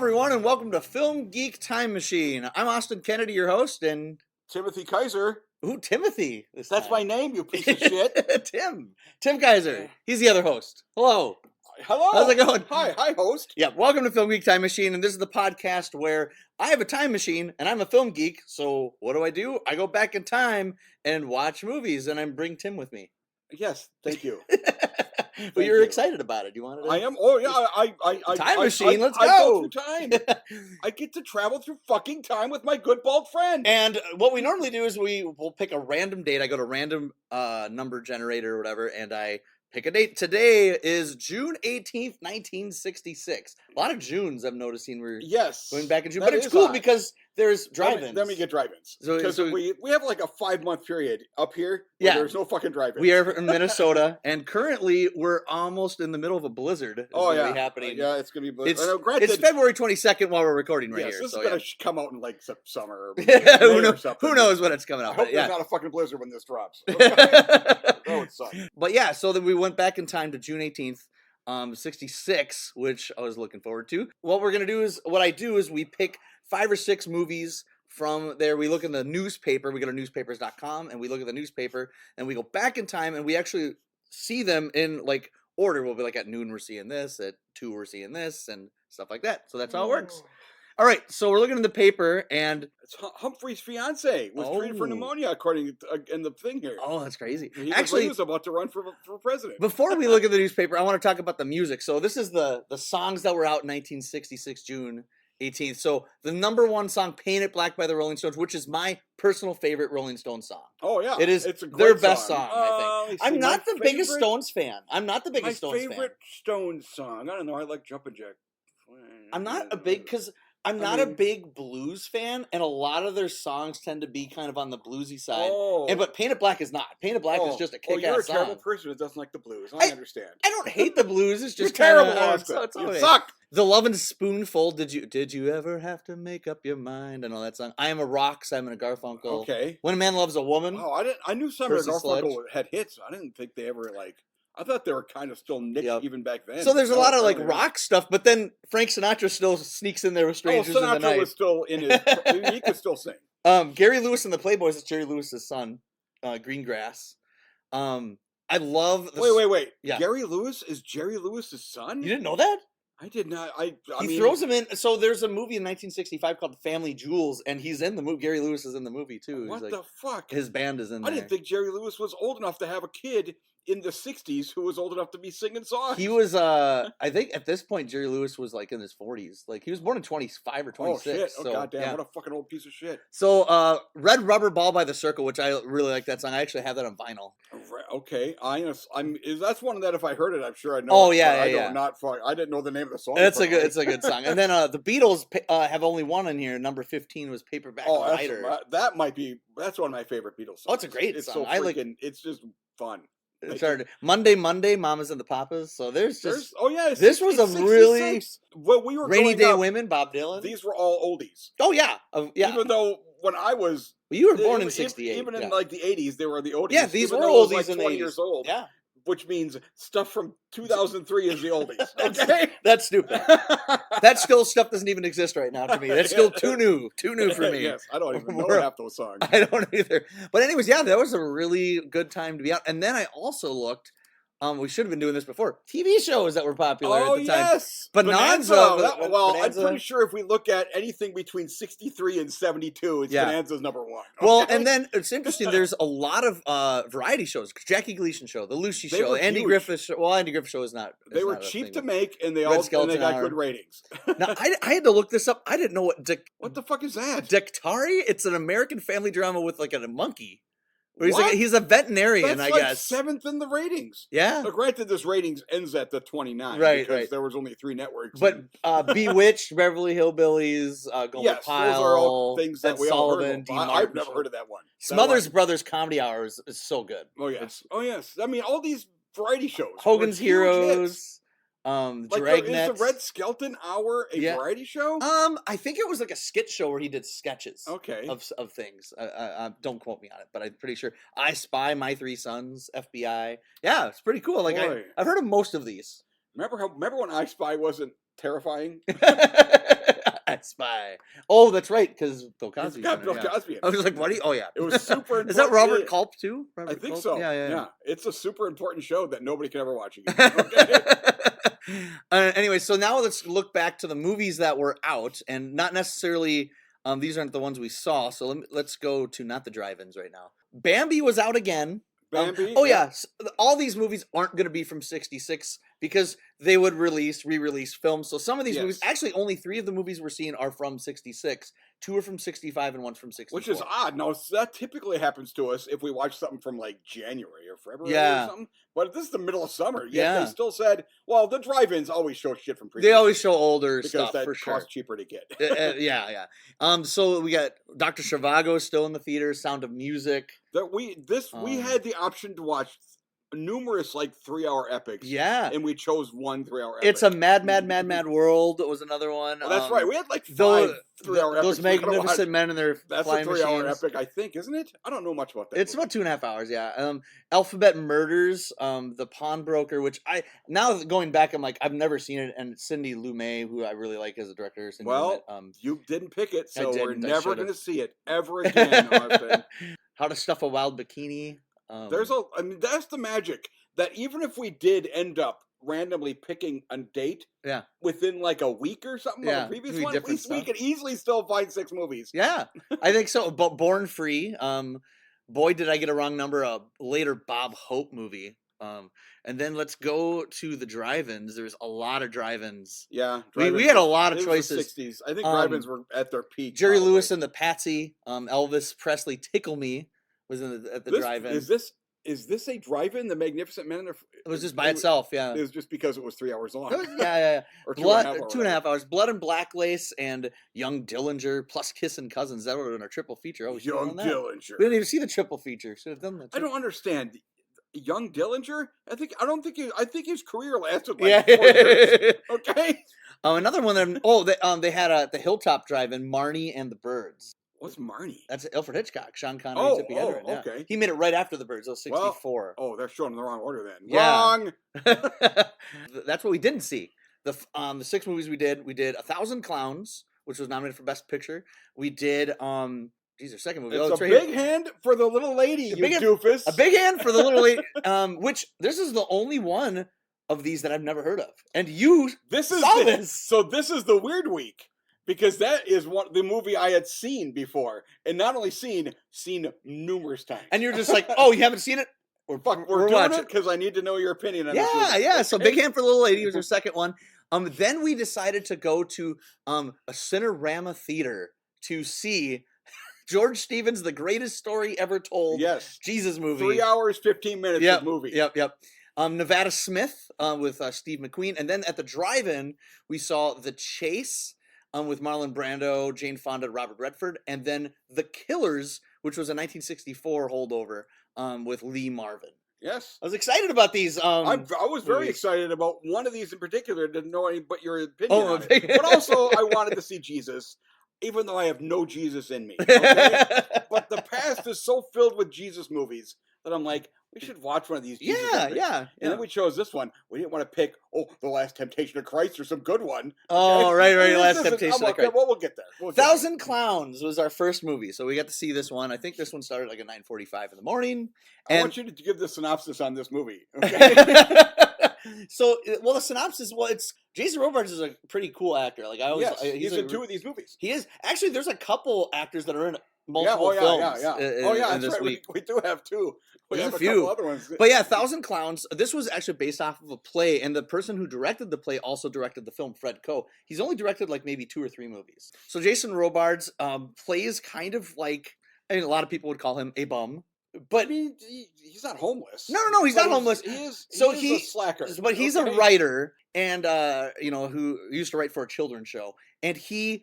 everyone, and welcome to Film Geek Time Machine. I'm Austin Kennedy, your host, and... Timothy Kaiser. Ooh, Timothy. That's my name, you piece of shit. Tim Kaiser. He's the other host. Hello. Hello. How's it going? Hi, host. Yeah, welcome to Film Geek Time Machine, and this is the podcast where I have a time machine, and I'm a film geek, so what do? I go back in time and watch movies, and I bring Tim with me. Yes, thank you. But you're excited about it. You wanted to... I am. Oh yeah, time machine. Let's go. I go through time. I get to travel through fucking time with my good bald friend. And what we normally do is we'll pick a random date. I go to random number generator or whatever, and I pick a date. Today is June 18th, 1966. A lot of Junes I'm noticing we're going back in June, but it's cool because there's drive-ins. Then we get drive-ins because we have like a 5-month period up here. Where there's no fucking drive-ins. We are in Minnesota, and currently we're almost in the middle of a blizzard. Happening. Yeah, it's gonna be blizzard. It's February 22nd while we're recording right here. This is gonna come out in like summer. Or who knows when it's coming out? I hope there's not a fucking blizzard when this drops. That would suck. But yeah, so then we went back in time to June 18th. 66, which I was looking forward to. What I do is we pick 5 or 6 movies from there. We look in the newspaper. We go to newspapers.com and we look at the newspaper and we go back in time and we actually see them in like order. We'll be like at noon we're seeing this, at 2 we're seeing this, and stuff like that. So that's how it works. All right, so we're looking in the paper, and Humphrey's fiance was treated for pneumonia, according to, in the thing here. Oh, that's crazy. He was about to run for president. Before we look at the newspaper, I want to talk about the music. So this is the songs that were out in 1966, June 18th. So the number 1 song, "Paint It Black" by the Rolling Stones, which is my personal favorite Rolling Stones song. Oh, yeah. It is their best song, I think. I'm not the biggest Stones fan. My favorite Stones song. I don't know. I like Jumpin' Jack. I'm not a big... because I'm not a big blues fan, and a lot of their songs tend to be kind of on the bluesy side. But "Paint It Black" is not. "Paint It Black" is just a kick-ass song. You're a terrible person who doesn't like the blues. I understand. I don't hate the blues. It's just you're terrible, Austin. You suck. "The Lovin' Spoonful," Did you ever have to make up your mind? And all that song. "I Am a Rock," Simon and Garfunkel. Okay. "When a Man Loves a Woman." Oh, I knew Simon and Garfunkel had hits. I didn't think they ever I thought they were kind of still niche even back then. So there's a lot of rock stuff, but then Frank Sinatra still sneaks in there with "Strangers in the Night." Was still in his. He could still sing. Gary Lewis and the Playboys is Jerry Lewis's son, Greengrass. I love. Wait. Yeah. Gary Lewis is Jerry Lewis's son. You didn't know that? I did not. He throws him in. So there's a movie in 1965 called "Family Jewels," and he's in the movie. Gary Lewis is in the movie too. What the fuck? His band is in there. I didn't think Jerry Lewis was old enough to have a kid in the 60s who was old enough to be singing songs. He was, I think at this point, Jerry Lewis was in his 40s. He was born in 25 or 26. Oh, shit. Oh, goddamn. What a fucking old piece of shit. So, "Red Rubber Ball" by The Circle, which I really like that song. I actually have that on vinyl. Okay. That's one that if I heard it, I'm sure I know. Oh, it, yeah. I didn't know the name of the song. It's a good song. And then the Beatles have only one in here. Number 15 was "Paperback Writer." That's one of my favorite Beatles songs. Oh, it's a great song. It's just fun. Monday, Mamas and the Papas. So this was a 66. really Rainy Day Women, Bob Dylan. These were all oldies. Oh yeah, Even though when I was, you were born in 68. Even in the 80s, they were the oldies. Yeah, these were oldies in the 20 80s. years old. Yeah. Which means stuff from 2003 is the oldies. Okay, that's stupid. That still stuff doesn't even exist right now to me. That's still too new for me. Yes, I don't even know half those songs. I don't either. But anyways, yeah, that was a really good time to be out. And then I also looked. We should have been doing this before. TV shows that were popular at the time. Yes. Bonanza. I'm pretty sure if we look at anything between 63 and 72, it's Bonanza's number 1. Okay? Well, and then it's interesting. There's a lot of variety shows. Jackie Gleason show, The Lucy Show, Andy Griffith Show. Well, Andy Griffith Show is not. They were cheap to make, and they got good ratings. Now, I had to look this up. I didn't know what the fuck is that? Daktari? It's an American family drama with a monkey. He's a veterinarian, That's I guess. 7th in the ratings. Yeah. But granted, this ratings ends at the 29. Right, because there was only 3 networks. But Bewitched, Beverly Hillbillies, Gomer Pyle, those are all things that we all heard of. I've never heard of that one. Smothers Brothers Comedy Hours is so good. Oh, yes. I mean, all these variety shows. Hogan's Heroes. Is Dragnet. the Red Skelton Hour a variety show? I think it was a skit show where he did sketches. Okay. Of things. Don't quote me on it, but I'm pretty sure. I Spy, My Three Sons, FBI. Yeah, it's pretty cool. I've heard of most of these. Remember when I Spy wasn't terrifying? I Spy. Oh, that's right, because Bill It's Cosby. got Bill Cosby in it. I was like, what? Oh yeah, It was super important. Is that Robert Culp too? I Robert think Culp? so. Yeah. It's a super important show that nobody can ever watch again. Okay. Anyway, so now let's look back to the movies that were out, and not necessarily. These aren't the ones we saw. So let's go to not the drive-ins right now. Bambi was out again. Bambi. Yeah. All these movies aren't going to be from '66 because they would re-release films. So some of these movies, actually, only 3 of the movies we're seeing are from '66. 2 are from '65 and 1's from '64. Which is odd. Now that typically happens to us if we watch something from like January or February or something. But this is the middle of summer. Yet they still said, well, the drive-ins always show shit from previous. They always show older stuff that for sure. costs cheaper to get. Yeah. So we got Dr. Zhivago still in the theater. Sound of Music. We had the option to watch numerous like 3-hour epics. Yeah. And we chose one 3-hour epic. It's a Mad World was another one. Oh, that's right. We had like 5 3-hour epics. Those magnificent men and their That's flying a 3-hour machines. epic, I think, isn't it? I don't know much about that. It's about 2.5 hours, yeah. Alphabet Murders, The Pawnbroker, which now going back, I'm like, I've never seen it, and Cindy Lumet, who I really like as a director. You didn't pick it, so we're never going to see it ever again, Austin. How to Stuff a Wild Bikini. That's the magic, that even if we did end up randomly picking a date within like a week or something of the previous one, at least we could easily still find 6 movies. Yeah, I think so. But Born Free, boy, did I get a wrong number, a later Bob Hope movie. And then let's go to the drive-ins. There's a lot of drive-ins. Yeah. We had a lot of choices. The 60s. I think drive-ins were at their peak. Jerry Lewis and the Patsy, Elvis Presley, Tickle Me was at the drive-in. Is this a drive-in? The Magnificent Men? It was just by itself, yeah. It was just because it was 3 hours long. Yeah. Or 2.5 hours. Blood and Black Lace and Young Dillinger plus Kissin' Cousins. That would have been our triple feature. Young Dillinger. We didn't even see the triple feature. Should have done that. I don't understand. Young Dillinger? I think his career lasted like 4 years. Okay. Another one. They had the Hilltop Drive-in, Marnie and the Birds. What's Marnie? That's Alfred Hitchcock, Sean Connery, Tippi Hedren. Yeah. Okay. He made it right after the Birds. It was 64. Well, they're showing the wrong order then. Yeah. Wrong. That's what we didn't see. The 6 movies we did 1,000 Clowns, which was nominated for Best Picture. We did our second movie. It's a big hand for the little lady, doofus. A big hand for the little lady. Which this is the only one of these that I've never heard of. And you saw this. So this is the weird week. Because that is the movie I had seen before. And not only seen numerous times. And you're just like, oh, you haven't seen it? We're doing it because I need to know your opinion on this movie. Yeah. So Big Hand for the Little Lady was our second one. Then we decided to go to a Cinerama theater to see George Stevens' The Greatest Story Ever Told. Yes. Jesus movie. 3 hours, 15 minutes of movie. Yep. Nevada Smith with Steve McQueen. And then at the drive-in, we saw The Chase with Marlon Brando, Jane Fonda, Robert Redford. And then The Killers, which was a 1964 holdover with Lee Marvin. Yes. I was excited about these. I was very excited about one of these in particular. Didn't know any but your opinion on it. But also, I wanted to see Jesus, even though I have no Jesus in me. Okay? But the past is so filled with Jesus movies that I'm like, we should watch one of these Jesus movies. Yeah. And then we chose this one. We didn't want to pick, The Last Temptation of Christ or some good one. Okay? Oh, right. Last Temptation of Christ. Well, we'll get there. 1,000 Clowns was our first movie. So we got to see this one. I think this one started like at 9:45 in the morning. I want you to give the synopsis on this movie. Okay? So, the synopsis, it's Jason Robards is a pretty cool actor. Like he's in 2 of these movies. He is. Actually, there's a couple actors that are in multiple films. That's right. We do have 2. We have a few other ones. But 1,000 Clowns. This was actually based off of a play, and the person who directed the play also directed the film, Fred Coe. He's only directed like maybe 2 or 3 movies. So Jason Robards plays kind of like, a lot of people would call him a bum. But he's not homeless. No, he's not homeless. He is a slacker. But he's a writer, and who used to write for a children's show, and he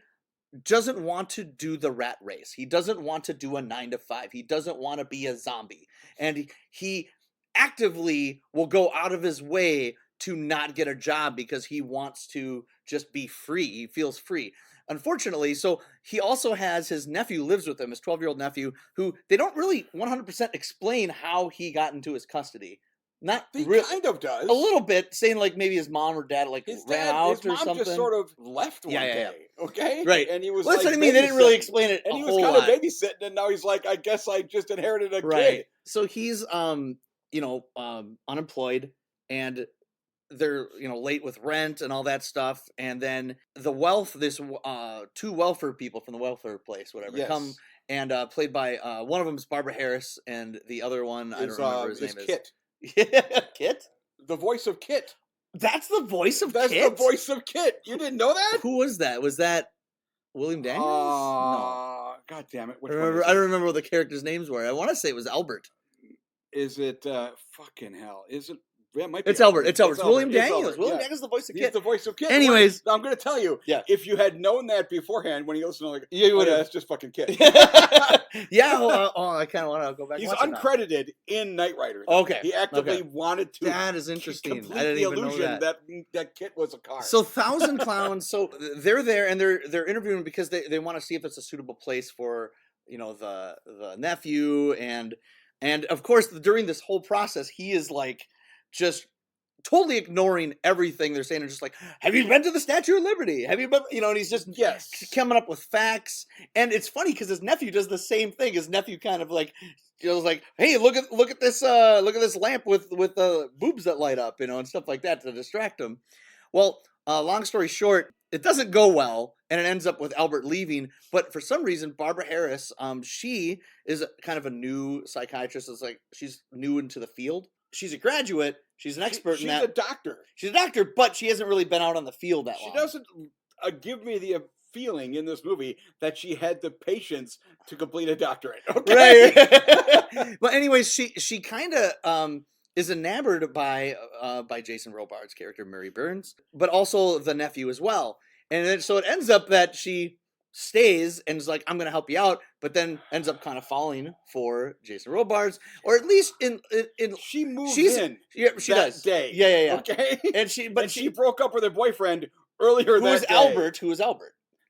doesn't want to do the rat race. He doesn't want to do a 9 to 5. He doesn't want to be a zombie, and he actively will go out of his way to not get a job because he wants to just be free. He feels free. Unfortunately, so he also has his nephew lives with him, his 12-year-old nephew, who they don't really 100% explain how he got into his custody. Not He really. kind of does. A little bit, saying like maybe his mom or dad like ran out or something. Just sort of left one day. Okay, right. And he was well, like, that's what I mean. They didn't really explain it. And he a was whole kind lot. of babysitting, and now he's like, I guess I just inherited a kid. So he's unemployed, and they're late with rent and all that stuff, and then two welfare people from the welfare place, whatever, come and played by one of them is Barbara Harris, and the other one I don't remember his name Kit. Kit, the voice of Kit. That's the voice of Kit. That's the voice of Kit. You didn't know that? Who was that? Was that William Daniels? No. God damn it! I don't remember what the characters' names were. I want to say it was Albert. Is it fucking hell? Is it? Yeah, it might be it's Albert. It's William Daniels. William Daniels is the voice of Kit. He's the voice of Kit. Anyways, I'm going to tell you. Yeah. If you had known that beforehand, when you listen to that's just fucking Kit. Yeah. I kind of want to go back. He's uncredited in Knight Rider. Okay. He actively wanted to. That is interesting. Complete I didn't the even illusion know that Kit was a car. So Thousand Clowns. So they're there and they're interviewing because they want to see if it's a suitable place for the nephew, and of course during this whole process he is like just totally ignoring everything they're saying and just like, have you been to the Statue of Liberty? Have you been, and he's just coming up with facts. And it's funny because his nephew does the same thing. His nephew kind of like, like, hey, look at this lamp with the boobs that light up, and stuff like that to distract him. Well, long story short, it doesn't go well, and it ends up with Albert leaving. But for some reason, Barbara Harris, she is kind of a new psychiatrist. It's like she's new into the field. She's a graduate. She's an expert in that. She's a doctor. She's a doctor, but she hasn't really been out on the field that long. She doesn't give me the feeling in this movie that she had the patience to complete a doctorate. Okay? Right. But anyways, she kind of is enamored by Jason Robards' character, Mary Burns, but also the nephew as well. And then, so it ends up that she stays and is like, I'm gonna help you out, but then ends up kind of falling for Jason Robards, or at least in she moves in. Yeah, she that does. Day. Yeah. Okay. And she broke up with her boyfriend earlier. Who was Albert?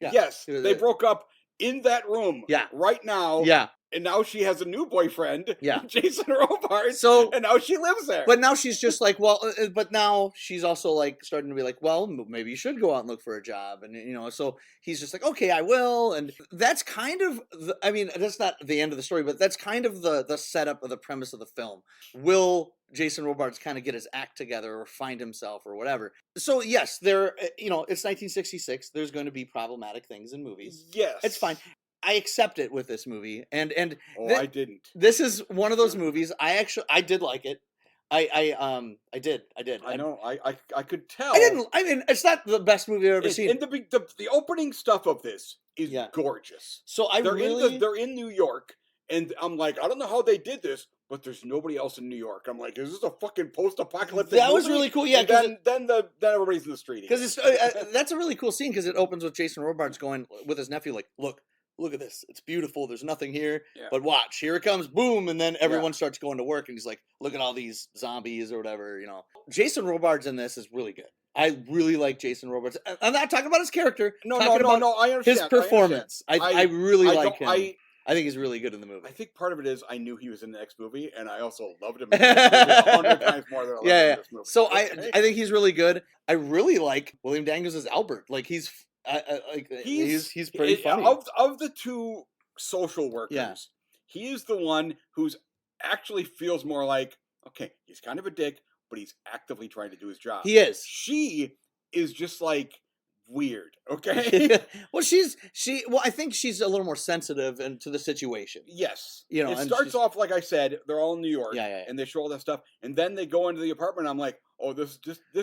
Yeah. Yes, they broke up in that room. Yeah. Right now. Yeah. And now she has a new boyfriend, yeah, Jason Robards. So, and now she lives there. But now she's just like, well, but now she's also like starting to be like, well, maybe you should go out and look for a job, and so he's just like, okay, I will, and that's kind of, that's not the end of the story, but that's kind of the setup of the premise of the film. Will Jason Robards kind of get his act together or find himself or whatever? So yes, it's 1966. There's going to be problematic things in movies. Yes, it's fine. I accept it with this movie, and I didn't. This is one of those movies. I did like it. I did. I know. I could tell. I didn't. I mean, it's not the best movie I've ever seen. And the opening stuff of this is gorgeous. So they're in New York, and I'm like, I don't know how they did this, but there's nobody else in New York. I'm like, is this a fucking post-apocalyptic? That was really cool. Yeah, then everybody's in the street. Because that's a really cool scene because it opens with Jason Robards going with his nephew, like, Look at this. It's beautiful. There's nothing here. Yeah. But watch. Here it comes. Boom. And then everyone starts going to work. And he's like, look at all these zombies or whatever, Jason Robards in this is really good. I really like Jason Robards. I'm not talking about his character. No. I understand. His performance. I really like him. I think he's really good in the movie. I think part of it is I knew he was in the next movie. And I also loved him in the next movie 100 times more than I loved him in this movie. So I think he's really good. I really like William Daniels as Albert. Like he's pretty funny. Of the two social workers, he is the one who's actually feels more like, okay, he's kind of a dick, but he's actively trying to do his job. He is. She is just like weird, okay? Well, I think she's a little more sensitive to the situation. Yes. It starts off, like I said, they're all in New York, and they show all that stuff, and then they go into the apartment, and I'm like, oh, this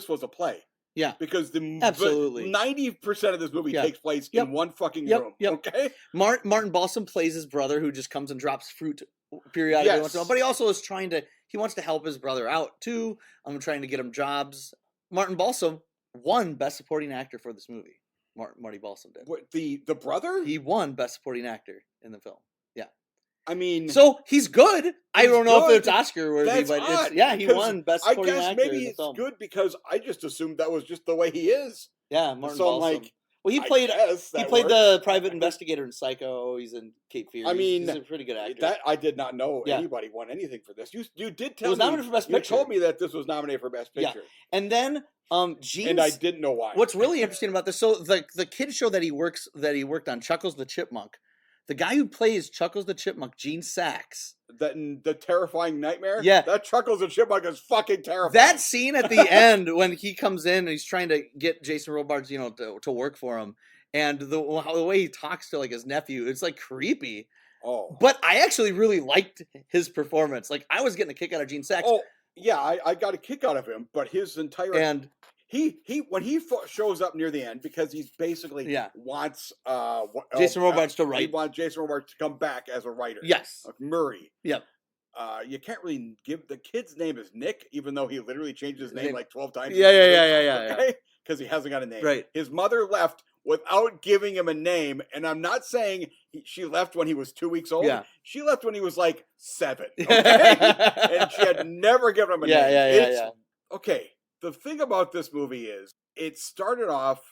was a play. Yeah, because absolutely 90% of this movie takes place in one fucking room. Okay, Martin Balsam plays his brother who just comes and drops fruit periodically once in a while, but he also is he wants to help his brother out too. I'm trying to get him jobs. Martin Balsam won Best Supporting Actor for this movie. Marty Balsam did. What, the brother? He won Best Supporting Actor in the film. Yeah. I mean, so he's good. I don't know if it's Oscar worthy, but he won Best Supporting Actor. I guess maybe it's good because I just assumed that was just the way he is. Yeah, Martin Balsam. Well, he played the private investigator in Psycho. He's in Cape Fear. He's a pretty good actor. That I did not know anybody won anything for this. You did tell me. It was nominated for Best Picture. You told me that this was nominated for Best Picture. Yeah. And then Gene, and I didn't know why. What's really interesting about this, so the kid show that he worked on, Chuckles the Chipmunk, the guy who plays Chuckles the Chipmunk, Gene Sachs. The terrifying nightmare? Yeah. That Chuckles the Chipmunk is fucking terrifying. That scene at the end when he comes in and he's trying to get Jason Robards, to work for him. And the way he talks to like his nephew, it's like creepy. Oh. But I actually really liked his performance. Like I was getting a kick out of Gene Sachs. Oh, yeah, I got a kick out of him, but his entire... And... He when he shows up near the end, because he's basically wants Jason Robards to write. He wants Jason Robards to come back as a writer. Yes, like Murray. Yep. You can't really give the kid's name is Nick, even though he literally changed his name like 12 times. Yeah. Because he hasn't got a name. Right. His mother left without giving him a name, and I'm not saying she left when he was 2 weeks old. Yeah. She left when he was like 7. Okay? And she had never given him a name. Yeah. Okay. The thing about this movie is it started off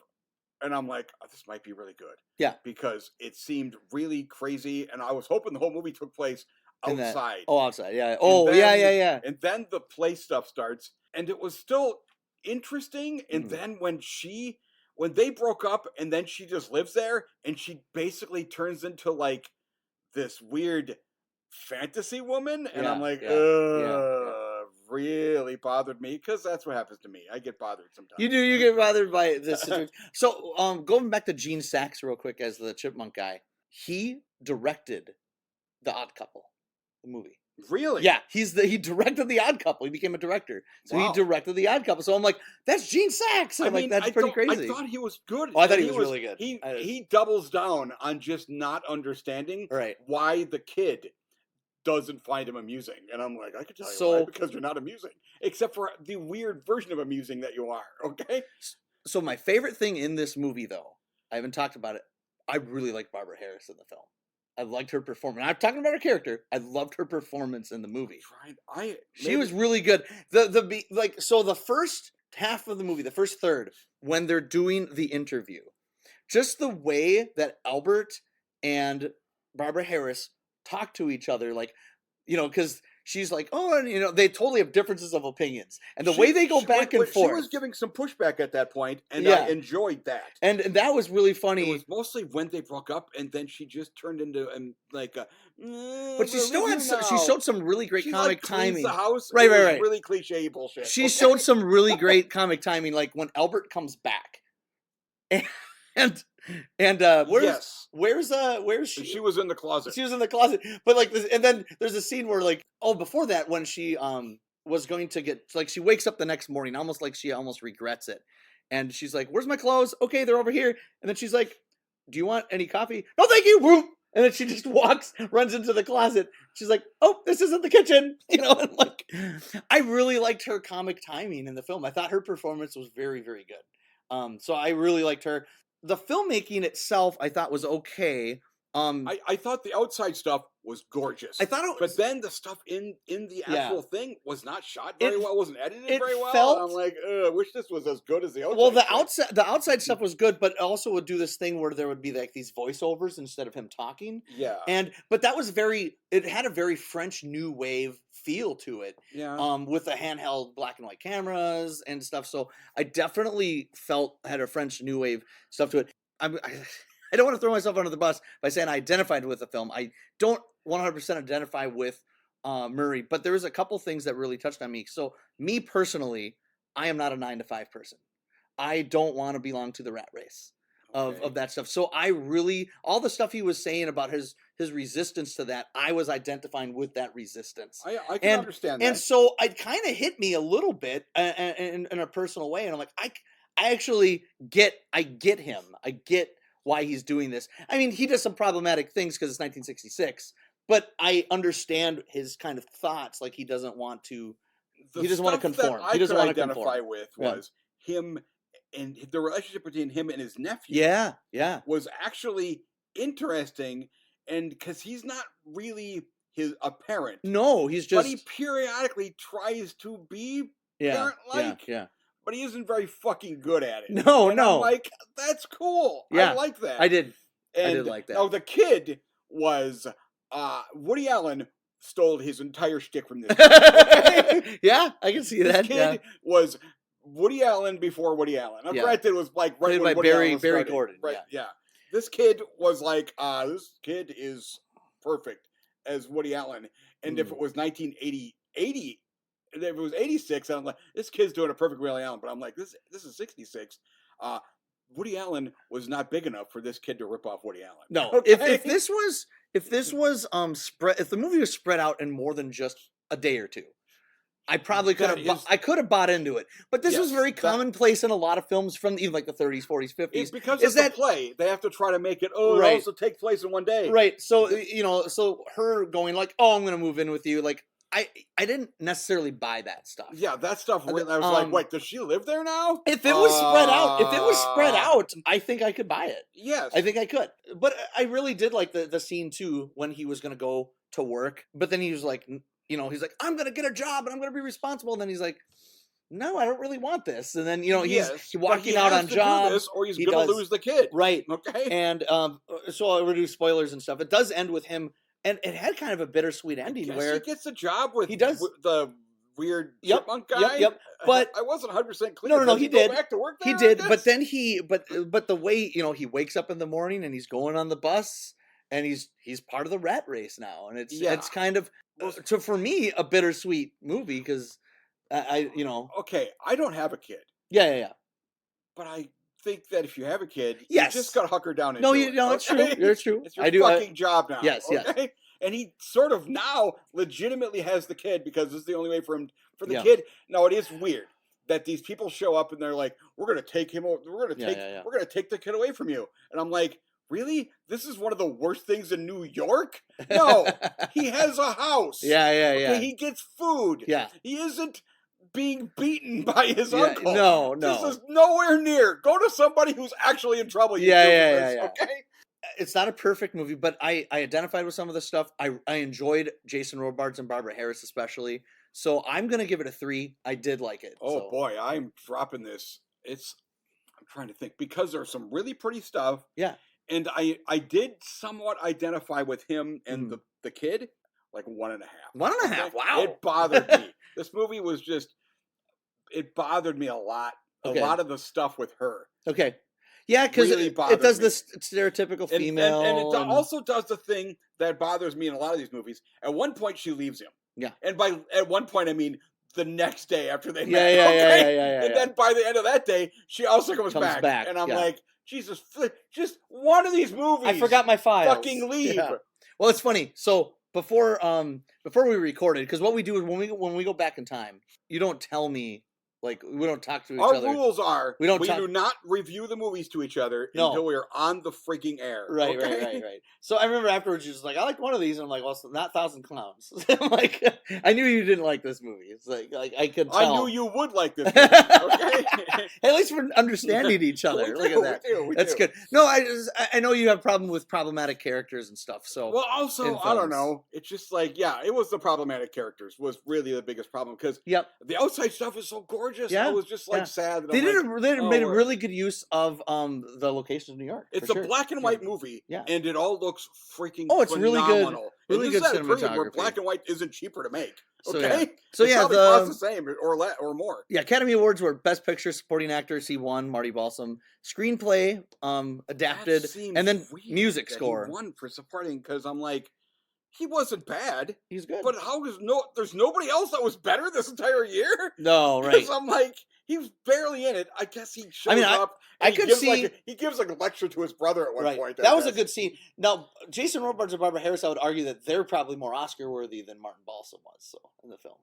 and I'm like, oh, this might be really good. Yeah. Because it seemed really crazy and I was hoping the whole movie took place outside. Outside, yeah. Yeah. And then the play stuff starts and it was still interesting. And then when they broke up and then she just lives there and she basically turns into like this weird fantasy woman. And I'm like, really bothered me because that's what happens to me. I get bothered sometimes. You get bothered by this situation. So going back to Gene Sachs real quick as the Chipmunk guy, he directed The Odd Couple, the movie. Really? Yeah, he directed The Odd Couple. He became a director, so he directed The Odd Couple. So I'm like, that's Gene Sachs. I'm like, that's pretty crazy. I thought he was good. Oh, I thought he was really good. He doubles down on just not understanding why the kid doesn't find him amusing. And I'm like, I can tell you why, because you're not amusing. Except for the weird version of amusing that you are, okay? So my favorite thing in this movie, though, I haven't talked about it, I really like Barbara Harris in the film. I liked her performance. I'm talking about her character. I loved her performance in the movie. She was really good. So the first half of the movie, the first third, when they're doing the interview, just the way that Albert and Barbara Harris talk to each other, like, because she's like, oh, and they totally have differences of opinions, and the way they go back and forth. She was giving some pushback at that point, and I enjoyed that. And that was really funny. It was mostly when they broke up, and then she just turned into but she still had she showed some really great comic timing. The house, right. Really cliche bullshit. She showed some really great comic timing, like when Albert comes back, and where's she? She was in the closet. She was in the closet, but like this, and then there's a scene where before that, when she was going to get, like, she wakes up the next morning almost like she almost regrets it, and she's like, where's my clothes? Okay, they're over here. And then she's like, do you want any coffee? No, thank you. Whoop. And then she just runs into the closet. She's like, oh, this isn't the kitchen. And like, I really liked her comic timing in the film. I thought her performance was very, very good. So I really liked her. The filmmaking itself, I thought, was okay. I thought the outside stuff was gorgeous. I thought it was, but then the stuff in the actual thing was not shot very well, wasn't edited very well. And I'm like, I wish this was as good as the outside. Well, the outside stuff was good, but also would do this thing where there would be like these voiceovers instead of him talking. Yeah. But that was it had a very French New Wave feel to it. Yeah. With the handheld black and white cameras and stuff. So I definitely had a French New Wave stuff to it. I don't want to throw myself under the bus by saying I identified with the film. I don't 100% identify with Murray, but there was a couple things that really touched on me. So me personally, I am not a 9-to-5 person. I don't want to belong to the rat race of that stuff. So all the stuff he was saying about his resistance to that, I was identifying with that resistance. I can understand that. And so it kind of hit me a little bit in a personal way. And I'm like, I actually get him. I get why he's doing this. I mean, he does some problematic things because it's 1966, but I understand his kind of thoughts. Like, he doesn't want to conform. He doesn't want to identify with was him, and the relationship between him and his nephew. Yeah. Was actually interesting, and because he's not really a parent. No, he's just. But he periodically tries to be parent-like. Yeah. but he isn't very fucking good at it. No, and no. I'm like, that's cool. Yeah, I like that. I did. And I did like that. Now the kid was Woody Allen stole his entire shtick from this. Yeah, I can see that. This kid was Woody Allen before Woody Allen. Now, granted, it was like right when Woody Allen was Barry Gordon. Right? Yeah. This kid was like, this kid is perfect as Woody Allen. And if it was 1980, if it was 86, I'm like, this kid's doing a perfect Woody Allen. But I'm like, this is 66. Woody Allen was not big enough for this kid to rip off Woody Allen. No, okay? if this was spread, if the movie was spread out in more than just a day or two, I probably could have. I could have bought into it, but this was very commonplace in a lot of films from even like the 30s, 40s, 50s. It's because it's a play. They have to try to make it. Oh, it also takes place in one day. Right. So so her going like, oh, I'm going to move in with you. Like I didn't necessarily buy that stuff. Yeah, that stuff. I was like, wait, does she live there now? If it was spread out, I think I could buy it. Yes, I think I could. But I really did like the scene too when he was going to go to work, but then he was like. He's like, I'm going to get a job and I'm going to be responsible. And then he's like, no, I don't really want this. And then, he's walking out on jobs. Or he's going to lose the kid. Right. Okay. And so I'll reduce spoilers and stuff. It does end with him. And it had kind of a bittersweet ending where he gets a job with the weird chipmunk guy. Yep. But I wasn't 100% clear. No, he did. Go back to work there, he did. But then but the way, he wakes up in the morning and he's going on the bus. And he's part of the rat race now, and it's kind of for me a bittersweet movie because Okay, I don't have a kid. Yeah. But I think that if you have a kid, yes. you just got to hucker down and it's true. It's true. It's your fucking job now. Yes, okay? Yes. And he sort of now legitimately has the kid because this is the only way for the kid. Now it is weird that these people show up and they're like, "We're gonna take him. We're gonna take the kid away from you," and I'm like. Really? This is one of the worst things in New York? No, he has a house. Yeah. Okay, he gets food. Yeah. He isn't being beaten by his uncle. No. This is nowhere near. Go to somebody who's actually in trouble. Yeah. Okay? It's not a perfect movie, but I identified with some of the stuff. I enjoyed Jason Robards and Barbara Harris especially. So I'm going to give it a 3. I did like it. Oh, boy. I'm dropping this. I'm trying to think. Because there's some really pretty stuff. Yeah. And I did somewhat identify with him and the kid, like 1.5. 1.5, wow. It bothered me. This movie was just, it bothered me a lot. Okay. A lot of the stuff with her. Okay. Yeah, because really it does this stereotypical female. And it also does the thing that bothers me in a lot of these movies. At one point, she leaves him. Yeah. And at one point, I mean, the next day after they met. Yeah. And then by the end of that day, she also comes back. And I'm like, Jesus, just one of these movies. I forgot my files. Fucking leave. Yeah. Well, it's funny. So before we recorded, because what we do is when we go back in time, you don't tell me. Like, we don't talk to each other. Our rules are we do not review the movies to each other until we are on the freaking air. Right. So I remember afterwards, you're just like, I like one of these. And I'm like, well, it's not Thousand Clowns. I'm like, I knew you didn't like this movie. It's like I could tell. I knew you would like this movie. Okay? At least we're understanding each other. Look at that. That's good. No, I know you have a problem with problematic characters and stuff. So well, also, I don't know. It's just like, it was the problematic characters was really the biggest problem because the outside stuff is so gorgeous. Yeah. I was just sad. They made a really good use of the location of New York. It's a black and white movie, and it all looks freaking it's phenomenal. Really good cinematography. Where black and white isn't cheaper to make. Okay, so it probably costs the same or more. Yeah, Academy Awards were Best Picture, Supporting Actor, he won, Marty Balsam. Screenplay, adapted, and then music score. He won for supporting because I'm like. He wasn't bad. He's good. But there's nobody else that was better this entire year? No, right. Because I'm like, he was barely in it. I guess he shows up. And he gives like a lecture to his brother at one point. That was a good scene. Now, Jason Robards and Barbara Harris, I would argue that they're probably more Oscar worthy than Martin Balsam was in the film.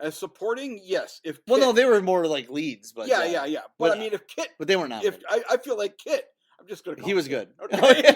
As supporting, yes. No, they were more like leads, but yeah. But I mean, if Kit, but they were not. I feel like Kit. I'm just gonna. He was good. Okay?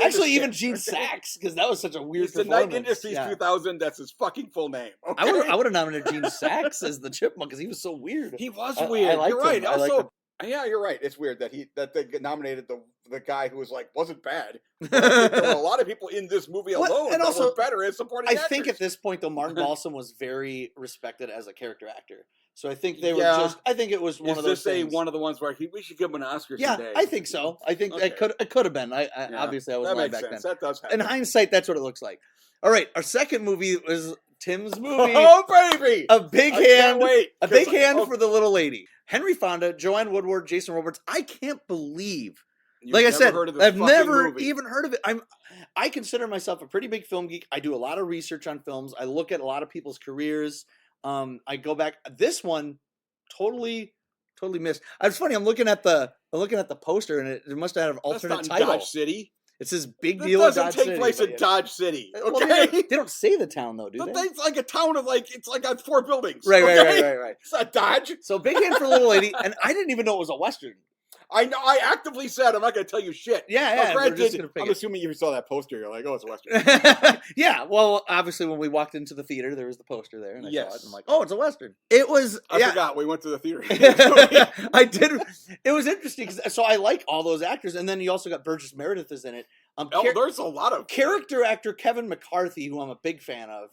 Actually, even Gene Sachs, because that was such a weird performance. The Night Industries 2000. That's his fucking full name. Okay? I would have nominated Gene Sachs as the Chipmunk because he was so weird. He was weird. You're right. Also, you're right. It's weird that they nominated the guy who was like wasn't bad. There were a lot of people in this movie alone that were better as supporting actors. I think at this point though, Martin Balsam was very respected as a character actor. So I think they were just. I think it was one of those. Is this one of the ones where we should give him an Oscar? Yeah, someday? I think so. I think it could have been. Obviously I was lying back then. That does happen. In hindsight, that's what it looks like. All right, our second movie was Tim's movie. Oh baby, a big hand. Wait, a big hand for the little lady. Henry Fonda, Joanne Woodward, Jason Robards. I can't believe. Like I said, I've never even heard of it. I consider myself a pretty big film geek. I do a lot of research on films. I look at a lot of people's careers. I go back. This one, totally missed. It's funny. I'm looking at the poster, and it must have an alternate title. Dodge City. It's this big deal. It doesn't take place in Dodge City. Okay, well, they don't say the town though, do they? It's like a town of it's like 4 buildings. Right. It's not Dodge. So big hand for little lady, and I didn't even know it was a Western. I know. I actively said I'm not going to tell you shit. Yeah. Granted, I'm assuming you saw that poster. You're like, oh, it's a Western. Yeah. Well, obviously, when we walked into the theater, there was the poster there, and I saw it. And I'm like, oh, it's a Western. It was. I forgot we went to the theater. I did. It was interesting. So I like all those actors, and then you also got Burgess Meredith is in it. There's a lot of character actor Kevin McCarthy, who I'm a big fan of.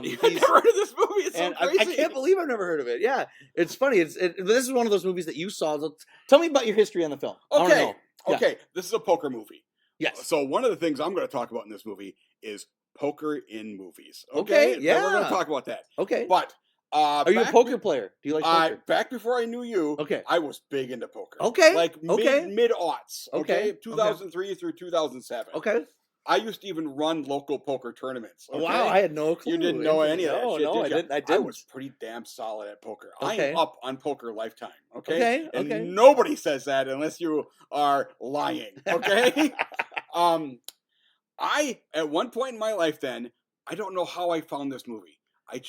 You've never heard of this movie? It's so crazy. I can't believe I've never heard of it. Yeah, it's funny. This is one of those movies that you saw. Tell me about your history on the film. Okay. This is a poker movie. Yes. So one of the things I'm going to talk about in this movie is poker in movies. Okay. Yeah. We're going to talk about that. Okay. But are you a poker player? Do you like poker? Back before I knew you, okay, I was big into poker. Okay. Like mid-aughts. Okay. 2003 through 2007. Okay. I used to even run local poker tournaments. Okay? Wow, I had no clue. You didn't know any of that shit, No, did you? I didn't. I was pretty damn solid at poker. Okay. I'm up on Poker Lifetime, okay? Okay. And nobody says that unless you are lying, okay? I, at one point in my life then, I don't know how I found this movie.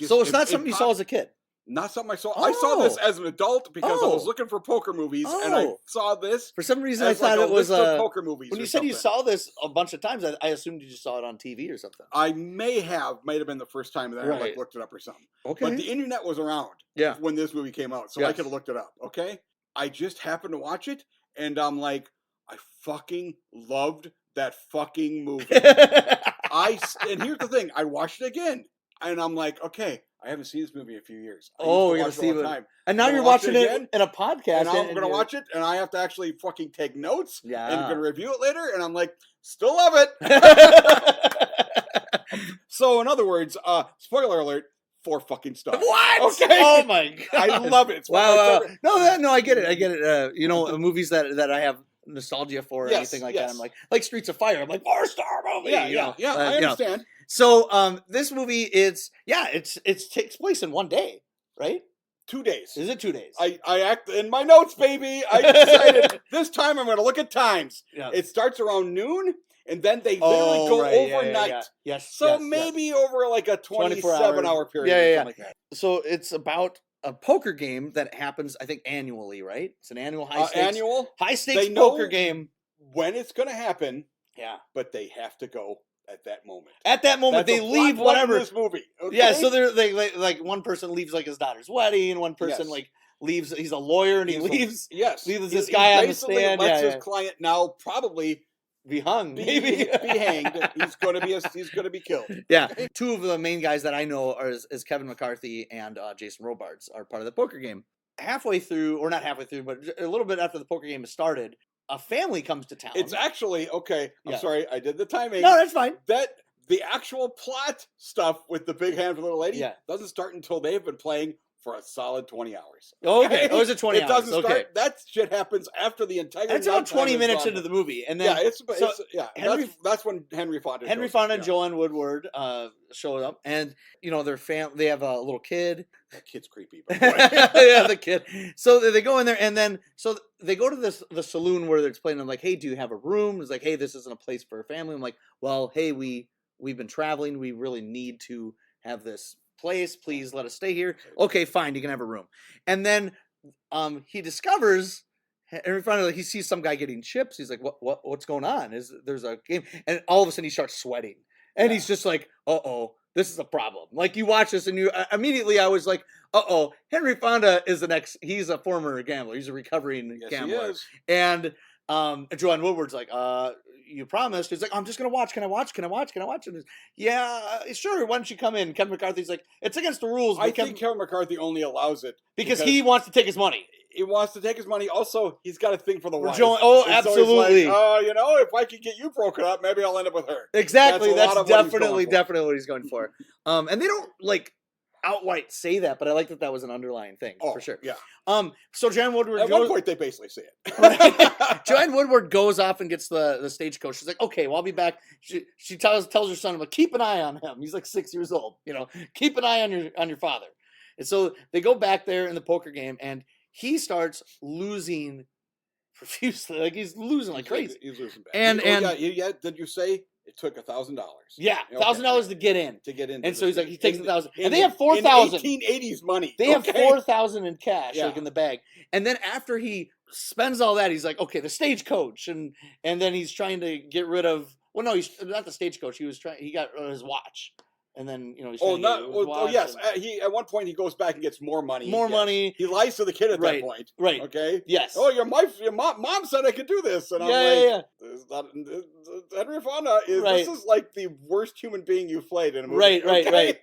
So it's not something you saw as a kid? Not something I saw. I saw this as an adult because I was looking for poker movies, and I saw this. For some reason, I thought it was poker movies. When you said you saw this a bunch of times, I assumed you just saw it on TV or something. I might have been the first time that I looked it up or something. Okay, but the internet was around. Yeah. When this movie came out, so I could have looked it up. Okay, I just happened to watch it, and I'm like, I fucking loved that fucking movie. And here's the thing, I watched it again, and I'm like, okay. I haven't seen this movie in a few years. You're going to see it. And now you're watching it in a podcast. And I'm going to watch it, and I have to actually fucking take notes. Yeah. And I'm going to review it later, and I'm like, still love it. So, in other words, spoiler alert, 4 fucking stars. What? Okay. Oh, my God. I love it. It's wow. No, I get it. Movies that I have nostalgia for or anything like that. I'm like Streets of Fire. I'm like, 4-star movie. Yeah, I understand. So this movie, it takes place in one day, right? 2 days. Is it 2 days? I act in my notes, baby. I decided this time I'm going to look at times. Yeah. It starts around noon, and then they literally go overnight. Yeah. Yes. So maybe over like a 27-hour period. Yeah. Something like that. So it's about a poker game that happens, I think, annually, right? It's an annual high stakes poker game. When it's going to happen. Yeah. But they have to go at that moment. At that moment, they leave whatever. This movie. Okay? Yeah. So they like one person leaves like his daughter's wedding, and one person leaves. He's a lawyer, and he leaves. Leaves this guy on the stand. Lets his client now probably be hung, maybe be hanged. He's going to be killed. Yeah. 2 of the main guys that I know is Kevin McCarthy and Jason Robards are part of the poker game. Halfway through, or not halfway through, but a little bit after the poker game has started, a family comes to town. It's actually okay. I'm sorry, I did the timing. No, that's fine. That the actual plot stuff with the big hand for the little lady doesn't start until they've been playing for a solid 20 hours. Okay. Oh, is it 20 hours? It doesn't start. That shit happens after the entire. That's about 20 minutes into the movie, and then that's when Henry Fonda and Joanne Woodward showed up, and their family. They have a little kid. That kid's creepy. Yeah, the kid. So they go in there, and then they go to the saloon where they're explaining. I'm like, hey, do you have a room? It's like, hey, this isn't a place for a family. I'm like, well, hey, we've been traveling. We really need to have this place. Please let us stay here. Okay, fine. You can have a room. And then he discovers in front of he sees some guy getting chips. He's like, what's going on? There's a game, and all of a sudden he starts sweating, and he's just like, this is a problem. Like, you watch this, and you immediately I was like, Henry Fonda is he's a former gambler. He's a recovering gambler. He is. And Joanne Woodward's like, you promised. He's like, I'm just gonna watch. Can I watch? Can I watch? Can I watch? And yeah, sure. Why don't you come in? Kevin McCarthy's like, it's against the rules. I think Kevin McCarthy only allows it because he wants to take his money. He wants to take his money. Also, he's got a thing for the wife. Absolutely. So you know, if I can get you broken up, maybe I'll end up with her. Exactly. That's definitely what he's going for. And they don't like outright say that, but I like that was an underlying thing for sure. Yeah. So Joanne Woodward at one point they basically say it. Right. Joanne Woodward goes off and gets the stagecoach. She's like, okay, well, I'll be back. She tells her son, I'm like, keep an eye on him. He's like 6 years old. You know, keep an eye on your father. And so they go back there in the poker game, and he starts losing profusely. Like he's losing like crazy. He's losing bad. And did you say it took $1,000? Yeah, $1,000 to get in. And so he's like, he takes $1,000, and they have $4,000. 1880s money. They have $4,000 in cash, like in the bag. And then after he spends all that, he's like, okay, the stagecoach, and then he's trying to get rid of. Well, no, he's not the stagecoach. He got rid of his watch. And then he's yes. He at one point he goes back and gets more money. Money. He lies to the kid at that point. Right. Okay. Yes. Oh, your mom said I could do this, and I'm Henry Fonda is. This is like the worst human being you've played in a movie. Right.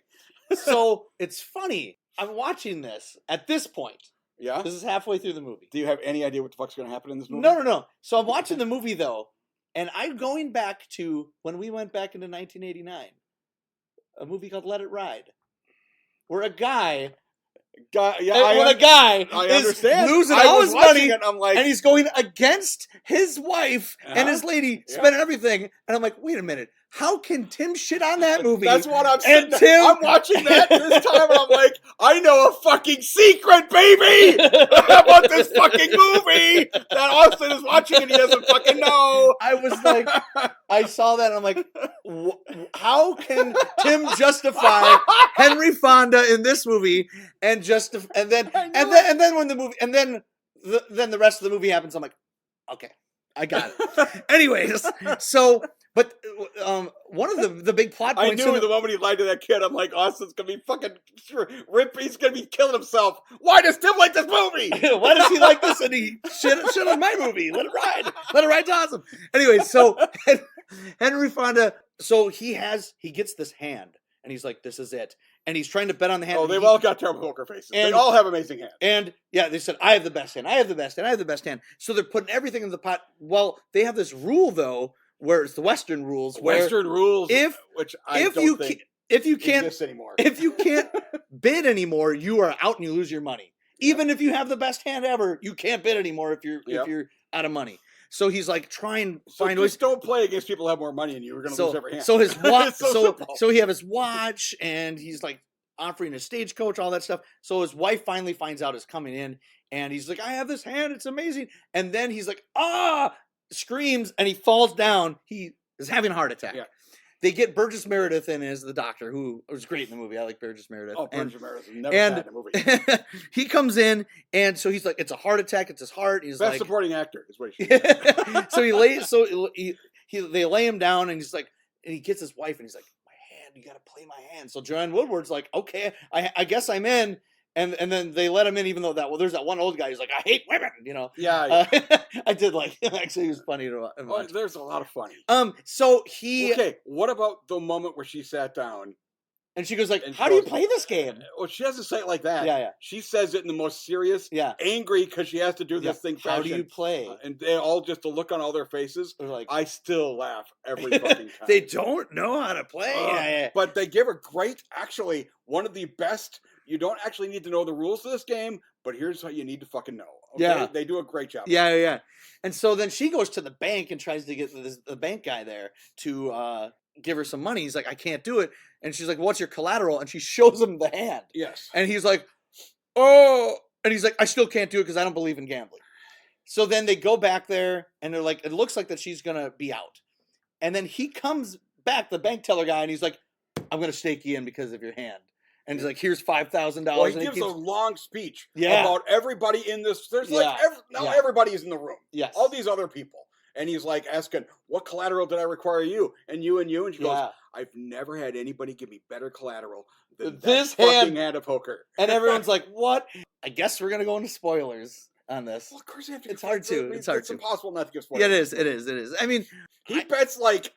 So it's funny. I'm watching this at this point. Yeah. This is halfway through the movie. Do you have any idea what the fuck's going to happen in this movie? No. So I'm watching the movie though, and I'm going back to when we went back into 1989. A movie called Let It Ride, where a guy is losing all his money, and he's going against his wife and his lady, spending everything. And I'm like, wait a minute, how can Tim shit on that movie? That's what I'm saying. I'm watching that this time, and I'm like, I know a fucking secret, baby, about this fucking movie that Austin is watching and he doesn't fucking know. I was like, I saw that, and I'm like, how can Tim justify Henry Fonda in this movie and then the rest of the movie happens? I'm like, okay, I got it. Anyways, so. But one of the big plot points... I knew the moment he lied to that kid, I'm like, Austin's going to be fucking... He's going to be killing himself. Why does Tim like this movie? Why does he like this? And he shit on my movie. Let it ride. Let it ride's awesome. Anyway, so Henry Fonda... So he gets this hand. And he's like, this is it. And he's trying to bet on the hand. Oh, they've all got terrible poker faces. They all have amazing hands. And yeah, they said, I have the best hand. I have the best hand. I have the best hand. So they're putting everything in the pot. Well, they have this rule, though, where it's the Western rules. If you can't bid anymore, you are out and you lose your money. Even if you have the best hand ever, you can't bid anymore if you're out of money. So he's like trying to find ways. Don't play against people who have more money than you. We're going to lose every hand. So his watch. so he have his watch, and he's like offering a stagecoach, all that stuff. So his wife finally finds out is coming in, and he's like, I have this hand, it's amazing. And then he's like, screams, and he falls down. He is having a heart attack. Yeah. They get Burgess Meredith in as the doctor, who was great in the movie. I like Burgess Meredith. Oh, Burgess Meredith never bad in a movie. He comes in, and so he's like, "It's a heart attack. It's his heart." He's best like, supporting actor is what he should. So they lay him down, and he's like, and he gets his wife, and he's like, "My hand, you got to play my hand." So Joanne Woodward's like, "Okay, I guess I'm in." And then they let him in, even though there's that one old guy who's like, I hate women, you know. Yeah. I did like him. Actually, he was funny to watch. Oh, there's a lot of funny. So he... Okay, what about the moment where she sat down? And she goes like, how do you play this game? Well, she doesn't say it like that. Yeah. She says it in the most serious, angry, because she has to do this thing fashion. How do you play? And they all just the look on all their faces. They're like, I still laugh every fucking time. They don't know how to play. But they give her actually, one of the best... You don't actually need to know the rules of this game, but here's how you need to fucking know. Okay? Yeah. They do a great job. Yeah. And so then she goes to the bank and tries to get the bank guy there to give her some money. He's like, I can't do it. And she's like, what's your collateral? And she shows him the hand. Yes. And he's like, oh. And he's like, I still can't do it because I don't believe in gambling. So then they go back there, and they're like, it looks like that she's going to be out. And then he comes back, the bank teller guy, and he's like, I'm going to stake you in because of your hand. And he's like, here's $5,000. Well, he gives a long speech about everybody in this. There's everybody is in the room. Yes. All these other people. And he's like asking, what collateral did I require you? And you and you. And she goes, I've never had anybody give me better collateral than this fucking hand of poker. And everyone's like, what? I guess we're going to go into spoilers. on this. Well, of course you have to. It's hard to. It's hard It's to. impossible not to give spoilers. Yeah, it is. I mean, he bets like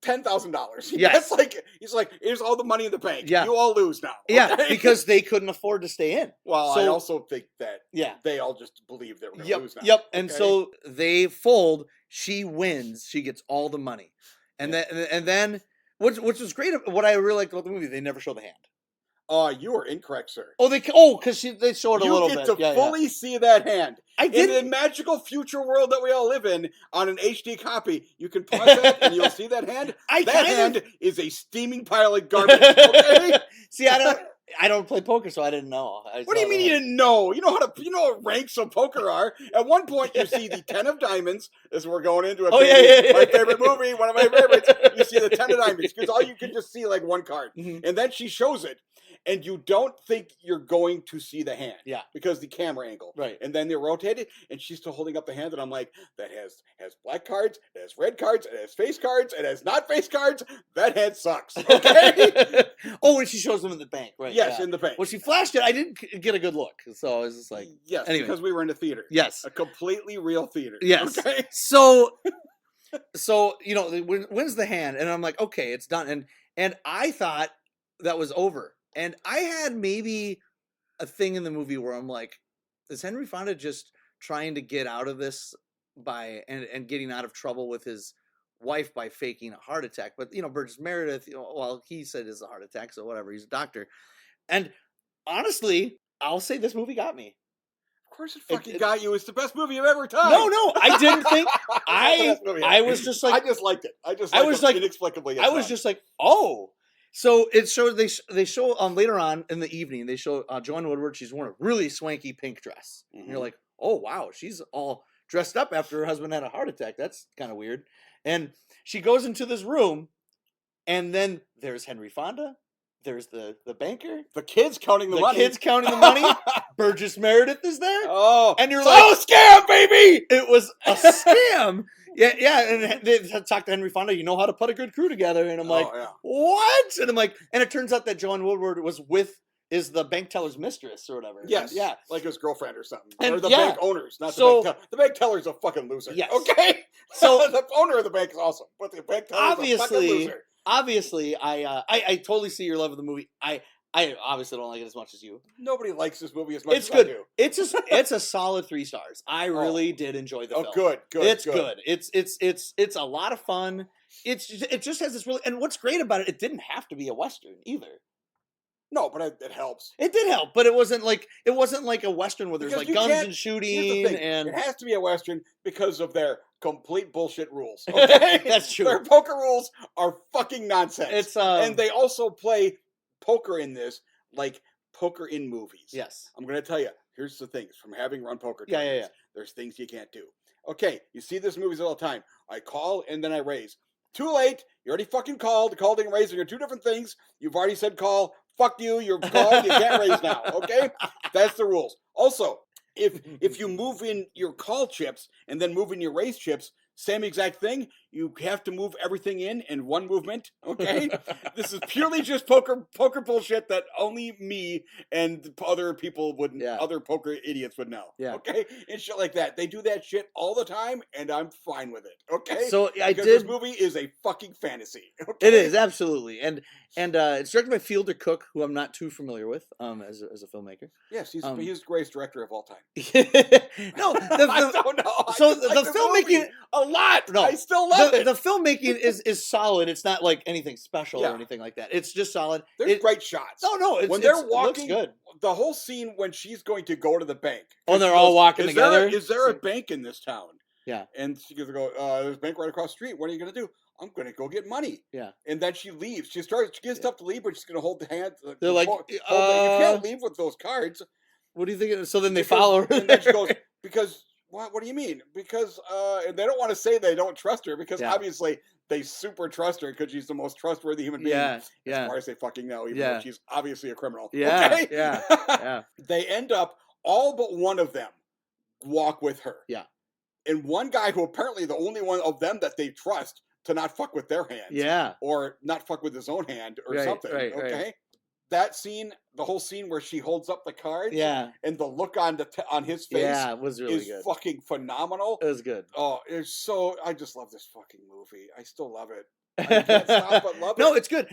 $10,000. He's like, here's all the money in the bank. Yeah. You all lose now. Okay? Yeah, because they couldn't afford to stay in. Well, I also think that they all just believe they were going to lose now. Yep. And so they fold. She wins. She gets all the money, and then which was great. What I really liked about the movie, they never show the hand. You are incorrect, sir. Because they showed a little bit. You get to fully see that hand. I did. In the magical future world that we all live in, on an HD copy, you can pause that and you'll see that hand. That hand is a steaming pile of garbage. Okay? See, I don't play poker, so I didn't know. What do you mean you didn't know? You know what ranks of poker are. At one point, you see the 10 of diamonds, as we're going into my favorite movie, one of my favorites. You see the 10 of diamonds, because all you can just see like one card. And then she shows it. And you don't think you're going to see the hand. Yeah. Because the camera angle. Right. And then they're rotated, and she's still holding up the hand, and I'm like, that has black cards, it has red cards, it has face cards, it has not face cards. That hand sucks. Okay? And she shows them in the bank, right? Yes, in the bank. When she flashed it, I didn't get a good look. So I was just like... Yes, anyway. Because we were in a theater. Yes. A completely real theater. Yes. Okay? So wins the hand, and I'm like, okay, it's done. And I thought that was over. And I had maybe a thing in the movie where I'm like, is Henry Fonda just trying to get out of this and getting out of trouble with his wife by faking a heart attack? But, Burgess Meredith, he said it's a heart attack, so whatever, he's a doctor. And honestly, I'll say this movie got me. Of course it fucking got you. It's the best movie of every time. No, I didn't think. I was just like. I just liked it. I was like inexplicably. I was just like, oh. So it showed they show later on in the evening they show Joanne Woodward. She's wearing a really swanky pink dress. And you're like, oh wow, she's all dressed up after her husband had a heart attack. That's kind of weird. And she goes into this room, and then there's Henry Fonda. There's the banker. The kids counting the money. The kids counting the money. Burgess Meredith is there. Oh, and you're like, scam, baby! It was a scam. Yeah, and they talked to Henry Fonda. You know how to put a good crew together, and I'm like, what? And I'm like, and it turns out that Joanne Woodward is the bank teller's mistress or whatever. Yes, yeah, like his girlfriend or something, or the bank owners, not the bank teller. The bank teller's a fucking loser. Yes, okay. So the owner of the bank is awesome, but the bank teller's a fucking loser. Obviously, I totally see your love of the movie. I obviously don't like it as much as you. Nobody likes this movie as much as I do. It's a solid 3 stars. I really did enjoy the film. Good. It's good. It's a lot of fun. It just has this really, and what's great about it, it didn't have to be a Western either. No, but it helps. It did help, but it wasn't like a Western where there's like guns and shooting. And it has to be a Western because of their complete bullshit rules. Okay? That's true. Their poker rules are fucking nonsense. And they also play poker in this like poker in movies. Yes. I'm going to tell you, here's the things from having run poker tournaments. There's things you can't do. Okay, you see this movies all the time. I call and then I raise. Too late. You already fucking called. Called and raising are 2 different things. You've already said call. Fuck you. You're called. You can't raise now. Okay? That's the rules. Also, if you move in your call chips and then move in your raise chips, same exact thing. You have to move everything in one movement. Okay, this is purely just poker bullshit that only me and other people wouldn't. Yeah. Other poker idiots would know. Yeah. Okay, and shit like that. They do that shit all the time, and I'm fine with it. Okay. So this movie is a fucking fantasy. Okay? It is absolutely, and it's directed by Fielder Cook, who I'm not too familiar with as a filmmaker. Yes, he's the greatest director of all time. No, I don't know. So the filmmaking a lot. No, I still love it. The filmmaking is solid. It's not like anything special or anything like that. It's just solid. There's great shots. No, when they're walking, looks good. The whole scene when she's going to go to the bank. Oh, they're all walking together. Is there a bank in this town? Yeah. And she goes, there's a bank right across the street. What are you going to do? I'm going to go get money. Yeah. And then she leaves. She gets stuff to leave, but she's going to hold the hand. They're like, you can't leave with those cards. What do you think? So then they follow her. And then she goes, because... What do you mean? Because and they don't want to say they don't trust her because obviously they super trust her because she's the most trustworthy human being. As far as they fucking know, even though she's obviously a criminal. Yeah, okay? yeah. They end up, all but one of them walk with her. Yeah. And one guy who apparently the only one of them that they trust to not fuck with their hands. Yeah. Or not fuck with his own hand or something. Right, okay. Right. that scene, the whole scene where she holds up the cards, and the look on his face, it was really good. Fucking phenomenal. It was good. Oh, I just love this fucking movie. I still love it. I can't stop but love it. No, it's good.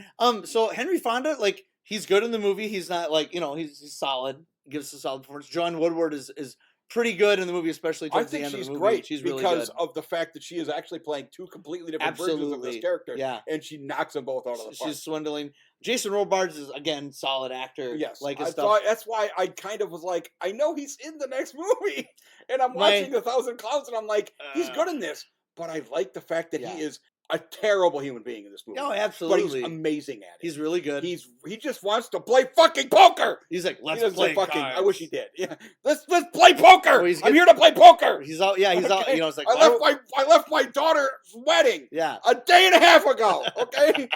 So Henry Fonda, like, he's good in the movie. He's not like, he's solid. Gives us a solid performance. Joanne Woodward is pretty good in the movie, especially towards the end of the movie. Great. She's really because good. of the fact that she is actually playing two completely different versions of this character. Yeah, and she knocks them both out of the park. She's swindling. Jason Robards is again solid actor. Yes, like his I stuff. thought that's why I kind of was like, I know he's in the next movie, and I'm watching 1,000 Clowns, and I'm like, he's good in this, but I like the fact that he is a terrible human being in this movie. Oh, absolutely. But he's amazing at it. He's really good. He just wants to play fucking poker. He's like, let's play fucking. cards. I wish he did. Yeah, let's play poker. Well, I'm here to play poker. He's all he's all. It's like I left my daughter's wedding. Yeah. A day and a half ago. Okay.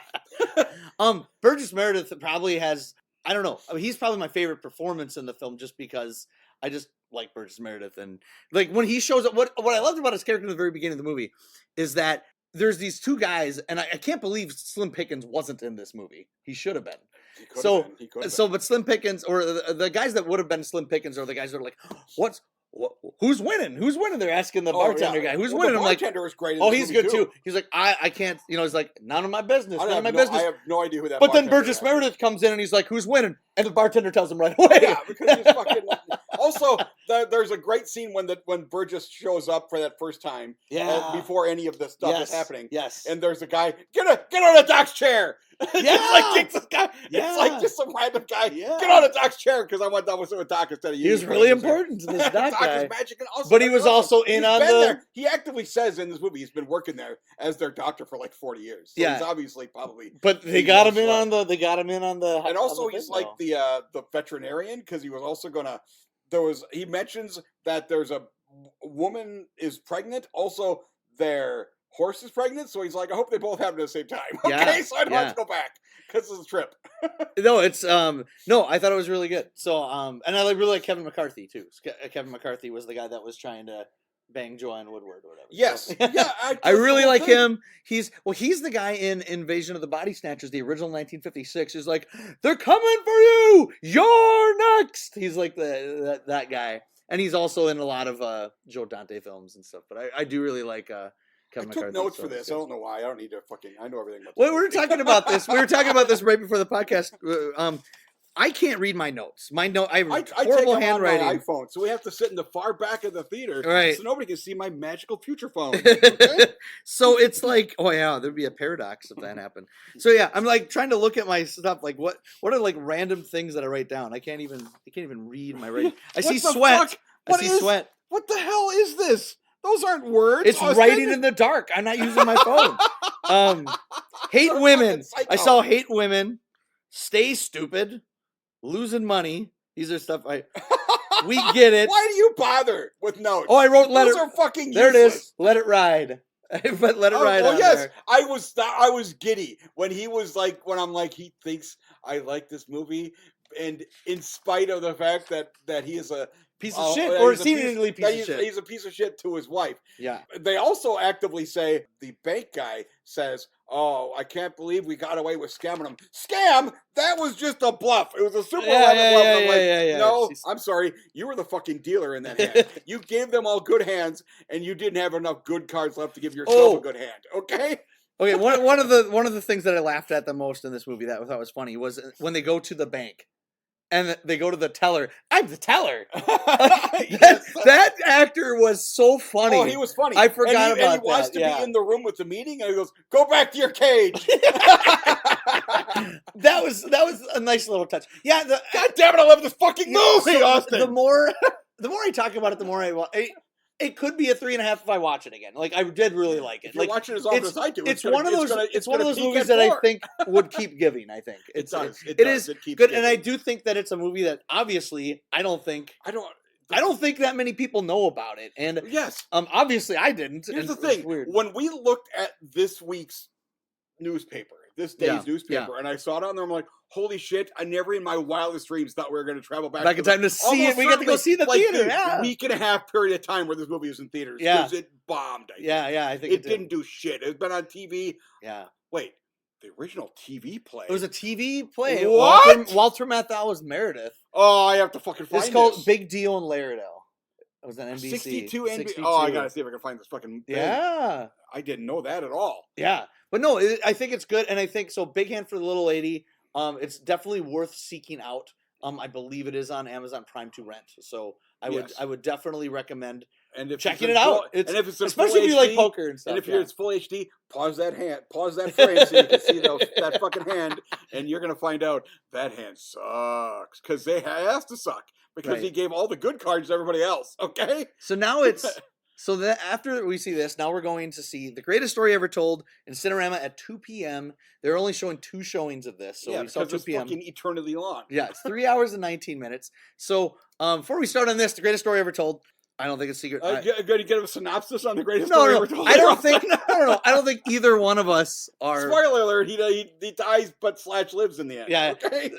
Burgess Meredith probably has. I don't know. I mean, he's probably my favorite performance in the film, just because I just like Burgess Meredith, and like when he shows up. What I loved about his character in the very beginning of the movie is that there's these two guys, and I can't believe Slim Pickens wasn't in this movie. He should have been. But Slim Pickens, or the guys that would have been Slim Pickens, are the guys that are like, who's winning? Who's winning? They're asking the bartender guy, who's winning? The I'm like, bartender is great. He's good too. He's like, I can't. He's like, none of my business. None of my business. I have no idea who that. But then Burgess Meredith comes in and he's like, who's winning? And the bartender tells him right away. Yeah, because he's fucking. Also, there's a great scene when Burgess shows up for that first time. Yeah. Before any of this stuff is happening. Yes. And there's a guy, get on a doc's chair. Yeah. Like kicks this guy. Yeah. It's like just some random guy. Yeah. Get on a doc's chair, because I went down with a doc instead of you. He was really important to this doc guy. Is magic, and also, but he was also in on the. There. He actively says in this movie he's been working there as their doctor for like 40 years. So he's obviously probably. But they got him in on the. They got him in on the. And also he's like the veterinarian, because he was also gonna. He mentions that there's a woman is pregnant. Also, their horse is pregnant. So he's like, I hope they both happen at the same time. Okay, so I don't have to go back because it's a trip. No, it's no, I thought it was really good. So and I really like Kevin McCarthy too. Kevin McCarthy was the guy that was trying to bang Joanne Woodward or whatever. Yes, so, yeah, I really like him. He's the guy in Invasion of the Body Snatchers, the original 1956. He's like, they're coming for you. You're next. He's like that guy, and he's also in a lot of Joe Dante films and stuff. But I do really like Kevin McCarthy. I took notes for this. I don't know why. I don't need to I know everything about this. Well, we were talking about this. We were talking about this right before the podcast. I can't read my notes. I have horrible handwriting. On my iPhone, so we have to sit in the far back of the theater, right? So nobody can see my magical future phone. Okay? So it's like, oh yeah, there'd be a paradox if that happened. So yeah, I'm like trying to look at my stuff. Like, what are like random things that I write down? I can't even read my writing. I see sweat. I see sweat. What the hell is this? Those aren't words. It's writing in the dark. I'm not using my phone. Hate women. I saw hate women. Stay stupid. Losing money. These are stuff we get it. Why do you bother with notes? Oh, I wrote letter. Those are fucking useless. There it is. Let it ride. But let it ride. Oh yes, there. I was giddy when he was like, when I'm like, he thinks I like this movie, and in spite of the fact that he is a piece of shit, or seemingly piece of shit. He's a piece of shit to his wife. Yeah. They also actively say, the bank guy says, oh, I can't believe we got away with scamming him. Scam? That was just a bluff. It was a super elaborate bluff. No, I'm sorry. You were the fucking dealer in that hand. You gave them all good hands, and you didn't have enough good cards left to give yourself a good hand. Okay? Okay, one of the things that I laughed at the most in this movie that I thought was funny was when they go to the bank. And they go to the teller. I'm the teller. that actor was so funny. Oh, he was funny. I forgot about that. And he wants to be in the room with the meeting, and he goes, "Go back to your cage." That was a nice little touch. Yeah. God damn it! I love this fucking movie, Austin. The more I talk about it, the more it could be a 3.5 if I watch it again. Like, I did really like it. If you watch it as often as I do. It's one of those movies that I think would keep giving. I think it does. It is good, giving. And I do think that it's a movie that obviously I don't think that many people know about it. And yes, obviously I didn't. Here's the thing: when we looked at this week's newspaper, this day's newspaper, and I saw it on there, I'm like, holy shit, I never in my wildest dreams thought we were going to travel back in time to see it. We got to go see the theater. A week and a half period of time where this movie was in theaters. Yeah. Because it bombed. I think it didn't do shit. It's been on TV. Yeah. Wait, The original TV play. It was a TV play. What? Walter Matthau was Meredith. Oh, I have to fucking find this. It's called Big Deal in Laredale. It was on NBC. 62 NBC. Oh, I gotta see if I can find this fucking thing. Yeah. I didn't know that at all. Yeah. But no, I think it's good. And I think, so Big Hand for the Little Lady, it's definitely worth seeking out. I believe it is on Amazon Prime to rent. So I would definitely recommend checking it out. And if it's especially if you like poker and stuff. And if it's full HD, pause that frame so you can see that fucking hand, and you're gonna find out that hand sucks because it has to suck because he gave all the good cards to everybody else. Okay. So now it's so that after we see this, now we're going to see The Greatest Story Ever Told in Cinerama at 2 p.m. They're only showing 2 showings of this, so we saw 2 p.m. It's fucking eternally long. Yeah, it's 3 hours and 19 minutes. So before we start on this, The Greatest Story Ever Told, I don't think it's secret. Going to get a synopsis on The Greatest Story Ever Told. I don't think either one of us are. Spoiler alert: he dies, but / lives in the end. Yeah. Okay.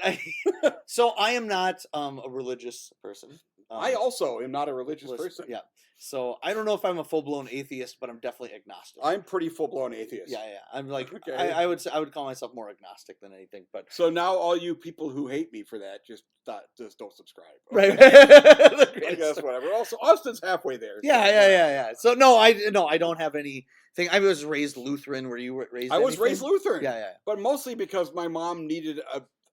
So I am not a religious person. I also am not a religious person. Yeah. So I don't know if I'm a full blown atheist, but I'm definitely agnostic. I'm pretty full blown atheist. Yeah. I'm like, I would call myself more agnostic than anything. But so now all you people who hate me for that just don't subscribe. Okay? Right. I guess whatever. Also, Austin's halfway there. Yeah. So no, I don't have anything. I was raised Lutheran. Were you raised? I was raised Lutheran. Yeah. But mostly because my mom needed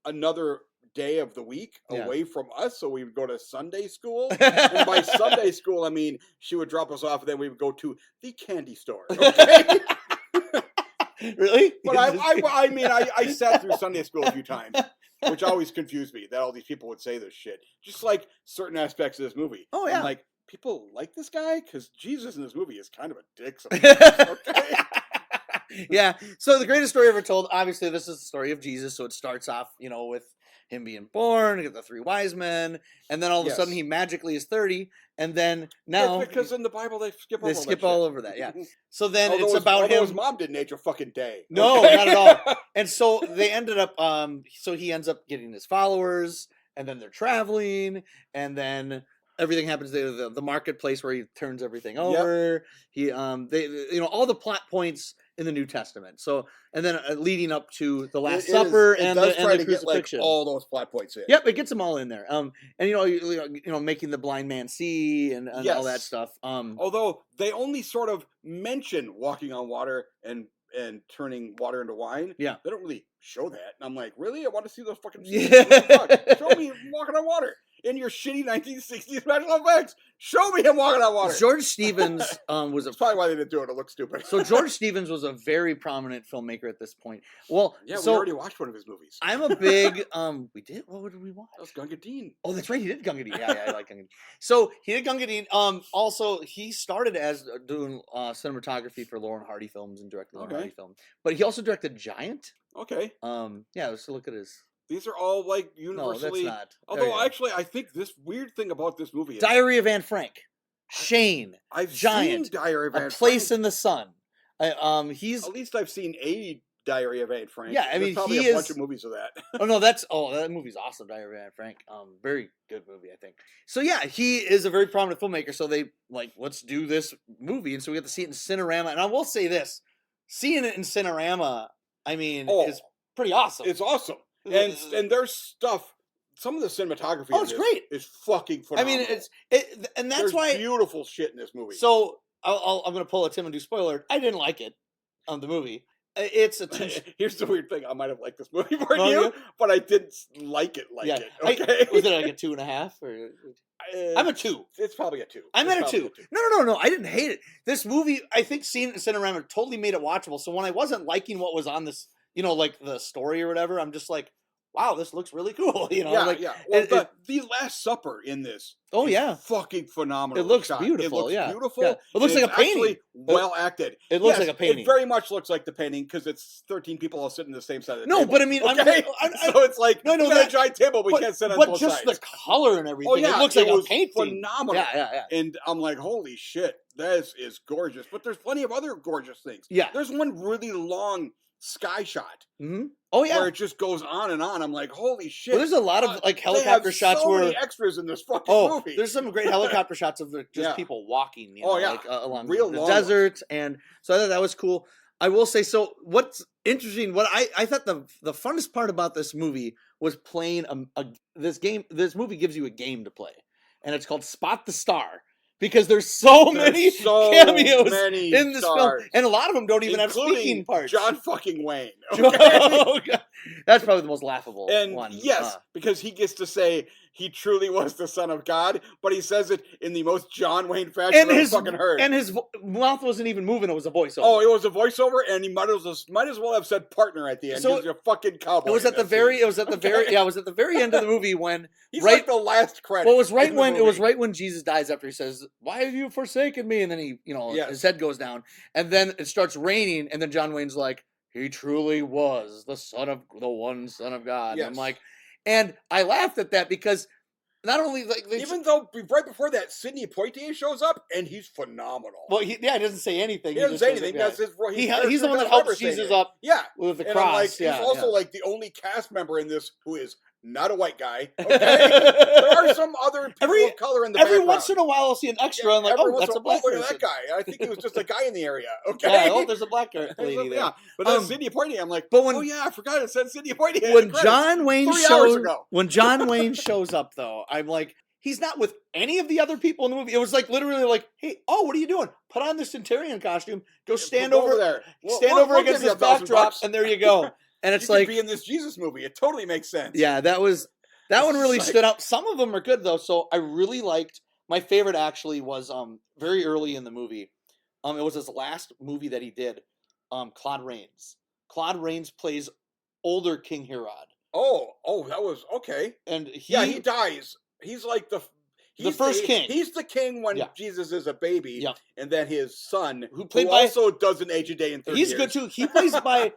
another day of the week away from us, so we would go to Sunday school. And by Sunday school, I mean she would drop us off, and then we would go to the candy store. Okay. Really? But I mean I sat through Sunday school a few times, which always confused me that all these people would say this shit. Just like certain aspects of this movie. Oh yeah. I'm like, people like this guy because Jesus in this movie is kind of a dick sometimes. Okay. Yeah. So The Greatest Story Ever Told. Obviously, this is the story of Jesus. So it starts off, with him being born, get the 3 wise men, and then all of a sudden he magically is 30, and then now because in the Bible they skip all over that. Yeah. So then it's about him. His mom didn't age a fucking day. No, not at all. And so they ended up. So he ends up getting his followers, and then they're traveling, and then everything happens. The marketplace where he turns everything over. Yep. He all the plot points in the New Testament. So, and then leading up to the Last Supper and the crucifixion. Get, all those plot points in. Yep, it gets them all in there. And making the blind man see and all that stuff. Although they only sort of mention walking on water and turning water into wine. Yeah, they don't really show that. And I'm like, really? I want to see those fucking. Yeah. Show me walking on water. In your shitty 1960s special effects, show me him walking on water. George Stevens was That's probably why they didn't do it. It looks stupid. So George Stevens was a very prominent filmmaker at this point. Well, yeah, we already watched one of his movies. I'm a big we did. What did we watch? That was Gunga Din. Oh, that's right. He did Gunga Din. Yeah, I like Gunga Din. So he did Gunga Din. Also, he started as doing cinematography for Laurel and Hardy films and directed Laurel and Hardy films, but he also directed Giant. Okay. Yeah. Let's look at his. These are all like universally. No, that's not. Although actually, I think this weird thing about this movie is Diary of Anne Frank, Shane, Giant, seen Diary of Anne A Place in the Sun. He's at least I've seen a Diary of Anne Frank. Yeah, I mean, there's probably a bunch of movies of that. that movie's awesome, Diary of Anne Frank. Very good movie, I think. So yeah, he is a very prominent filmmaker. So they let's do this movie, and so we get to see it in Cinerama. And I will say this: seeing it in Cinerama, I mean, is pretty awesome. It's awesome. And there's stuff. Some of the cinematography. It's great. It's fucking phenomenal. I mean, and that's there's why beautiful shit in this movie. So I'm going to pull a Tim and do spoiler. I didn't like it on the movie. It's a. Here's the weird thing. I might have liked this movie more than you, but I didn't like it. It. Okay. Was it like a 2.5 or? I'm a 2. It's probably a 2. I'm at a 2. No. I didn't hate it. This movie, I think, seeing it in Cinerama totally made it watchable. So when I wasn't liking what was on this. Like the story or whatever, I'm just like, wow, this looks really cool. Well, the Last Supper in this. Oh yeah, fucking phenomenal. It looks beautiful. It looks beautiful. Yeah. It looks like a painting. Well acted. It looks like a painting. It very much looks like the painting because it's 13 people all sitting on the same side of the table. No, but I mean, okay? So it's like no, that giant table, we can't sit on both sides. But just the color and everything. Oh yeah, it looks like a painting. Phenomenal. Yeah. And I'm like, holy shit, this is gorgeous. But there's plenty of other gorgeous things. Yeah. There's one really long sky shot. Mm-hmm. Oh yeah, where it just goes on and on. I'm like, holy shit! Well, there's a lot of helicopter shots many extras in this fucking movie. There's some great helicopter shots of just people walking. Along real the desert, and so I thought that was cool. I will say, so what's interesting, what I thought the funnest part about this movie was playing this game. This movie gives you a game to play, and it's called Spot the Star. Because there's so many cameos in this film, and a lot of them don't even have speaking parts. John fucking Wayne. Okay? Oh, that's probably the most laughable one. Yes, because he gets to say he truly was the Son of God, but he says it in the most John Wayne fashion I've ever fucking heard. And his mouth wasn't even moving; it was a voiceover. Oh, it was a voiceover, and he might as well have said partner at the end. So you're a fucking cowboy. It was at the very. It was at the very. Yeah, it was at the very end of the movie when he's like the last credit. Well, it was right when Jesus dies after he says, "Why have you forsaken me?" And then he, his head goes down, and then it starts raining, and then John Wayne's like, "He truly was the one Son of God." Yes. I'm like, and I laughed at that because. Not only even though right before that, Sidney Poitier shows up and he's phenomenal. Well, he doesn't say anything. He doesn't say anything. He's the one that helps Jesus up. Yeah, with the cross. He's also like the only cast member in this who is not a white guy. Okay, there are some other people of color in the background. Every once in a while, I'll see an extra and that's a black person. Look at that guy. I think he was just a guy in the area. Okay, yeah, there's a black lady there. Yeah, but then Sidney Poitier, I'm like, I forgot it said Sidney Poitier. When John Wayne shows up, though, I'm like. He's not with any of the other people in the movie. It was like literally like, hey, what are you doing? Put on the centurion costume. Go stand over there. Stand over against this backdrop, and there you go. And it's like be in this Jesus movie. It totally makes sense. Yeah, that one really stood out. Some of them are good though. So I really liked. My favorite actually was very early in the movie. It was his last movie that he did. Claude Rains. Claude Rains plays older King Herod. Oh, that was okay. And he dies. He's like the first king. He's the king when Jesus is a baby, and then his son, who doesn't age a day in 30 years. He's good too. He plays by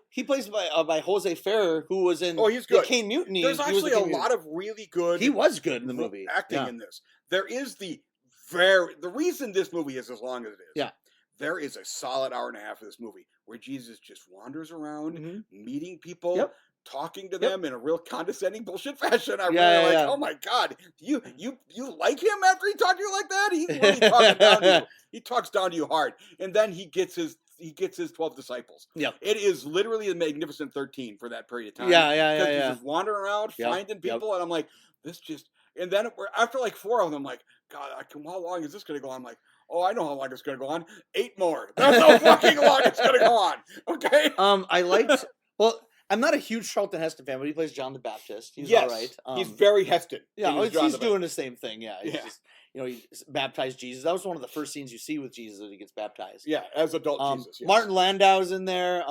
Jose Ferrer, who was in the Caine Mutiny. There's actually a lot of really good. He was good in the movie. Acting in this. There is the reason this movie is as long as it is. Yeah. There is a solid hour and a half of this movie where Jesus just wanders around, meeting people. Yep. Talking to them in a real condescending bullshit fashion. I really like, oh my God, you like him after he talked to you like that? He's really talking down to you. He talks down to you hard. And then he gets his 12 disciples. Yeah. It is literally the Magnificent 13 for that period of time. Yeah. Because he's just wandering around, finding people, and I'm like, and then after like 4 of them, I'm like, God, how long is this going to go on? I'm like, oh, I know how long it's going to go on. 8 more. That's how fucking long it's going to go on. Okay? I liked, I'm not a huge Charlton Heston fan, but he plays John the Baptist. He's all right. He's very Heston. Yeah, he's doing the same thing. Yeah, just, he baptized Jesus. That was one of the first scenes you see with Jesus that he gets baptized. Yeah, as adult Jesus. Yes. Martin Landau's in there.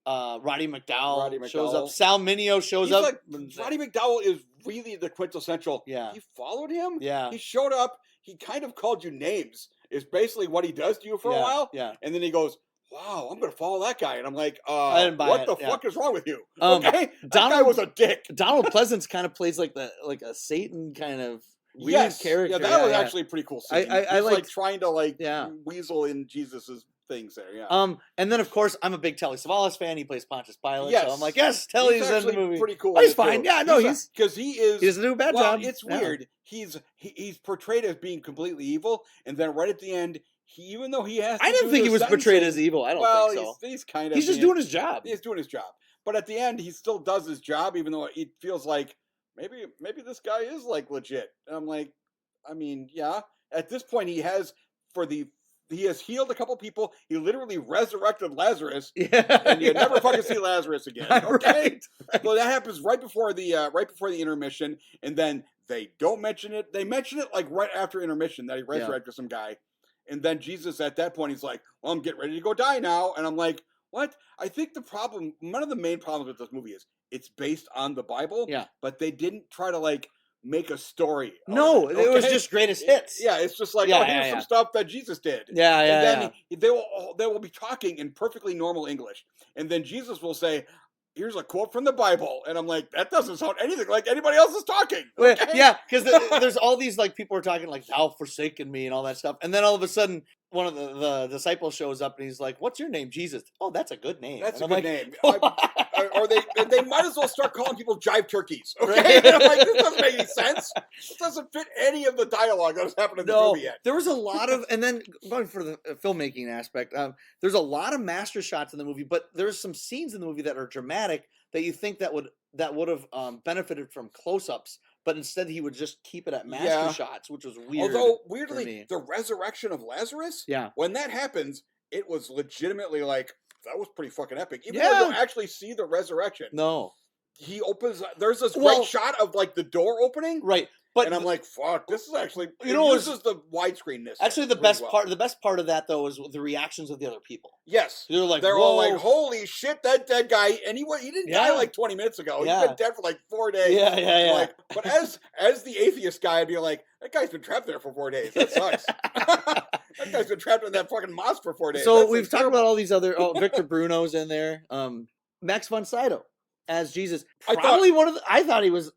Roddy McDowall shows up. Sal Mineo shows up. Roddy McDowall is really the quintessential. Yeah, you followed him. Yeah, he showed up. He kind of called you names. Is basically what he does to you for a while. Yeah, and then he goes, wow, I'm going to follow that guy. And I'm like, I didn't buy what the fuck is wrong with you? Okay? That guy was a dick. Donald Pleasance kind of plays like a Satan kind of weird character. Yeah, that was actually a pretty cool scene. I like trying to weasel in Jesus's things there, and then of course I'm a big Telly Savalas fan. He plays Pontius Pilate, so I'm like, yes, Telly's in the movie. Pretty cool. Oh, he's fine. Yeah, no, because he doesn't do a bad job. It's weird. He's portrayed as being completely evil, and then right at the end, even though he has, I didn't think he was portrayed as evil. I don't think so. He's just doing his job. He's doing his job, but at the end, he still does his job, even though it feels like maybe this guy is like legit. And I'm like, I mean, yeah. At this point, he has healed a couple people. He literally resurrected Lazarus, and you never fucking see Lazarus again. Okay, so that happens right before the intermission, and then they don't mention it. They mention it like right after intermission that he resurrected some guy. And then Jesus, at that point, he's like, well, I'm getting ready to go die now. And I'm like, what? I think one of the main problems with this movie is it's based on the Bible. Yeah. But they didn't try to make a story. No, it was just greatest hits. Yeah, it's just like, here's some stuff that Jesus did. Yeah. And then they will be talking in perfectly normal English. And then Jesus will say, here's a quote from the Bible. And I'm like, that doesn't sound anything like anybody else is talking. Okay? Yeah, because there's all these people are talking like, thou forsaken me and all that stuff. And then all of a sudden, one of the disciples shows up and he's like, "What's your name?" Jesus. Oh, that's a good name. That's and a I'm good like, name. Or they might as well start calling people jive turkeys. Okay, and I'm like, this doesn't make any sense. This doesn't fit any of the dialogue that was happening in the movie yet. There was a lot of, and then going for the filmmaking aspect, there's a lot of master shots in the movie, but there's some scenes in the movie that are dramatic that you think that would have benefited from close-ups, but instead he would just keep it at master shots, which was weird. Although weirdly, the resurrection of Lazarus, when that happens, it was legitimately like, that was pretty fucking epic. Even though you don't actually see the resurrection. No. He opens, there's this great shot of like the door opening. Right. And I'm like, fuck, this is actually, it uses the widescreenness. Actually, the best part of that, though, is the reactions of the other people. Yes. They're like, they're all like, holy shit, that dead guy, and he didn't die like 20 minutes ago. He's been dead for like 4 days. Yeah. Like, but as the atheist guy, I'd be like, that guy's been trapped there for 4 days. That sucks. That guy's been trapped in that fucking mosque for 4 days. So we've talked about all these other, Victor Bruno's in there. Max von Sydow as Jesus. I thought he was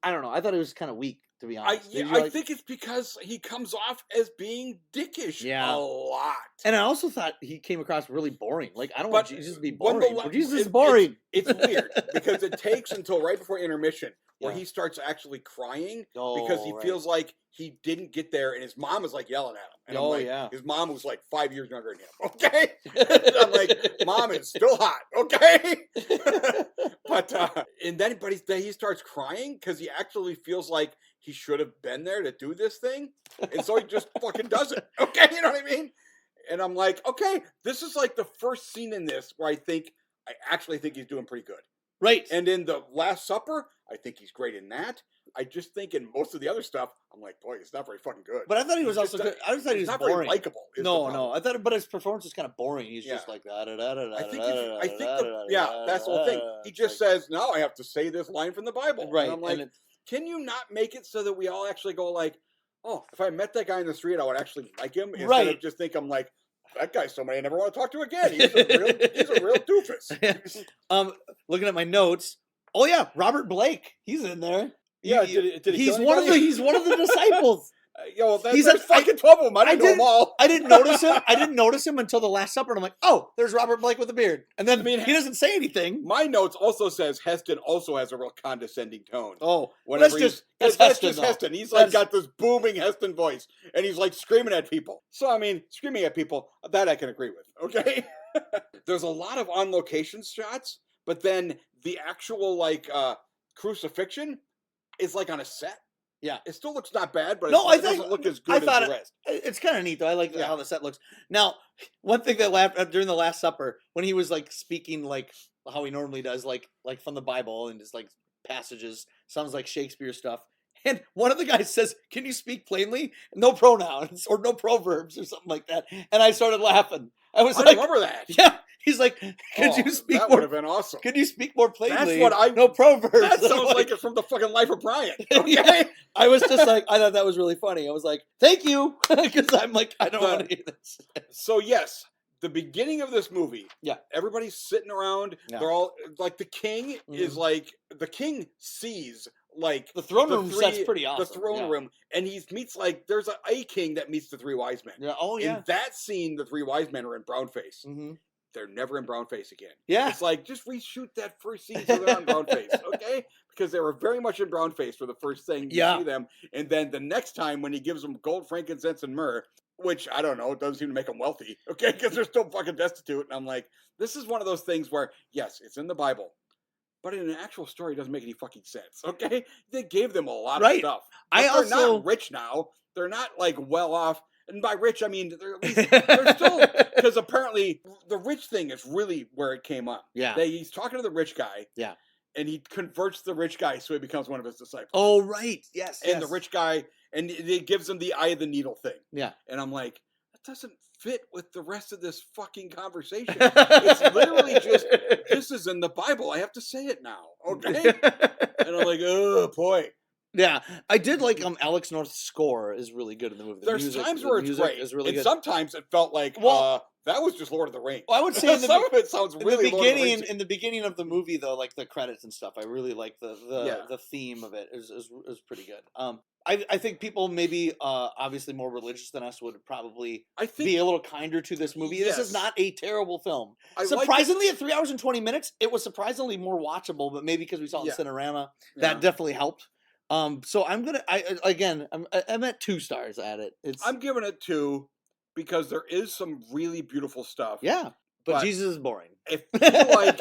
kind of weak. To be honest, I think it's because he comes off as being dickish a lot. And I also thought he came across really boring. Like, I don't want Jesus to be boring. Jesus is boring. It's weird because it takes until right before intermission where he starts actually crying because he feels like he didn't get there, and his mom is like yelling at him. And his mom was like 5 years younger than him. Okay, and I'm like, Mom is still hot. Okay, but he starts crying because he actually feels like he should have been there to do this thing, and so he just fucking does it. Okay, you know what I mean? And I'm like, okay, this is like the first scene in this where I actually think he's doing pretty good. Right. And in the Last Supper, I think he's great in that. I just think in most of the other stuff, I'm like, boy, it's not very fucking good. But I thought he was also good. I thought he was not boring. Very likable. No. I thought, but his performance is kind of boring. He's just like I think that's the whole thing. He just says, "No, I have to say this line from the Bible." Right. And I'm like, can you not make it so that we all actually go like, oh, if I met that guy in the street, I would actually like him instead of just think I'm like, that guy's somebody I never want to talk to again. He's a real doofus. Looking at my notes. Oh yeah, Robert Blake. He's in there. Yeah, did he he's one of the disciples. He's a fucking 12 of them. I didn't know them all. I didn't notice him. I didn't notice him until the Last Supper, and I'm like, oh, there's Robert Blake with a beard. And then he doesn't say anything. My notes also says Heston also has a real condescending tone. Oh, that's just Heston. He's like got this booming Heston voice, and he's like screaming at people. So I mean, screaming at people, that I can agree with. Okay, there's a lot of on location shots, but then the actual like crucifixion is like on a set. Yeah, it still looks not bad, but it doesn't look as good as the rest. It's kind of neat though. I like how the set looks. Now, one thing that laughed during the Last Supper when he was like speaking like how he normally does, like from the Bible and just like passages, sounds like Shakespeare stuff. And one of the guys says, "Can you speak plainly? No pronouns or no proverbs or something like that." And I started laughing. I remember that. Yeah. He's like, could you speak that more? Would have been awesome. Could you speak more plainly? That's what no proverbs. That sounds like it's from the fucking Life of Brian. Okay? Yeah. I was just like, I thought that was really funny. I was like, thank you. Because I'm like, I don't want to hear this. So yes, the beginning of this movie, everybody's sitting around. Yeah. They're all like, the king is like, the king sees like the throne room set's pretty awesome. The throne room, and he meets like there's a king that meets the three wise men. Yeah. Oh yeah. In that scene, the three wise men are in brown face. Mm-hmm. They're never in brown face again. Yeah. It's like, just reshoot that first scene so they're on brown face, okay? Because they were very much in brown face for the first thing you see them. And then the next time when he gives them gold, frankincense, and myrrh, which, I don't know, it doesn't seem to make them wealthy, okay? Because they're still fucking destitute. And I'm like, this is one of those things where, yes, it's in the Bible, but in an actual story, it doesn't make any fucking sense, okay? They gave them a lot of stuff. They're not rich now. They're not, like, well off. And by rich, I mean, they're still, because apparently the rich thing is really where it came up. Yeah. He's talking to the rich guy. Yeah. And he converts the rich guy so he becomes one of his disciples. Oh, right. Yes. And the rich guy, and it gives him the eye of the needle thing. Yeah. And I'm like, that doesn't fit with the rest of this fucking conversation. It's literally just, this is in the Bible. I have to say it now. Okay? And I'm like, oh, boy. Yeah, I did like Alex North's score is really good in the movie. There's times where it's great, really and good. Sometimes it felt like that was just Lord of the Rings. Well, I would say some of it sounds really in the beginning of the movie though, like the credits and stuff. I really like the theme of it is pretty good. I think people maybe obviously more religious than us would probably be a little kinder to this movie. Yes. This is not a terrible film. Surprisingly, at 3 hours and 20 minutes, it was surprisingly more watchable, but maybe because we saw it in Cinerama, that definitely helped. So I'm at 2 stars at it. I'm giving it 2 because there is some really beautiful stuff. Yeah, but Jesus is boring. I feel like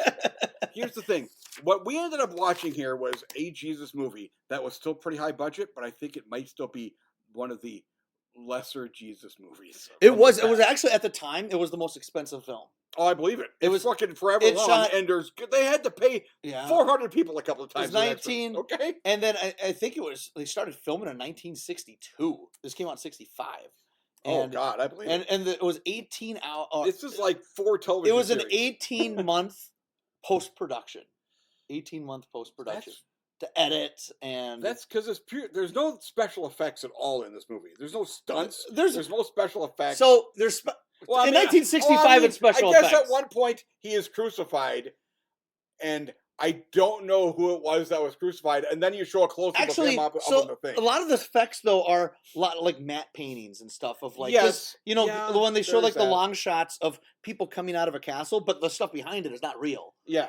here's the thing. What we ended up watching here was a Jesus movie that was still pretty high budget, but I think it might still be one of the lesser Jesus movies. It was actually at the time it was the most expensive film. Oh, I believe it. It was fucking forever long, and they had to pay 400 people a couple of times. It was 19, okay, and then I think they started filming in 1962. This came out in 65. Oh God, I believe it. And it was 18 hours. This is like 4 television. It was series. an 18-month post-production. 18-month post-production to edit, and that's because it's pure. There's no special effects at all in this movie. There's no stunts. There's no special effects. So there's in 1965 it's special effects. I guess at one point he is crucified, and I don't know who it was that was crucified, and then you show a close-up of him up on the thing. A lot of the effects though are a lot like matte paintings and stuff of like this, when they show like the long shots of people coming out of a castle, but the stuff behind it is not real. Yeah.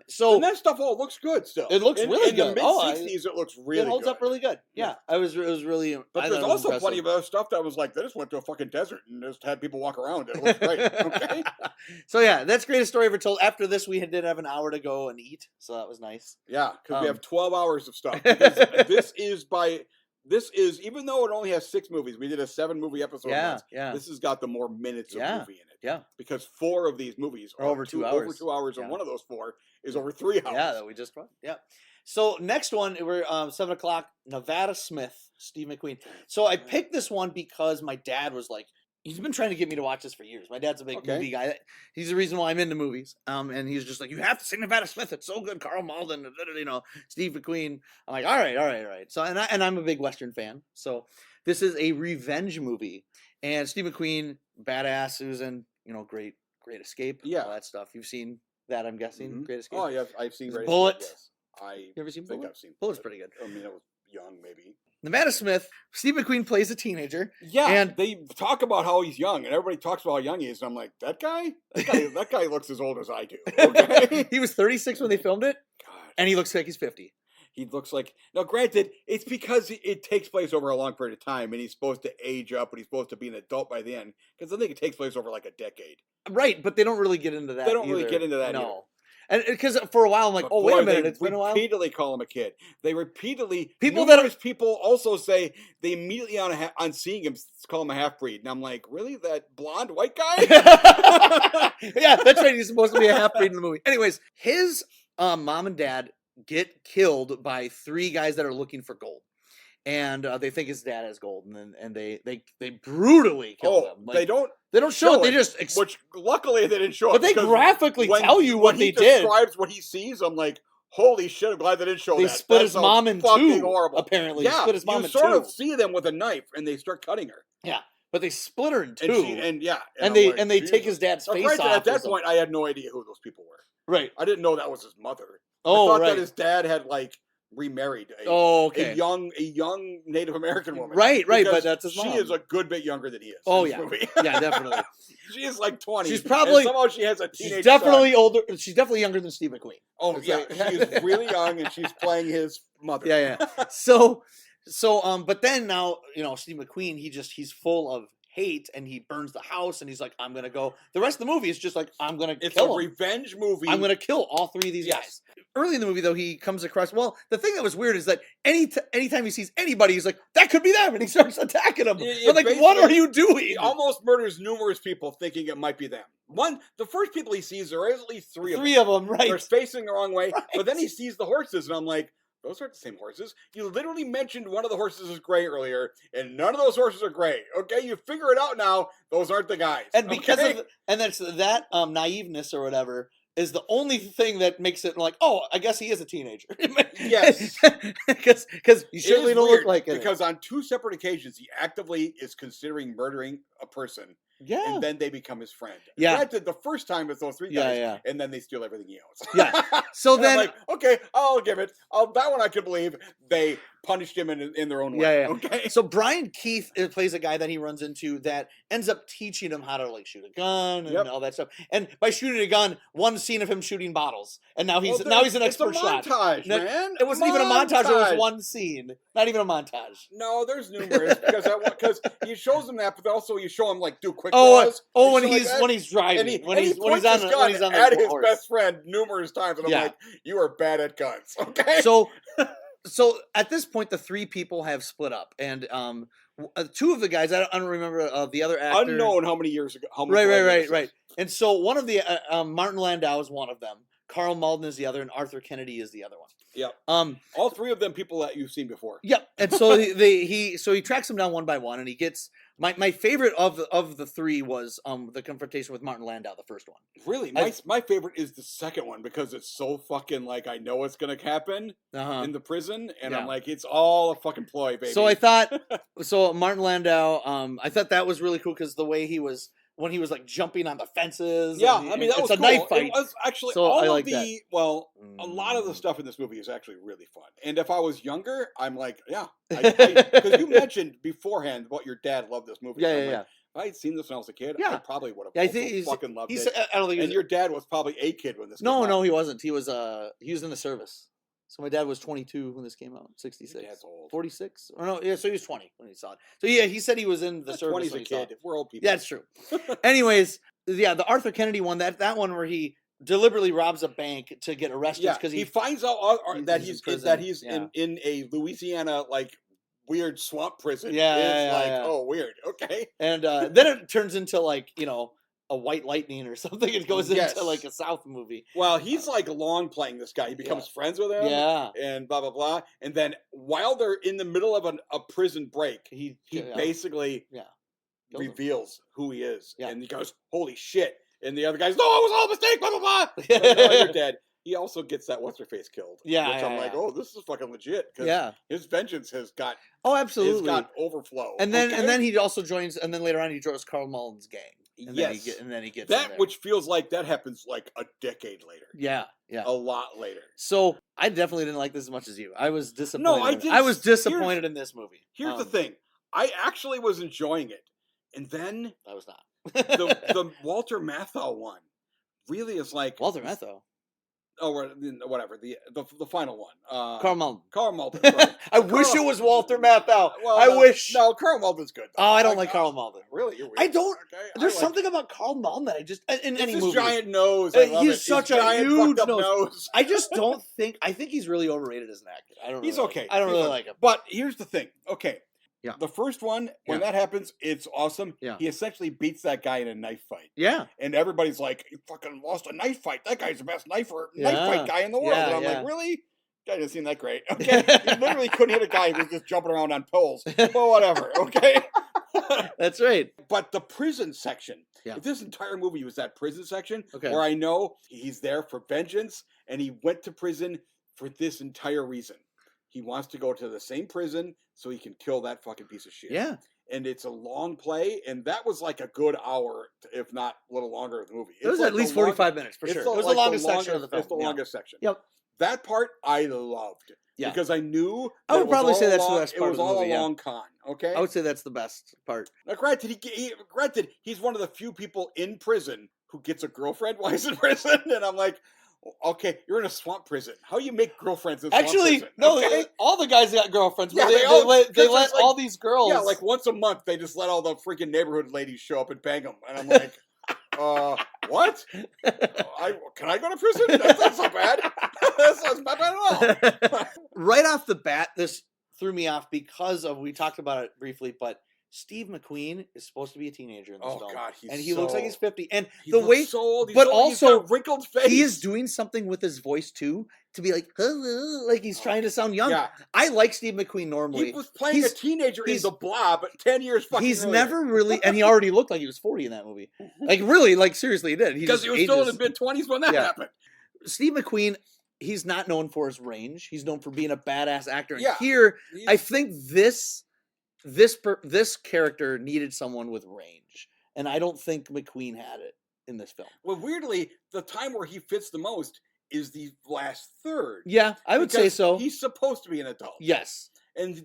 So and that stuff all looks good still. It looks really good. In the mid-60s, it looks really good. It holds up really good. Yeah. It was really. But there's also plenty of other stuff that was like they just went to a fucking desert and just had people walk around. It looks great. Okay. So yeah, that's Greatest Story Ever Told. After this, we did have an hour to go and eat, so that was nice. Yeah, because we have 12 hours of stuff. Because this is even though it only has 6 movies, we did a 7-movie episode. Yeah. This has got the more minutes of movie in it. Yeah. Because 4 of these movies are over 2 hours. Over 2 hours, and one of those 4 is over 3 hours. Yeah, that we just watched. Yeah. So next one, we're 7 o'clock. Nevada Smith, Steve McQueen. So I picked this one because my dad was like, he's been trying to get me to watch this for years. My dad's a big movie guy. He's the reason why I'm into movies. And he's just like, you have to see Nevada Smith. It's so good. Carl Malden, Steve McQueen. I'm like, all right. So and I'm a big Western fan. So this is a revenge movie. And Steve McQueen, badass, who's in Great Escape. All that stuff. You've seen that, I'm guessing. Mm-hmm. Great Escape. Oh yeah, I've seen Great Bullet. Escape. Yes. You ever seen Bullet? I've seen Bullet's pretty good. I mean, it was young, maybe. Nevada Smith, Steve McQueen plays a teenager. Yeah, and they talk about how he's young, and everybody talks about how young he is. And I'm like, that guy looks as old as I do. Okay? He was 36 when they filmed it, and he looks like he's 50. He looks like, now granted, it's because it takes place over a long period of time, and he's supposed to age up, and he's supposed to be an adult by the end, because I think it takes place over like a decade. Right, but they don't really get into that. They don't really get into that. No. And because for a while I'm like, wait a minute, it's been a while. They repeatedly call him a kid. They repeatedly people also say they immediately on seeing him call him a half-breed. And I'm like, really, that blonde white guy? Yeah, that's right. He's supposed to be a half-breed in the movie. Anyways, his mom and dad get killed by 3 guys that are looking for gold. And they think his dad has gold, and they brutally kill him. Like, they don't show it. They just which luckily they didn't show it. But they graphically tell you what they did. When he describes what he sees, I'm like, holy shit! I'm glad they didn't show that. They split his mom in 2. Horrible. Apparently, yeah, split his mom in 2. You sort of see them with a knife, and they start cutting her. Yeah, but they split her in 2. And they take his dad's face off. At that point, I had no idea who those people were. Right. I didn't know that was his mother. Oh, I thought that his dad had remarried a young Native American woman. Right, but that's his mom. She is a good bit younger than he is. Oh yeah, yeah, definitely. She is like 20. She's probably somehow she has a teenage. She's definitely older. She's definitely younger than Steve McQueen. Oh yeah, she's really young, and she's playing his mother. Yeah. So, but then now Steve McQueen, he's full of hate, and he burns the house, and he's like, I'm gonna go. The rest of the movie is just like, I'm gonna kill him. It's a revenge movie. I'm gonna kill all 3 of these guys. Early in the movie, though, he comes across. Well, the thing that was weird is that anytime he sees anybody, he's like, "That could be them," and he starts attacking them. But like, what are you doing? He almost murders numerous people, thinking it might be them. The first people he sees, there are at least 3 of them. 3 of them, right? They're facing the wrong way. Right. But then he sees the horses, and I'm like, those aren't the same horses. You literally mentioned one of the horses is gray earlier, and none of those horses are gray. Okay, you figure it out now. Those aren't the guys. And because of that's that naiveness or whatever is the only thing that makes it like, oh, I guess he is a teenager. Yes, because you certainly don't look like it. Because on 2 separate occasions, he actively is considering murdering a person. Yeah. And then they become his friend. Yeah. Granted, the first time it's those 3 guys, Yeah. and then they steal everything he owns. Yeah. So then, I'm like, okay, I'll give it. That one I can believe. They punished him in their own way. Yeah. Okay. So Brian Keith plays a guy that he runs into that ends up teaching him how to like shoot a gun and all that stuff. And by shooting a gun, one scene of him shooting bottles, and now he's an expert shot. Montage, man. It wasn't even a montage. It was one scene, not even a montage. No, there's numerous because he shows him that, but also you show him like do quick draws. When he's driving, when he's on at his horse. best friend numerous times, and I'm like, you are bad at guns. Okay, so at this point, the 3 people have split up, and 2 of the guys, I don't remember the other actor. Unknown how many years ago. Right. And so one of the Martin Landau is one of them. Carl Malden is the other, and Arthur Kennedy is the other one. Yep. All 3 of them people that you've seen before. Yep. And so he tracks them down one by one, and he gets my favorite of the 3 was the confrontation with Martin Landau, the first one. Really, my favorite is the second one because it's so fucking like I know what's gonna happen in the prison, and I'm like, it's all a fucking ploy, baby. So I thought, Martin Landau, I thought that was really cool because the way he was. When he was like jumping on the fences. Yeah, I mean, that was a cool. Knife fight. It was actually so all I like of the, a lot of the stuff in this movie is actually really fun. And if I was younger, I'm like, because you mentioned beforehand what your dad loved this movie. Yeah. If I had seen this when I was a kid, I probably would have fucking loved it. I don't think and your dad was probably a kid when this came out. No, he wasn't. He was in the service. So my dad was 22 when this came out, 66. That's old. 46? Or no, so he was 20 when he saw it. So yeah, he said he was in the service. 20's a kid. We're old people. Yeah, that's true. Anyways, the Arthur Kennedy one, that one where he deliberately robs a bank to get arrested because he finds out that he's in a Louisiana like weird swamp prison. Oh, weird. Okay. And then it turns into like, a White Lightning or something. It goes into like a South movie. Well, he's like long playing this guy. He becomes friends with him. Yeah. And blah, blah, blah. And then while they're in the middle of a prison break, he basically reveals who he is. Yeah. And he goes, holy shit. And the other guy's, no, it was all a mistake, blah, blah, blah. Like, you're dead. He also gets that what's-her-face killed. Yeah. Which I'm like, oh, this is fucking legit. Because his vengeance has got... Oh, absolutely. It's got overflow. And then he also joins, and then later on he joins Carl Malden's gang. And then he gets that, which feels like that happens like a decade later. Yeah. A lot later. So I definitely didn't like this as much as you. I was disappointed. No, I didn't. I was disappointed in this movie. Here's the thing. I actually was enjoying it. And then... I was not. the Walter Matthau one really is like... Walter Matthau? Oh, whatever. The final one. Carl Malden. Carl Malden. Right. I wish it was Walter Matthau. I wish. No, Carl Malden's good. Oh, I don't like Carl Malden. Really? You're weird. I don't. Okay. There's something about Carl Malden that I just in any movie. His giant nose. He's such a huge nose. I just don't think. I think he's really overrated as an actor. I don't. He's okay. I don't really like him. But here's the thing. Okay. Yeah. The first one, when that happens, it's awesome. Yeah. He essentially beats that guy in a knife fight. Yeah. And everybody's like, you fucking lost a knife fight. That guy's the best knife fight guy in the world. And I'm like, really? Guy doesn't seem that great. Okay. He literally couldn't hit a guy who was just jumping around on poles. But whatever. Okay. That's right. But the prison section. Yeah. If this entire movie was that prison section, where I know he's there for vengeance, and he went to prison for this entire reason. He wants to go to the same prison so he can kill that fucking piece of shit. Yeah. And it's a long play, and that was like a good hour, if not a little longer of the movie. It was at least 45 minutes, for sure. It was the longest section of the film. It's the longest section. Yep. That part I loved. Yeah. Because I knew I would probably say that's the best part of the movie. It was all a long con, okay? I would say that's the best part. Now, granted, he's one of the few people in prison who gets a girlfriend while he's in prison, and I'm like... Okay, you're in a swamp prison. How do you make girlfriends in swamp prison? No, okay? All the guys got girlfriends. Yeah, they let all these girls. Yeah, like once a month, they just let all the freaking neighborhood ladies show up and bang them. And I'm like, what? Can I go to prison? That's not bad. That's not bad at all. Right off the bat, this threw me off because of, we talked about it briefly, but Steve McQueen is supposed to be a teenager in this film. God, he looks like he's 50. And the way, so old. But also, he's got a wrinkled face. He is doing something with his voice too to be like, hello, like he's trying to sound young. Yeah. I like Steve McQueen normally. He was playing a teenager in The Blob 10 years fucking He's earlier. never really, and he already looked like he was 40 in that movie. Like really, like seriously, he did. Because he was still in his mid-20s when that happened. Steve McQueen, he's not known for his range. He's known for being a badass actor. And yeah. I think this character needed someone with range. and I don't think McQueen had it in this film. Well, weirdly, the time where he fits the most is the last third. Yeah, I would say so. He's supposed to be an adult. Yes. And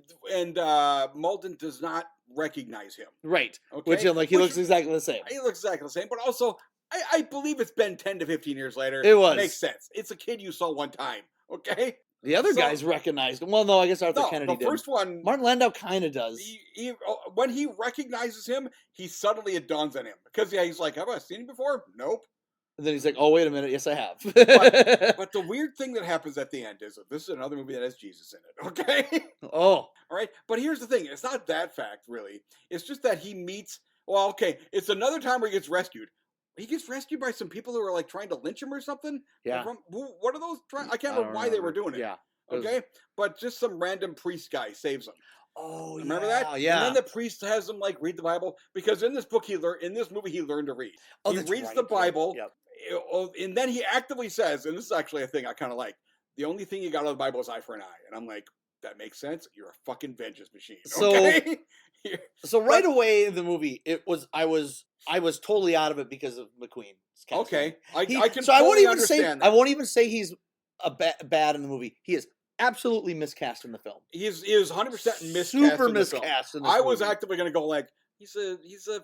Malden does not recognize him. Right. Okay? Which he looks exactly the same. He looks exactly the same, but also I believe it's been 10 to 15 years later. It was. Makes sense. It's a kid you saw one time. Okay? The other guys recognized him. Well, no, I guess Arthur Kennedy did. The first one, Martin Landau kind of does. When he recognizes him, it dawns on him. Because he's like, have I seen him before? Nope. And then he's like, oh, wait a minute. Yes, I have. but the weird thing that happens at the end is that this is another movie that has Jesus in it. Okay? Oh. All right? But here's the thing. It's not that fact, really. It's just that he meets... Well, okay. It's another time where he gets rescued. He gets rescued by some people who are like trying to lynch him or something. Yeah. What are those? I can't remember why they were doing it. Yeah. Okay. But just some random priest guy saves him. Oh, remember that? Yeah. And then the priest has him like read the Bible because in this movie he learned to read. Oh, he reads the Bible. Yep. And then he actively says, and this is actually a thing I kind of like. The only thing you got out of the Bible is eye for an eye, and I'm like, that makes sense. You're a fucking vengeance machine. Okay? So right away in the movie, I was totally out of it because of McQueen. Okay, I can. So I won't even say he's bad in the movie. He is absolutely miscast in the film. He is 100% miscast. Super miscast in the film. I was actively going to go like, he's a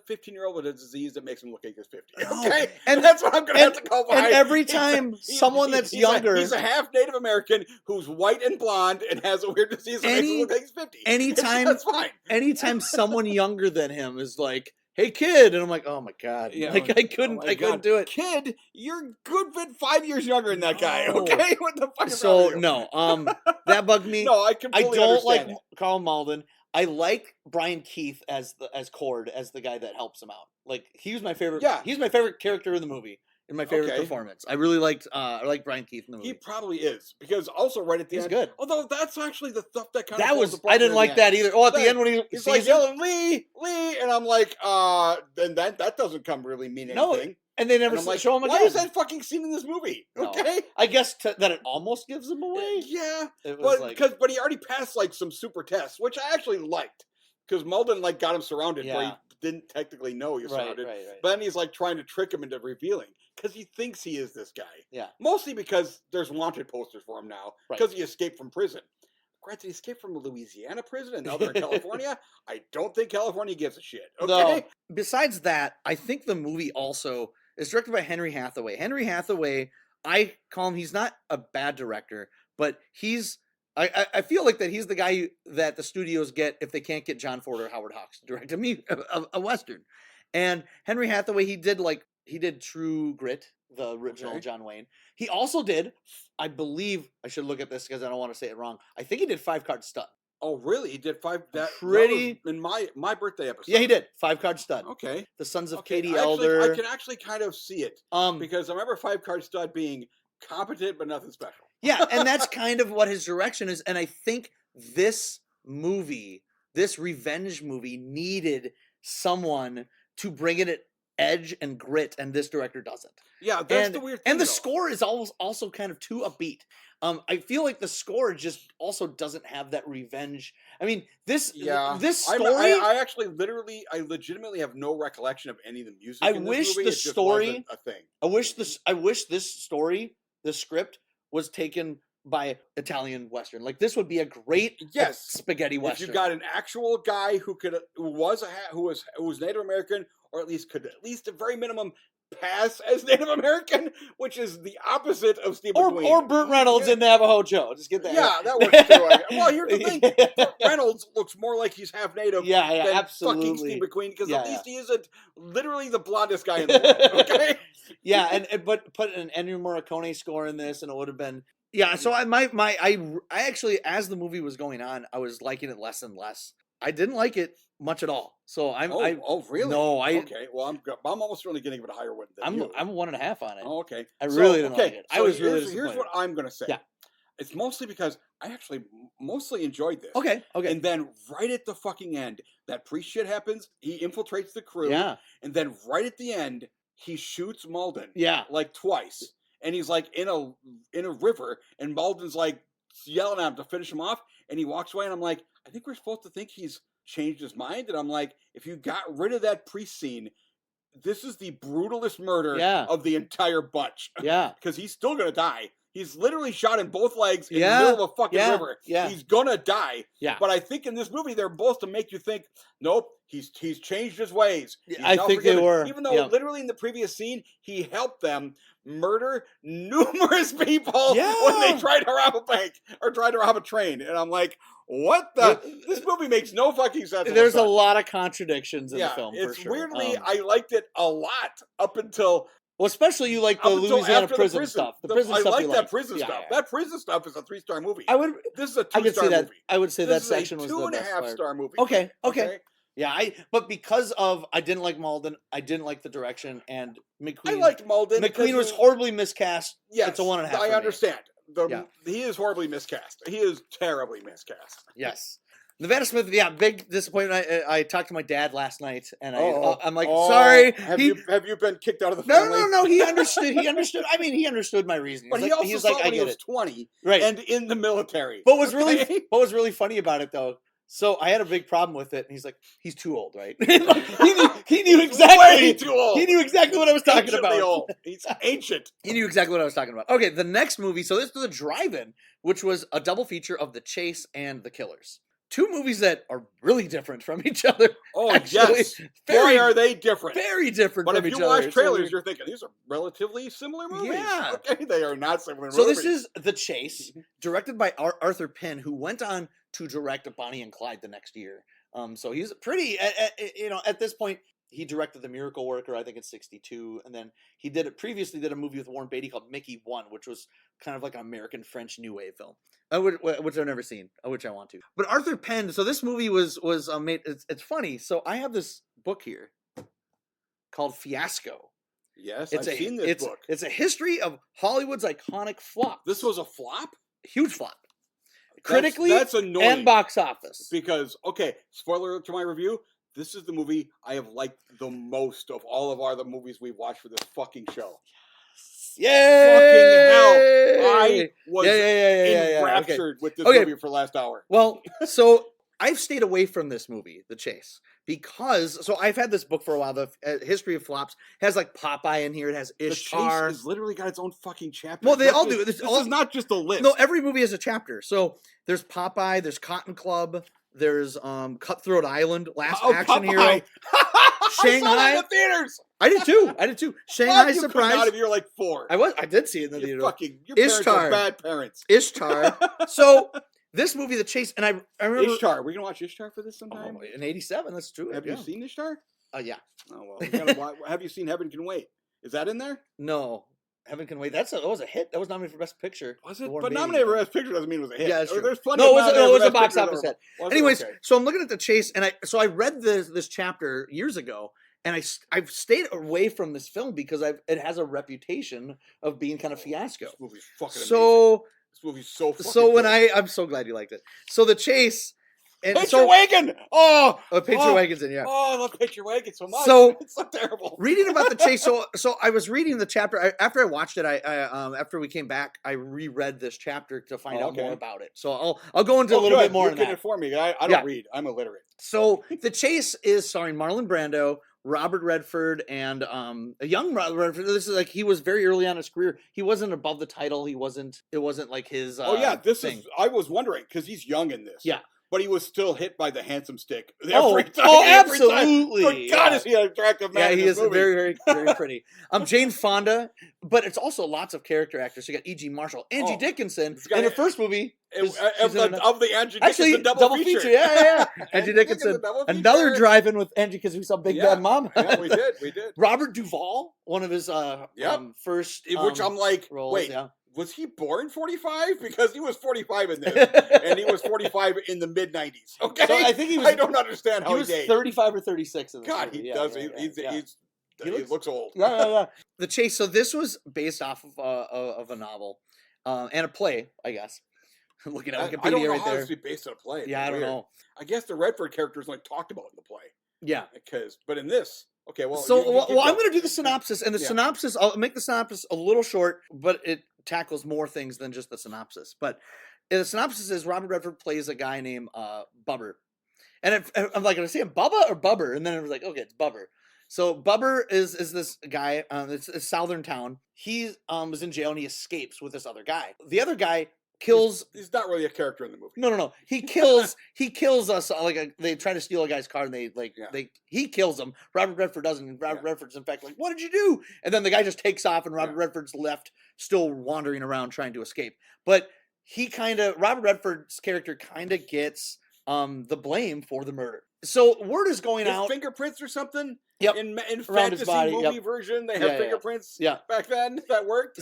15-year-old with a disease that makes him look like he's 50. Okay, and that's what I'm going to have to go by. And every time someone that's younger, he's a half Native American who's white and blonde and has a weird disease that makes him look like he's 50. That's fine. Anytime someone younger than him is like, "Hey kid," and I'm like, "Oh my god!" Yeah, like I couldn't do it. Kid, you're good fit 5 years younger than that guy. Okay, what the fuck is so wrong with you? No, that bugged me. No, I completely don't like it. Carl Malden. I like Brian Keith as Cord, as the guy that helps him out. Like he was my favorite. Yeah, he's my favorite character in the movie. In my favorite performance, I really liked. I like Brian Keith in the movie. He probably is because also right at the end, good. Although that's actually the stuff that kind of I didn't like that either. Oh, at the end when he's like yelling Lee, and I'm like, then that doesn't really mean anything. No, and they never show him again. Why is that fucking scene in this movie? Okay, no. I guess that it almost gives him away. Yeah, but he already passed like some super tests, which I actually liked because Malden like got him surrounded, where he didn't technically know he was surrounded. Right. But then he's like trying to trick him into revealing. Because he thinks he is this guy. Yeah. Mostly because there's wanted posters for him now. Because he escaped from prison. Granted, he escaped from a Louisiana prison and now they're in California. I don't think California gives a shit. Okay. No. Besides that, I think the movie also is directed by Henry Hathaway. Henry Hathaway, I call him, he's not a bad director, but I feel like that he's the guy that the studios get if they can't get John Ford or Howard Hawks to direct a Western. And Henry Hathaway, he did True Grit, the original John Wayne. He also did, I believe, I should look at this because I don't want to say it wrong. I think he did 5 Card Stud. Oh, really? He did 5? That was in my birthday episode. Yeah, he did 5 Card Stud. Okay. The Sons of Katie Elder. I can actually kind of see it because I remember 5 Card Stud being competent but nothing special. Yeah, and that's kind of what his direction is. And I think this movie, this revenge movie, needed someone to bring it at edge and grit, and this director doesn't. Yeah, that's the weird thing. And the score is also kind of too upbeat. I feel like the score just also doesn't have that revenge. I mean, this story. I legitimately have no recollection of any of the music. I wish the story. A thing. I wish this story, the script, was taken by Italian Western. Like this would be a great spaghetti Western. If you got an actual guy who was Native American, or at least could at very minimum pass as Native American, which is the opposite of Steve McQueen. Or Burt Reynolds in Navajo Joe. Just get that. Yeah, that works too. Well, here's the thing: Burt Reynolds looks more like he's half Native than absolutely. Fucking Steve McQueen, because at least he isn't literally the blondest guy in the world. Okay. Yeah, but put an Ennio Morricone score in this, and it would have been. Yeah, so I actually, as the movie was going on, I was liking it less and less. I didn't like it much at all. So really? No, okay. Well, I'm almost really getting it a higher one than you. I'm 1.5 on it. Oh, okay. I really didn't like it. So I was really disappointed. Here's what I'm gonna say. Yeah. It's mostly because I actually mostly enjoyed this. Okay. And then right at the fucking end, that priest shit happens. He infiltrates the crew. Yeah. And then right at the end, he shoots Malden. Yeah. Like twice. And he's like in a river, and Malden's like yelling at him to finish him off, and he walks away, and I'm like, I think we're supposed to think he's changed his mind, and I'm like, if you got rid of that priest scene, this is the brutalest murder Yeah. of the entire bunch. Yeah. Because he's still going to die. He's literally shot in both legs in the middle of a fucking river. Yeah. He's going to die. Yeah. But I think in this movie, they're both to make you think, nope, he's changed his ways. He's I think forgiven. they were. Even though literally in the previous scene, he helped them murder numerous people when they tried to rob a bank or tried to rob a train. And I'm like, what the? This movie makes no fucking sense. There's a lot of contradictions in the film. It's for sure. Weirdly, I liked it a lot up until. Well, especially you like the Louisiana prison stuff. The prison stuff. I like that prison stuff. That prison stuff is a 3-star movie. This is a 2-star movie. I would say that section was the best part. 2.5-star movie. Okay. Yeah, but because of I didn't like Malden, I didn't like the direction, and McQueen. I liked Malden. McQueen was horribly miscast. Yes, it's a 1.5. I understand. He is horribly miscast. He is terribly miscast. Yes. Nevada Smith, big disappointment. I talked to my dad last night, and I'm like, sorry. Have you been kicked out of the family? No. He understood. I mean, he understood my reasoning. But he also saw when he was 20, right, and in the military. What was really funny about it though? So I had a big problem with it, and he's like, he's too old, right? he knew exactly. Way too old. He knew exactly what I was talking about. Old. He's ancient. He knew exactly what I was talking about. Okay, the next movie. So this was a drive-in, which was a double feature of The Chase and The Killers. Two movies that are really different from each other. Oh, actually. Yes. Boy, are they different. Very different from each other. But if you watch trailers, you're thinking, these are relatively similar movies. Yeah. Okay, they are not similar movies. So this is The Chase, directed by Arthur Penn, who went on to direct Bonnie and Clyde the next year. So he's pretty, at this point, he directed The Miracle Worker, I think in 1962, and then he previously did a movie with Warren Beatty called Mickey 1, which was kind of like an American-French New Wave film, which I've never seen, which I want to. But Arthur Penn, so this movie was made, it's funny, so I have this book here called Fiasco. Yes, I've seen this book. It's a history of Hollywood's iconic flop. This was a flop? Huge flop. Critically, that's annoying. And box office. Because, okay, spoiler to my review, this is the movie I have liked the most of all of the movies we've watched for this fucking show. Yay! Fucking hell. I was enraptured with this movie for the last hour. Well, so I've stayed away from this movie, The Chase, because I've had this book for a while. The History of Flops has like Popeye in here. It has Ishtar. The Chase has literally got its own fucking chapter. Well, they all do. This is not just a list. No, every movie has a chapter. So there's Popeye. There's Cotton Club. There's Cutthroat Island. Last Action Popeye. Hero. Shanghai. I saw that in the theaters. I did too. Shanghai Surprise. Out of you're like 4. I did see it in the theater. Your parents are bad parents. Ishtar. So this movie, The Chase, and I remember Ishtar. We're gonna watch Ishtar for this sometime. In '87, let's do it. Have you seen Ishtar? Yeah. Oh well. Have you seen Heaven Can Wait? Is that in there? No. Heaven Can Wait. That was a hit. That was nominated for Best Picture. Was it? But nominated for Best Picture doesn't mean it was a hit. Yeah, that's true. There's plenty. No, it was a box office hit. Anyways, okay. So I'm looking at The Chase, and I read this chapter years ago, and I've stayed away from this film because it has a reputation of being kind of fiasco. This movie's fucking amazing. This movie's so fucking when good. I'm so glad you liked it. So The Chase. And Picture Wagon! Picture Wagon's in, yeah. Oh, I love Picture Wagon so much. So, it's so terrible. Reading about The Chase, so I was reading the chapter. After I watched it, after we came back, I reread this chapter to find out more about it. So I'll go into a little bit more on that. You can inform me. I don't read. I'm illiterate. So The Chase is starring Marlon Brando, Robert Redford, and a young Robert Redford. This is like he was very early on in his career. He wasn't above the title. It wasn't like his. Thing. I was wondering because he's young in this. Yeah. But he was still hit by the handsome stick. Absolutely! God, is he an attractive man? Yeah, he is very, very, very pretty. Jane Fonda, but it's also lots of character actors. You got E.G. Marshall, Angie Dickinson in the first movie. Of the Angie Dickinson double feature. Yeah. Angie Dickinson, another drive-in with Angie because we saw Big Bad Mom. Yeah, we did. Robert Duvall, one of his first, which I'm like, roles, wait. Yeah. Was he born 45? Because he was 45 in this, and he was 45 in the mid 90s. Okay, so I think he was. I don't understand how he was 35 or 36 in this God, movie. He does. He looks old. Yeah. The Chase. So this was based off of a novel and a play, I guess. I'm looking at Wikipedia I don't know right how there. this would be based on a play. Yeah, I don't know. I guess the Redford character is like talked about in the play. Yeah, but in this. Okay, well. So I'm going to do the synopsis, and the synopsis. I'll make the synopsis a little short, but it tackles more things than just the synopsis. But the synopsis is Robert Redford plays a guy named Bubber, and I'm like, am I saying Bubba or Bubber? And then it was like, okay, it's Bubber. So Bubber is this guy. It's a southern town. He was in jail and he escapes with this other guy. The other guy kills. He's not really a character in the movie. No. He kills. He kills us. They try to steal a guy's car and he kills him. Robert Redford doesn't. And Robert Redford's in fact like, what did you do? And then the guy just takes off and Robert Redford's left, still wandering around trying to escape. But Robert Redford's character kind of gets the blame for the murder. So word is going out. Fingerprints or something. Yep. In around his fantasy body, movie version, they have fingerprints. Yeah. Back then, that worked.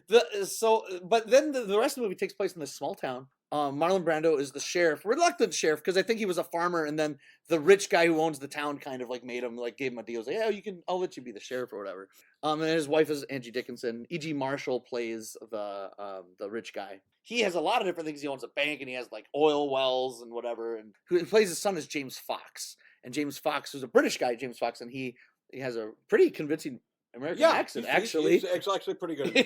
But then the rest of the movie takes place in this small town. Marlon Brando is the sheriff, reluctant sheriff, because I think he was a farmer, and then the rich guy who owns the town kind of like made him, like gave him a deal. Like, yeah, I'll let you be the sheriff or whatever. And his wife is Angie Dickinson. E.G. Marshall plays the rich guy. He has a lot of different things. He owns a bank and he has like oil wells and whatever. And who plays his son is James Fox. And James Fox was a British guy, James Fox, and he has a pretty convincing American accent. He's actually pretty good.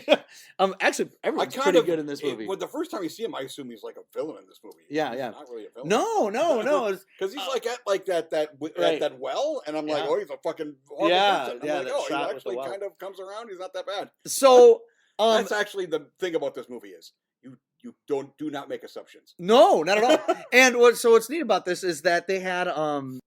Actually, everyone's pretty good in this movie. Well, the first time you see him, I assume he's like a villain in this movie. Yeah. He's not really a villain. No. Because he's like at that well, and I'm like, oh, he's a fucking horrible person. I'm like, oh, he actually kind of comes around. He's not that bad. So that's actually the thing about this movie is you do not make assumptions. No, not at all. And what's neat about this is that they had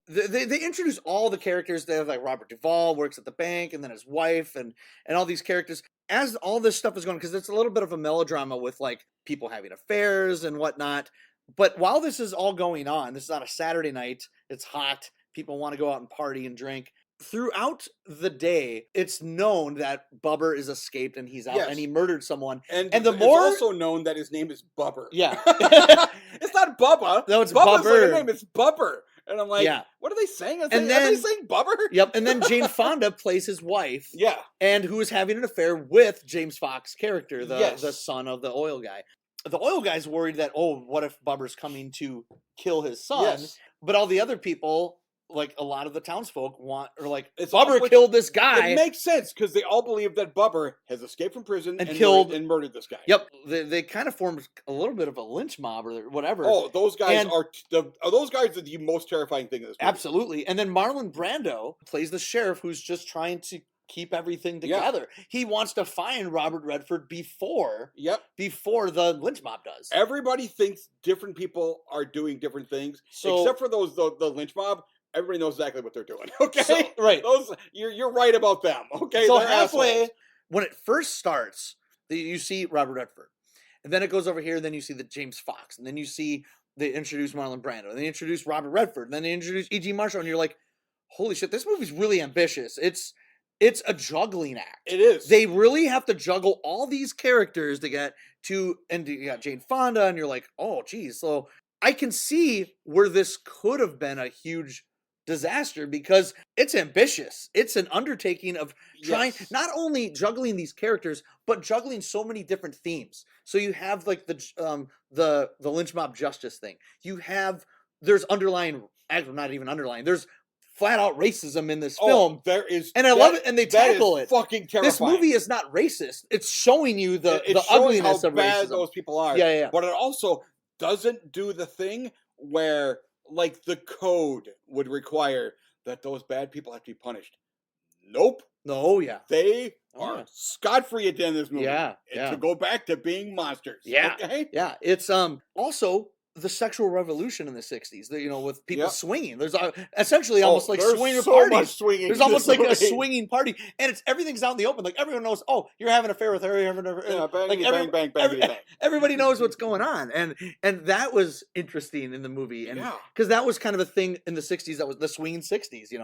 they introduced all the characters. They have like Robert Duvall works at the bank, and then his wife, and all these characters. As all this stuff is going, because it's a little bit of a melodrama with like people having affairs and whatnot. But while this is all going on, this is on a Saturday night. It's hot. People want to go out and party and drink. Throughout the day, it's known that Bubber is escaped and he's out and he murdered someone. And it's also known that his name is Bubber. Yeah. It's not Bubba. No, it's Bubba's Bubber. Like name. It's Bubber. And I'm like, what are they saying? Are they saying Bubber? Yep. And then Jane Fonda plays his wife. Yeah. And who is having an affair with James Fox's character, the son of the oil guy. The oil guy's worried that, what if Bubber's coming to kill his son? Yes. But all the other people, like a lot of the townsfolk Bubber killed this guy. It makes sense because they all believe that Bubber has escaped from prison and murdered this guy. Yep, they kind of formed a little bit of a lynch mob or whatever. Oh, those guys are the most terrifying thing in this movie. Absolutely. And then Marlon Brando plays the sheriff who's just trying to keep everything together. Yeah. He wants to find Robert Redford before the lynch mob does. Everybody thinks different people are doing different things, except for the lynch mob. Everybody knows exactly what they're doing. Okay, right. You're right about them. Okay, so halfway when it first starts, you see Robert Redford, and then it goes over here, and then you see the James Fox, and then you see they introduce Marlon Brando, and they introduce Robert Redford, and then they introduce E.G. Marshall, and you're like, holy shit, this movie's really ambitious. It's a juggling act. It is. They really have to juggle all these characters to get to, and you got Jane Fonda, and you're like, oh, geez. So I can see where this could have been a huge disaster because it's ambitious. It's an undertaking of trying not only juggling these characters, but juggling so many different themes. So you have like the lynch mob justice thing. There's underlying, not even underlying. There's flat out racism in this film. There is, and I love it. And they tackle it. Fucking terrifying. This movie is not racist. It's showing you the ugliness of bad racism. Those people are. Yeah. But it also doesn't do the thing where like the code would require that those bad people have to be punished. Nope. No, yeah. They are scot-free at the end of this movie. Yeah. To go back to being monsters. Yeah. Okay? Yeah. It's also the sexual revolution in the 60s, with people swinging. There's essentially almost like swinger parties. Much swinging. There's almost like a swinging party, and everything's out in the open. Like everyone knows, you're having an affair with her. You're having an affair. Yeah, bang. Everybody knows what's going on, and that was interesting in the movie, and because that was kind of a thing in the 60s. That was the swinging 60s,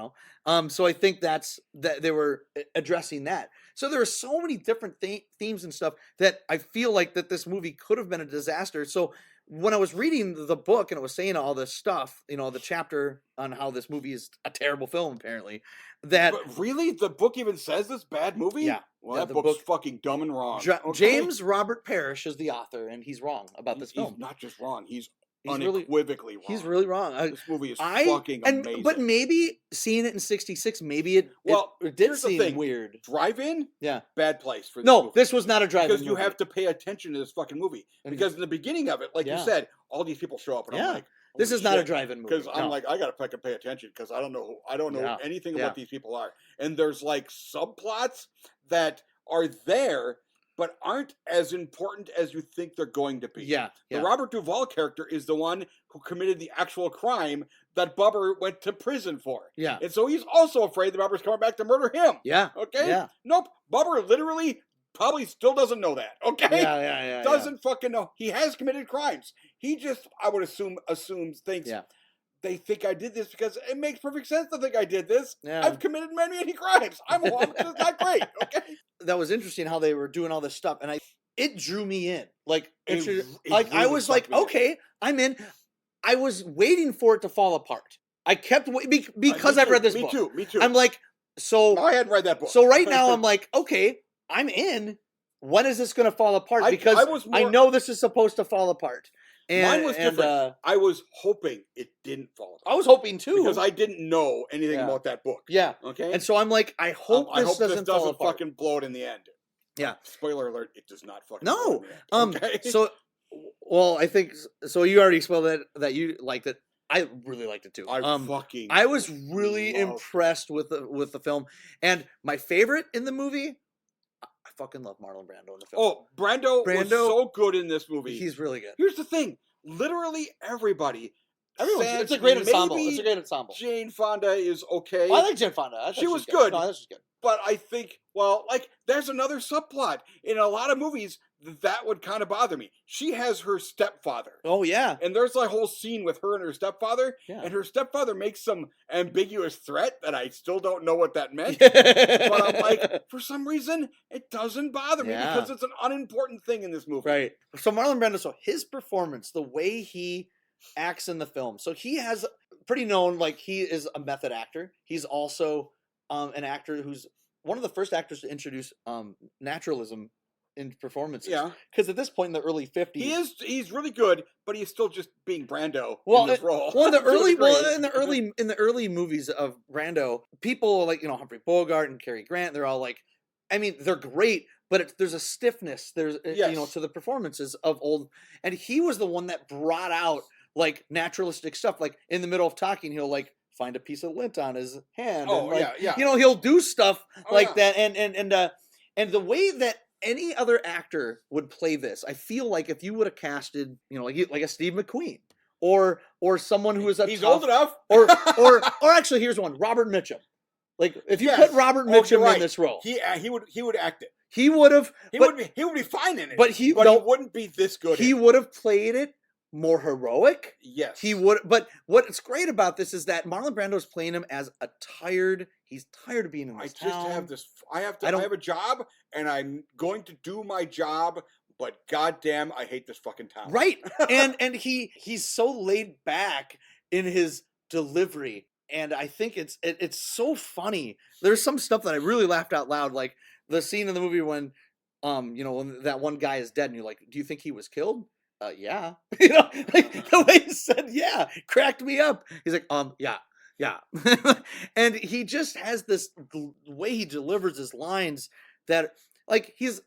So I think that they were addressing that. So there are so many different themes and stuff that I feel like that this movie could have been a disaster. So when I was reading the book and it was saying all this stuff, the chapter on how this movie is a terrible film, apparently, but really, the book even says this bad movie? Yeah. Well, that book's fucking dumb and wrong. James Robert Parrish is the author, and he's wrong about this film. He's not just wrong. He's unequivocally wrong. He's really wrong. This movie is fucking amazing. But maybe seeing it in '66, maybe it did seem weird. Drive-in? Yeah. Bad place for this movie. This was not a drive-in because you have to pay attention to this fucking movie. Because in the beginning of it, like you said, all these people show up, and I'm like, This is not a drive-in movie. Because I'm like, I gotta fucking pay attention because I don't know anything about these people are. And there's like subplots that are there but aren't as important as you think they're going to be. The Robert Duvall character is the one who committed the actual crime that Bubber went to prison for. And so he's also afraid that Bubber's coming back to murder him. Okay? Nope. Bubber literally probably still doesn't know that. Okay? Doesn't fucking know. He has committed crimes. He just, I would assumes, thinks, they think I did this because it makes perfect sense to think I did this. I've committed many crimes. I'm it's not great. Okay? That was interesting how they were doing all this stuff, and it drew me in. Like, I was like, okay, I'm in. I was waiting for it to fall apart. I kept waiting because I've read this book. Me too. I'm like, so I hadn't read that book. So right now I'm like, okay, I'm in. When is this going to fall apart? Because I know this is supposed to fall apart. And, mine was different. I was hoping it didn't fall apart. I was hoping too. Because I didn't know anything about that book. Okay? And so I'm like, I hope this doesn't fall apart. Fucking blow it in the end. Spoiler alert, it does not fucking blow it in the end. Okay? So, well, I think, so you already spoiled that you liked it. I really liked it too. I was really impressed with the film. And my favorite in the movie, I fucking love Marlon Brando in the film. Oh, Brando was so good in this movie. He's really good. Here's the thing. Literally everybody. It's a great ensemble. It's a great ensemble. Jane Fonda is okay. Well, I like Jane Fonda. She was good. No, this was good. But I think, well, like, there's another subplot. In a lot of movies, that would kind of bother me. She has her stepfather. Oh, yeah. And there's a whole scene with her and her stepfather. And her stepfather makes some ambiguous threat that I still don't know what that meant. But I'm like, for some reason, it doesn't bother me because it's an unimportant thing in this movie. Right. So Marlon Brando, so his performance, the way he acts in the film. So he has pretty known, like, he is a method actor. He's also an actor who's one of the first actors to introduce naturalism in performances. Because at this point in the early 50s, he's really good, but he's still just being Brando in this role. Well, in the early movies of Brando, people like, Humphrey Bogart and Cary Grant, they're all like, I mean, they're great, but there's a stiffness, there's to the performances of old, and he was the one that brought out like naturalistic stuff. Like in the middle of talking, he'll like find a piece of lint on his hand. He'll do stuff that, and the way that any other actor would play this, I feel like if you would have casted, like a Steve McQueen or someone who is he's old enough, or actually, here's one, Robert Mitchum. Like if you put Robert Mitchum in this role, he would act it. He would have. He would be fine in it. But he wouldn't be this good. He would have played it more heroic. Yes. He would. But what's great about this is that Marlon Brando is playing him as he's tired of being in this town. I have a job and I'm going to do my job, but goddamn, I hate this fucking town. Right. and he's so laid back in his delivery. And I think it's so funny. There's some stuff that I really laughed out loud, like the scene in the movie when when that one guy is dead and you're like, do you think he was killed? Yeah. Like the way he said yeah cracked me up. He's like, yeah. And he just has this way he delivers his lines that, like, he's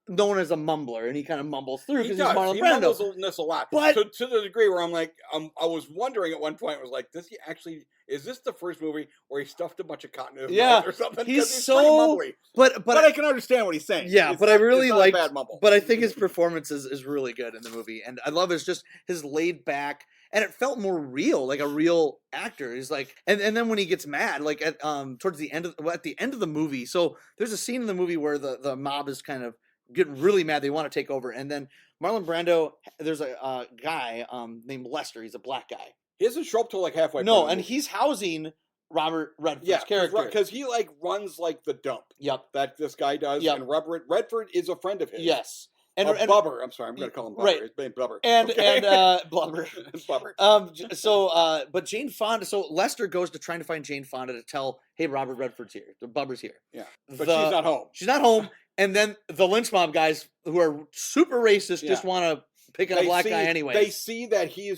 known as a mumbler, and he kind of mumbles through because he's Marlon Brando. He mumbles this a lot, but to the degree where I'm like, I was wondering at one point, was like, is this the first movie where he stuffed a bunch of cotton in his mouth or something? He's so mumbly. But I can understand what he's saying. Yeah, but I really like bad mumble. But I think his performance is really good in the movie, and I love his laid back, and it felt more real, like a real actor. He's like, and then when he gets mad, like at the end of the movie. So there's a scene in the movie where the mob is kind of getting really mad. They want to take over, and then Marlon Brando, there's a guy named Lester. He's a black guy. He doesn't show up till like halfway. No, and he's housing Robert Redford's character because he like runs like the dump. Yep, that this guy does. Yep. And Robert Redford is a friend of his. Yes, and Blubber. I'm sorry, I'm going to call him Blubber. Right. His name Blubber. And Blubber. Blubber. But Jane Fonda. So Lester goes to trying to find Jane Fonda to tell, hey, Robert Redford's here. The Blubber's here. Yeah, but she's not home. She's not home. And then the lynch mob guys, who are super racist, just want to pick on a black guy anyway. They see that he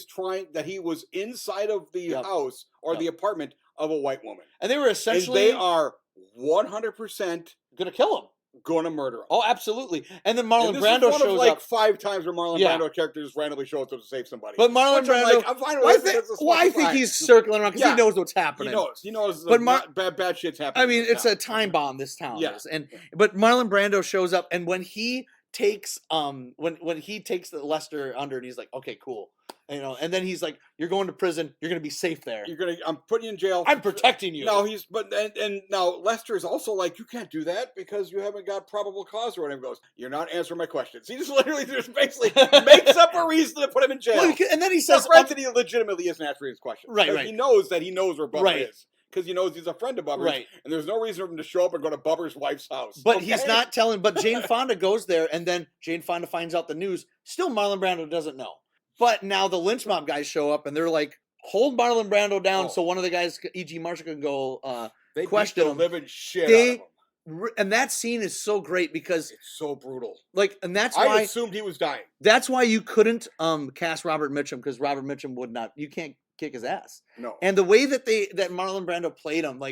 was inside of the house or the apartment of a white woman. And they were essentially... And they are 100% going to kill him. going to murder him. Oh, absolutely. And then Marlon this Brando is one shows of like up 5 times where Marlon Brando character just randomly shows up to save somebody. But Marlon Brando, I'm fine with it. I think he's circling around because he knows what's happening. He knows. But bad shit's happening. I mean, it's a time bomb. This town is, but Marlon Brando shows up, and when he takes when he takes the Lester under, and he's like, okay, cool. And then he's like, "You're going to prison. You're going to be safe there. I'm putting you in jail. I'm protecting you." No, and now Lester is also like, "You can't do that because you haven't got probable cause or whatever." He goes, "You're not answering my questions." He just literally basically makes up a reason to put him in jail. Well, and then he says, "Granted, he legitimately isn't answering his questions. Right. He knows where Bubba is." Because he knows he's a friend of Bubba's, and there's no reason for him to show up and go to Bubba's wife's house. But he's not telling. But Jane Fonda goes there, and then Jane Fonda finds out the news. Still, Marlon Brando doesn't know. But now the lynch mob guys show up, and they're like, "Hold Marlon Brando down," so one of the guys, E.G. Marshall, can go question him. Living shit out of him. And that scene is so great because it's so brutal. And that's why I assumed he was dying. That's why you couldn't cast Robert Mitchum, because Robert Mitchum would not. You can't kick his ass. No. And the way that Marlon Brando played him,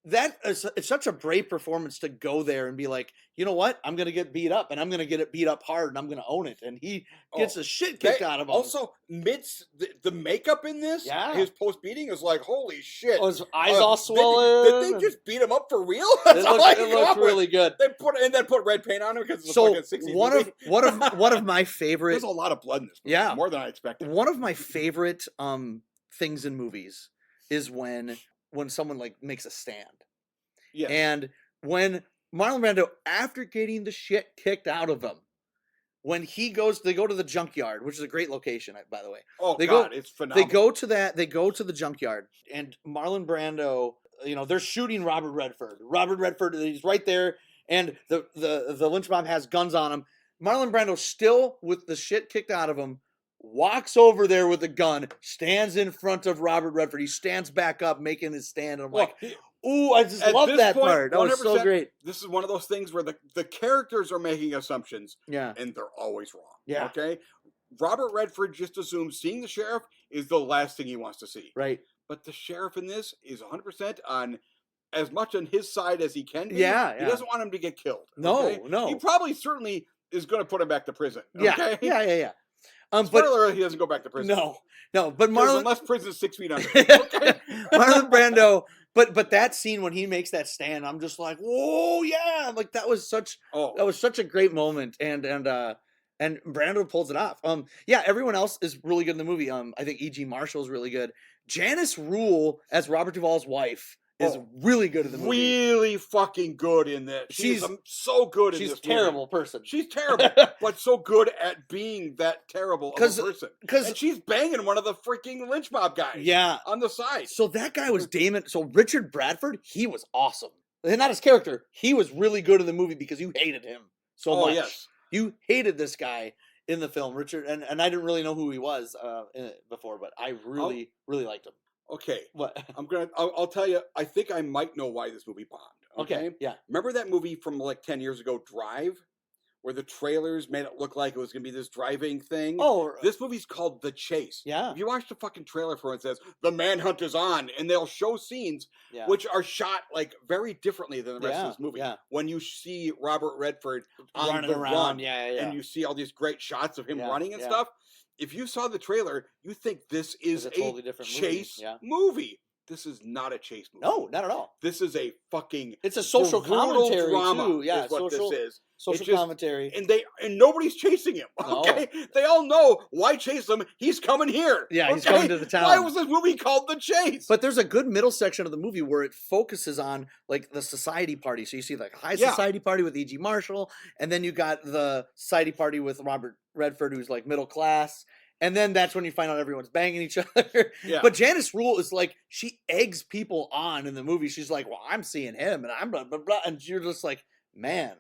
it's such a brave performance to go there and be like, you know what? I'm going to get beat up, and I'm going to get it beat up hard, and I'm going to own it. And he gets the shit kicked out of him. Also, the makeup in this, his post-beating is like, holy shit. Oh, his eyes all swollen. Did they just beat him up for real? It looks really good. They put red paint on him because it's a fucking 60s movie. one of my favorite... There's a lot of blood in this movie. Yeah. More than I expected. One of my favorite things in movies is when someone makes a stand. Yeah. And when Marlon Brando, after getting the shit kicked out of him, when they go to the junkyard, which is a great location, by the way. Oh, it's phenomenal. They go to the junkyard, and Marlon Brando, they're shooting Robert Redford. Robert Redford, he's right there, and the lynch mob has guns on him. Marlon Brando, still with the shit kicked out of him, walks over there with a gun, stands in front of Robert Redford. He stands back up, making his stand. And I'm like, ooh, I just love that part. That was so great. This is one of those things where the characters are making assumptions. Yeah. And they're always wrong. Yeah. Okay? Robert Redford just assumes seeing the sheriff is the last thing he wants to see. Right. But the sheriff in this is 100% on as much on his side as he can be. Yeah. He doesn't want him to get killed. No. He probably certainly is going to put him back to prison. Okay? Yeah. Spoiler alert, he doesn't go back to prison. No. But Marlon, unless prison's 6 feet under. Okay? Marlon Brando. But that scene when he makes that stand, I'm just like, whoa, yeah! That was such a great moment, and Brando pulls it off. Everyone else is really good in the movie. I think E.G. Marshall is really good. Janice Rule as Robert Duvall's wife is really good in the movie. Really fucking good in this. She's so good in this movie. She's a terrible person. She's terrible, but so good at being that terrible of a person. And she's banging one of the freaking lynch mob guys. Yeah. On the side. So that guy was Damon. So Richard Bradford, he was awesome. Not his character. He was really good in the movie because you hated him so much. Yes. You hated this guy in the film, Richard, and I didn't really know who he was in it before, but I really liked him. Okay. What? I'll tell you, I think I might know why this movie bombed. Okay. Yeah. Remember that movie from 10 years ago, Drive? Where the trailers made it look like it was going to be this driving thing. Oh. This movie's called The Chase. Yeah. If you watch the fucking trailer for it, it says, the manhunt is on. And they'll show scenes which are shot very differently than the rest of this movie. Yeah. When you see Robert Redford on running the around. run. And you see all these great shots of him running and stuff. If you saw the trailer, you think this is a totally different chase movie. This is not a chase movie. No, not at all. This is a fucking... It's a social commentary, drama, too. Yeah, is what this is. Social commentary. And nobody's chasing him, okay? No. They all know, why chase him? He's coming here. Yeah, he's coming to the town. Why was this movie called The Chase? But there's a good middle section of the movie where it focuses on, the society party. So you see, high society party with E.G. Marshall, and then you got the society party with Robert Redford, who's, middle class. And then that's when you find out everyone's banging each other. Yeah. But Janice Rule is she eggs people on in the movie. She's like, well, I'm seeing him and I'm blah, blah, blah. And you're just like, man,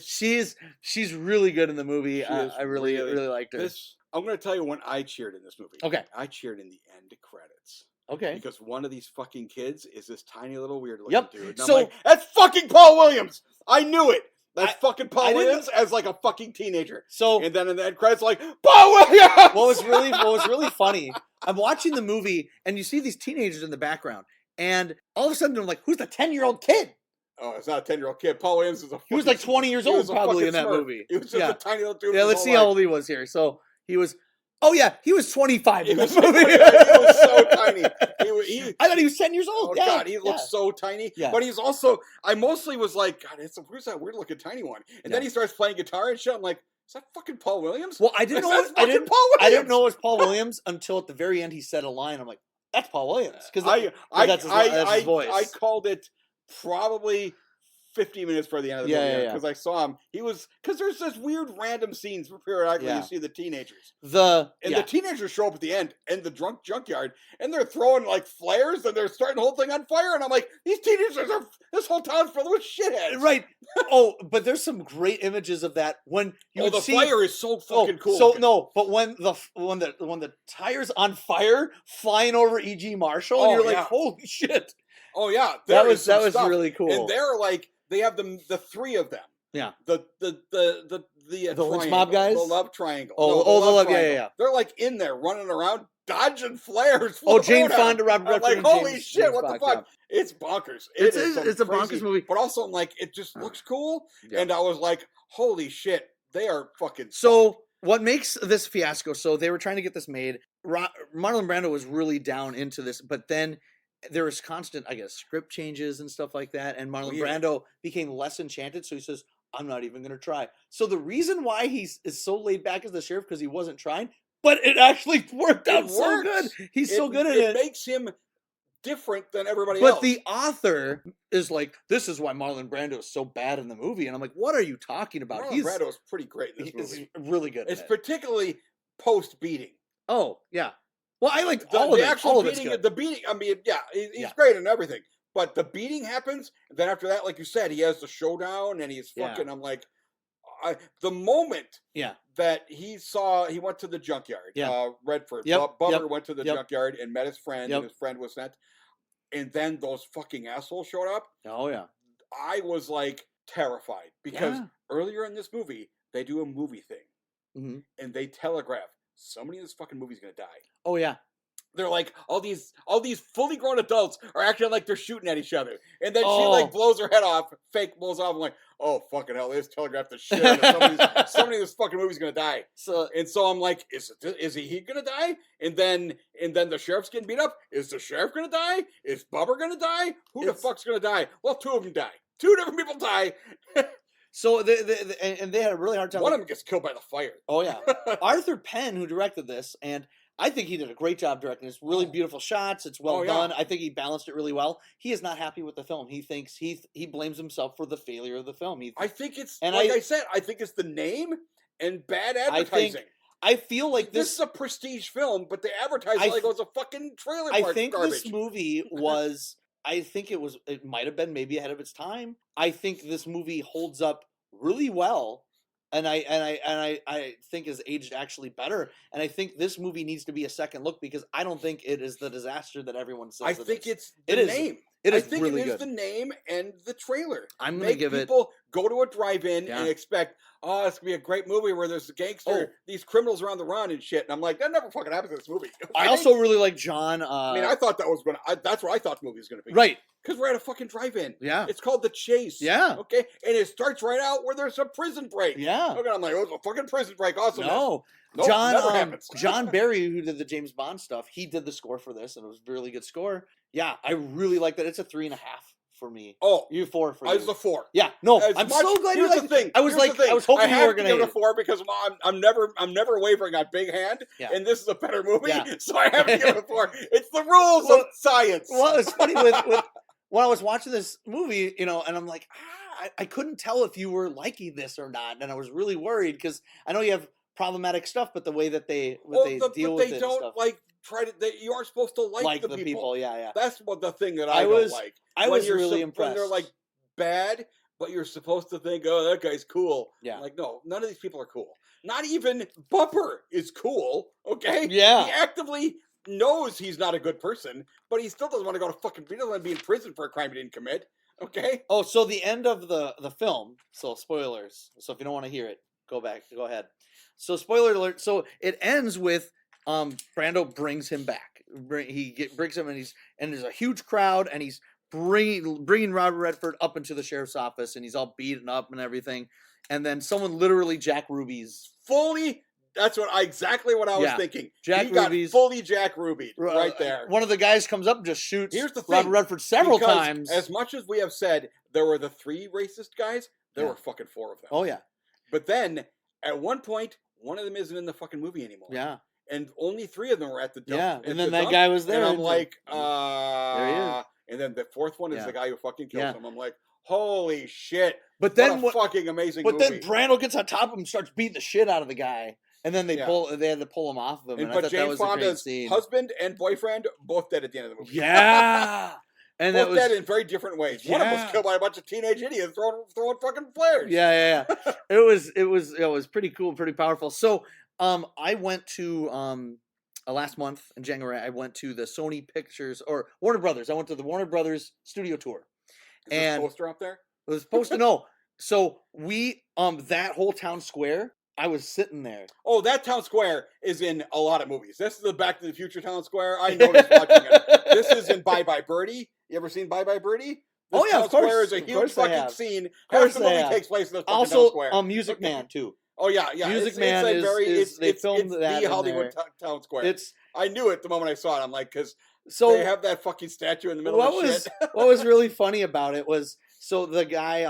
she's really good in the movie. I really liked her. I'm going to tell you when I cheered in this movie. Okay. I cheered in the end credits. Okay. Because one of these fucking kids is this tiny little weird looking dude. And so, I'm like, that's fucking Paul Williams. I knew it. That's fucking Paul Williams as a fucking teenager. So and then in the end credits Paul Williams. What was really funny? I'm watching the movie and you see these teenagers in the background, and all of a sudden I'm like, who's the 10-year-old kid? Oh, it's not a 10-year-old kid. Paul Williams is he was like 20 years old probably in that movie. He was just a tiny little dude. Yeah, let's see how old he was here. So he was. Oh yeah, he was 25 in that movie. He was so tiny. I thought he was 10 years old. Oh God, he looked so tiny. Yeah. But he's also. I mostly was like, God, who's that weird looking tiny one? And then he starts playing guitar and shit. I'm like, is that fucking Paul Williams? Well, I didn't know. I didn't know it was Paul Williams until at the very end he said a line. I'm like, that's Paul Williams because that's his voice. I called it probably 50 minutes for the end of the movie because I saw him. He was because there's this weird random scenes periodically you see the teenagers. The teenagers show up at the end in the junkyard and they're throwing like flares and they're starting the whole thing on fire and I'm like, these teenagers are this whole town's filled with shitheads. Right. Oh, but there's some great images of that when you the fire is so fucking cool. So no, but when the tire's on fire flying over E.G. Marshall and you're like, holy shit. Oh yeah, that was really cool. And they're like. They have the three of them. Yeah. The Lynch Mob guys? The love triangle. The love triangle. Yeah. They're like in there running around dodging flares. Jane Fonda, Robert Redford. Like, holy shit, what the fuck? Yeah. It's bonkers. It's a bonkers movie. But also, I'm like, it just looks cool. Yeah. And I was like, holy shit, they are fucking what makes this fiasco, so they were trying to get this made. Marlon Brando was really down into this, but then there was constant, I guess, script changes and stuff like that. And Marlon Brando became less enchanted. So he says, I'm not even going to try. So the reason why he is so laid back as the sheriff, because he wasn't trying, but it actually worked out so good. He's so good at it. It makes him different than everybody else. But the author is like, this is why Marlon Brando is so bad in the movie. And I'm like, what are you talking about? Marlon Brando is pretty great in this movie. He's really good It's particularly post-beating. Oh, yeah. Well, I liked all of it. All of it's good. The beating, I mean, he's great and everything. But the beating happens, and then after that, like you said, he has the showdown, and he's fucking, I'm like, the moment that he went to the junkyard, Redford, Bubber went to the junkyard and met his friend, and his friend was sent, and then those fucking assholes showed up. Oh, yeah. I was, like, terrified, because earlier in this movie, they do a movie thing, and they telegraph, somebody in this fucking movie's gonna die. Oh yeah. They're like, all these fully grown adults are acting like they're shooting at each other. And then she like blows her head off, fake blows off. I'm like, oh fucking hell, they just telegraphed the shit out of somebody in this fucking movie's gonna die. So I'm like, is he gonna die? And then the sheriff's getting beat up. Is the sheriff gonna die? Is Bubber gonna die? Who the fuck's gonna die? Well, two of them die. Two different people die. So and they had a really hard time. One of them gets killed by the fire. Oh yeah, Arthur Penn, who directed this, and I think he did a great job directing. It's really beautiful shots. It's well done. I think he balanced it really well. He is not happy with the film. He thinks he blames himself for the failure of the film. I think it's I said. I think it's the name and bad advertising. I feel like this is a prestige film, but they advertise it like it was a fucking trailer park. I think garbage. This movie was. I think it might have been maybe ahead of its time. I think this movie holds up really well, and I think is aged actually better. And I think this movie needs to be a second look because I don't think it is the disaster that everyone says. I think it's the name. I think really it is good. the name and the trailer. I'm going to give people go to a drive-in and expect, oh, it's going to be a great movie where there's a gangster, these criminals are on the run and shit. And I'm like, that never fucking happens in this movie. I also really like John. I mean, I thought that was going to, that's what I thought the movie was going to be. Right. Because we're at a fucking drive-in. Yeah. It's called The Chase. Yeah. Okay. And it starts right out where there's a prison break. Yeah. Okay. I'm like, oh, it's a fucking prison break. Awesome. No. Nope, John Barry, who did the James Bond stuff, he did the score for this, and it was a really good score. Yeah, I really like that. It's a 3.5 for me. Oh, you 4 for you. I was a 4. Yeah, no, I'm so glad you like the thing. I was hoping you were gonna give it a 4 because I'm never wavering on Big Hand, and this is a better movie, so I have to give it a 4. It's the rules of science. Well, it's funny with when I was watching this movie, and I'm like, I couldn't tell if you were liking this or not, and I was really worried because I know you have problematic stuff, but the way that they deal with it, they don't like try to. You aren't supposed to like the people. Yeah. That's what the thing that I don't like. I was really impressed. When they're like bad, but you're supposed to think, oh, that guy's cool. Yeah. Like, no, none of these people are cool. Not even Bumper is cool. Okay. Yeah. He actively knows he's not a good person, but he still doesn't want to go to fucking. He doesn't want to be in prison for a crime he didn't commit. Okay. Oh, so the end of the film. So spoilers. So if you don't want to hear it, go ahead. So spoiler alert. So it ends with Brando brings him back. He brings him and there's a huge crowd and he's bringing Robert Redford up into the sheriff's office, and he's all beaten up and everything. And then someone literally Jack Ruby's fully. That's exactly what I was thinking. Jack Ruby's got fully Jack Ruby right there. One of the guys comes up and just shoots Here's the thing, Robert Redford several times. As much as we have said there were the 3 racist guys, there were fucking 4 of them. Oh yeah. But then at one point, one of them isn't in the fucking movie anymore. Yeah. And only 3 of them were at the dump. Yeah. And then that guy was there. And I'm like, there he is. And then the 4th one is the guy who fucking kills him. I'm like, holy shit. But then what a fucking amazing movie. Then Brando gets on top of him and starts beating the shit out of the guy. And then they had to pull him off of him. And but Jane Fonda's husband and boyfriend both dead at the end of the movie. Yeah. And both dead in very different ways. One of them was killed by a bunch of teenage idiots throwing fucking flares. Yeah. It was pretty cool, pretty powerful. So I went to last month in January, I went to the Sony Pictures or Warner Brothers. I went to the Warner Brothers studio tour. Is there a poster up there? It was supposed to know. So we that whole town square, I was sitting there. Oh, that town square is in a lot of movies. This is the Back to the Future town square. I noticed watching it. This is in Bye Bye Birdie. You ever seen Bye Bye Birdie? This town of course. Square is a huge fucking scene. Half the movie takes place in this fucking town square. Also, Music Man too. Oh yeah. Music Man is they filmed that the Hollywood town square. I knew it the moment I saw it. I'm like, because they have that fucking statue in the middle of the shit. What was really funny about it was, so the guy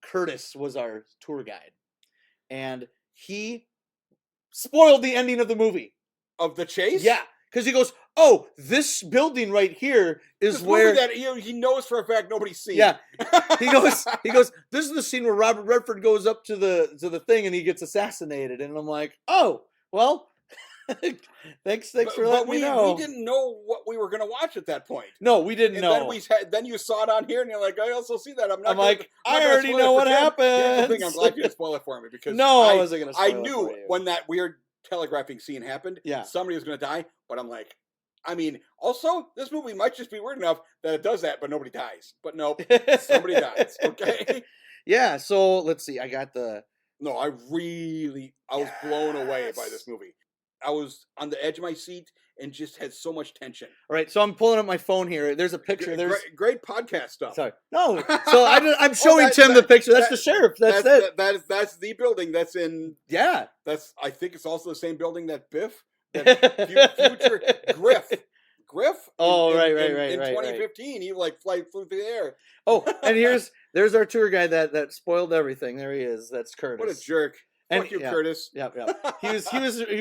Curtis was our tour guide, and he spoiled the ending of the movie. Of the chase? Yeah, because he goes, "Oh, this building right here is where that he knows for a fact nobody's seen." Yeah, he goes. This is the scene where Robert Redford goes up to the thing and he gets assassinated, and I'm like, "Oh, well, thanks for letting me know." We didn't know what we were going to watch at that point. No, we didn't know. Then you saw it on here, and you're like, "I also see that." I'm like, I already know what happened. I'm glad you didn't spoil it for me because I wasn't going to. I knew when that weird telegraphing scene happened, somebody was going to die. But I'm like, I mean, also this movie might just be weird enough that it does that, but nobody dies. But nope, somebody dies. Okay. Yeah. So let's see. I got the. No, I was blown away by this movie. I was on the edge of my seat and just had so much tension. All right, so I'm pulling up my phone here. There's a picture. There's great podcast stuff. Sorry, no. So I'm showing Tim the picture. That's the sheriff. That's it. That's the building. That's in. Yeah. I think it's also the same building that Biff, future Griff. Oh, right. In 2015, he flew through the air. Oh, and there's our tour guide that spoiled everything. There he is. That's Curtis. What a jerk. Fuck you, Curtis. Yeah. He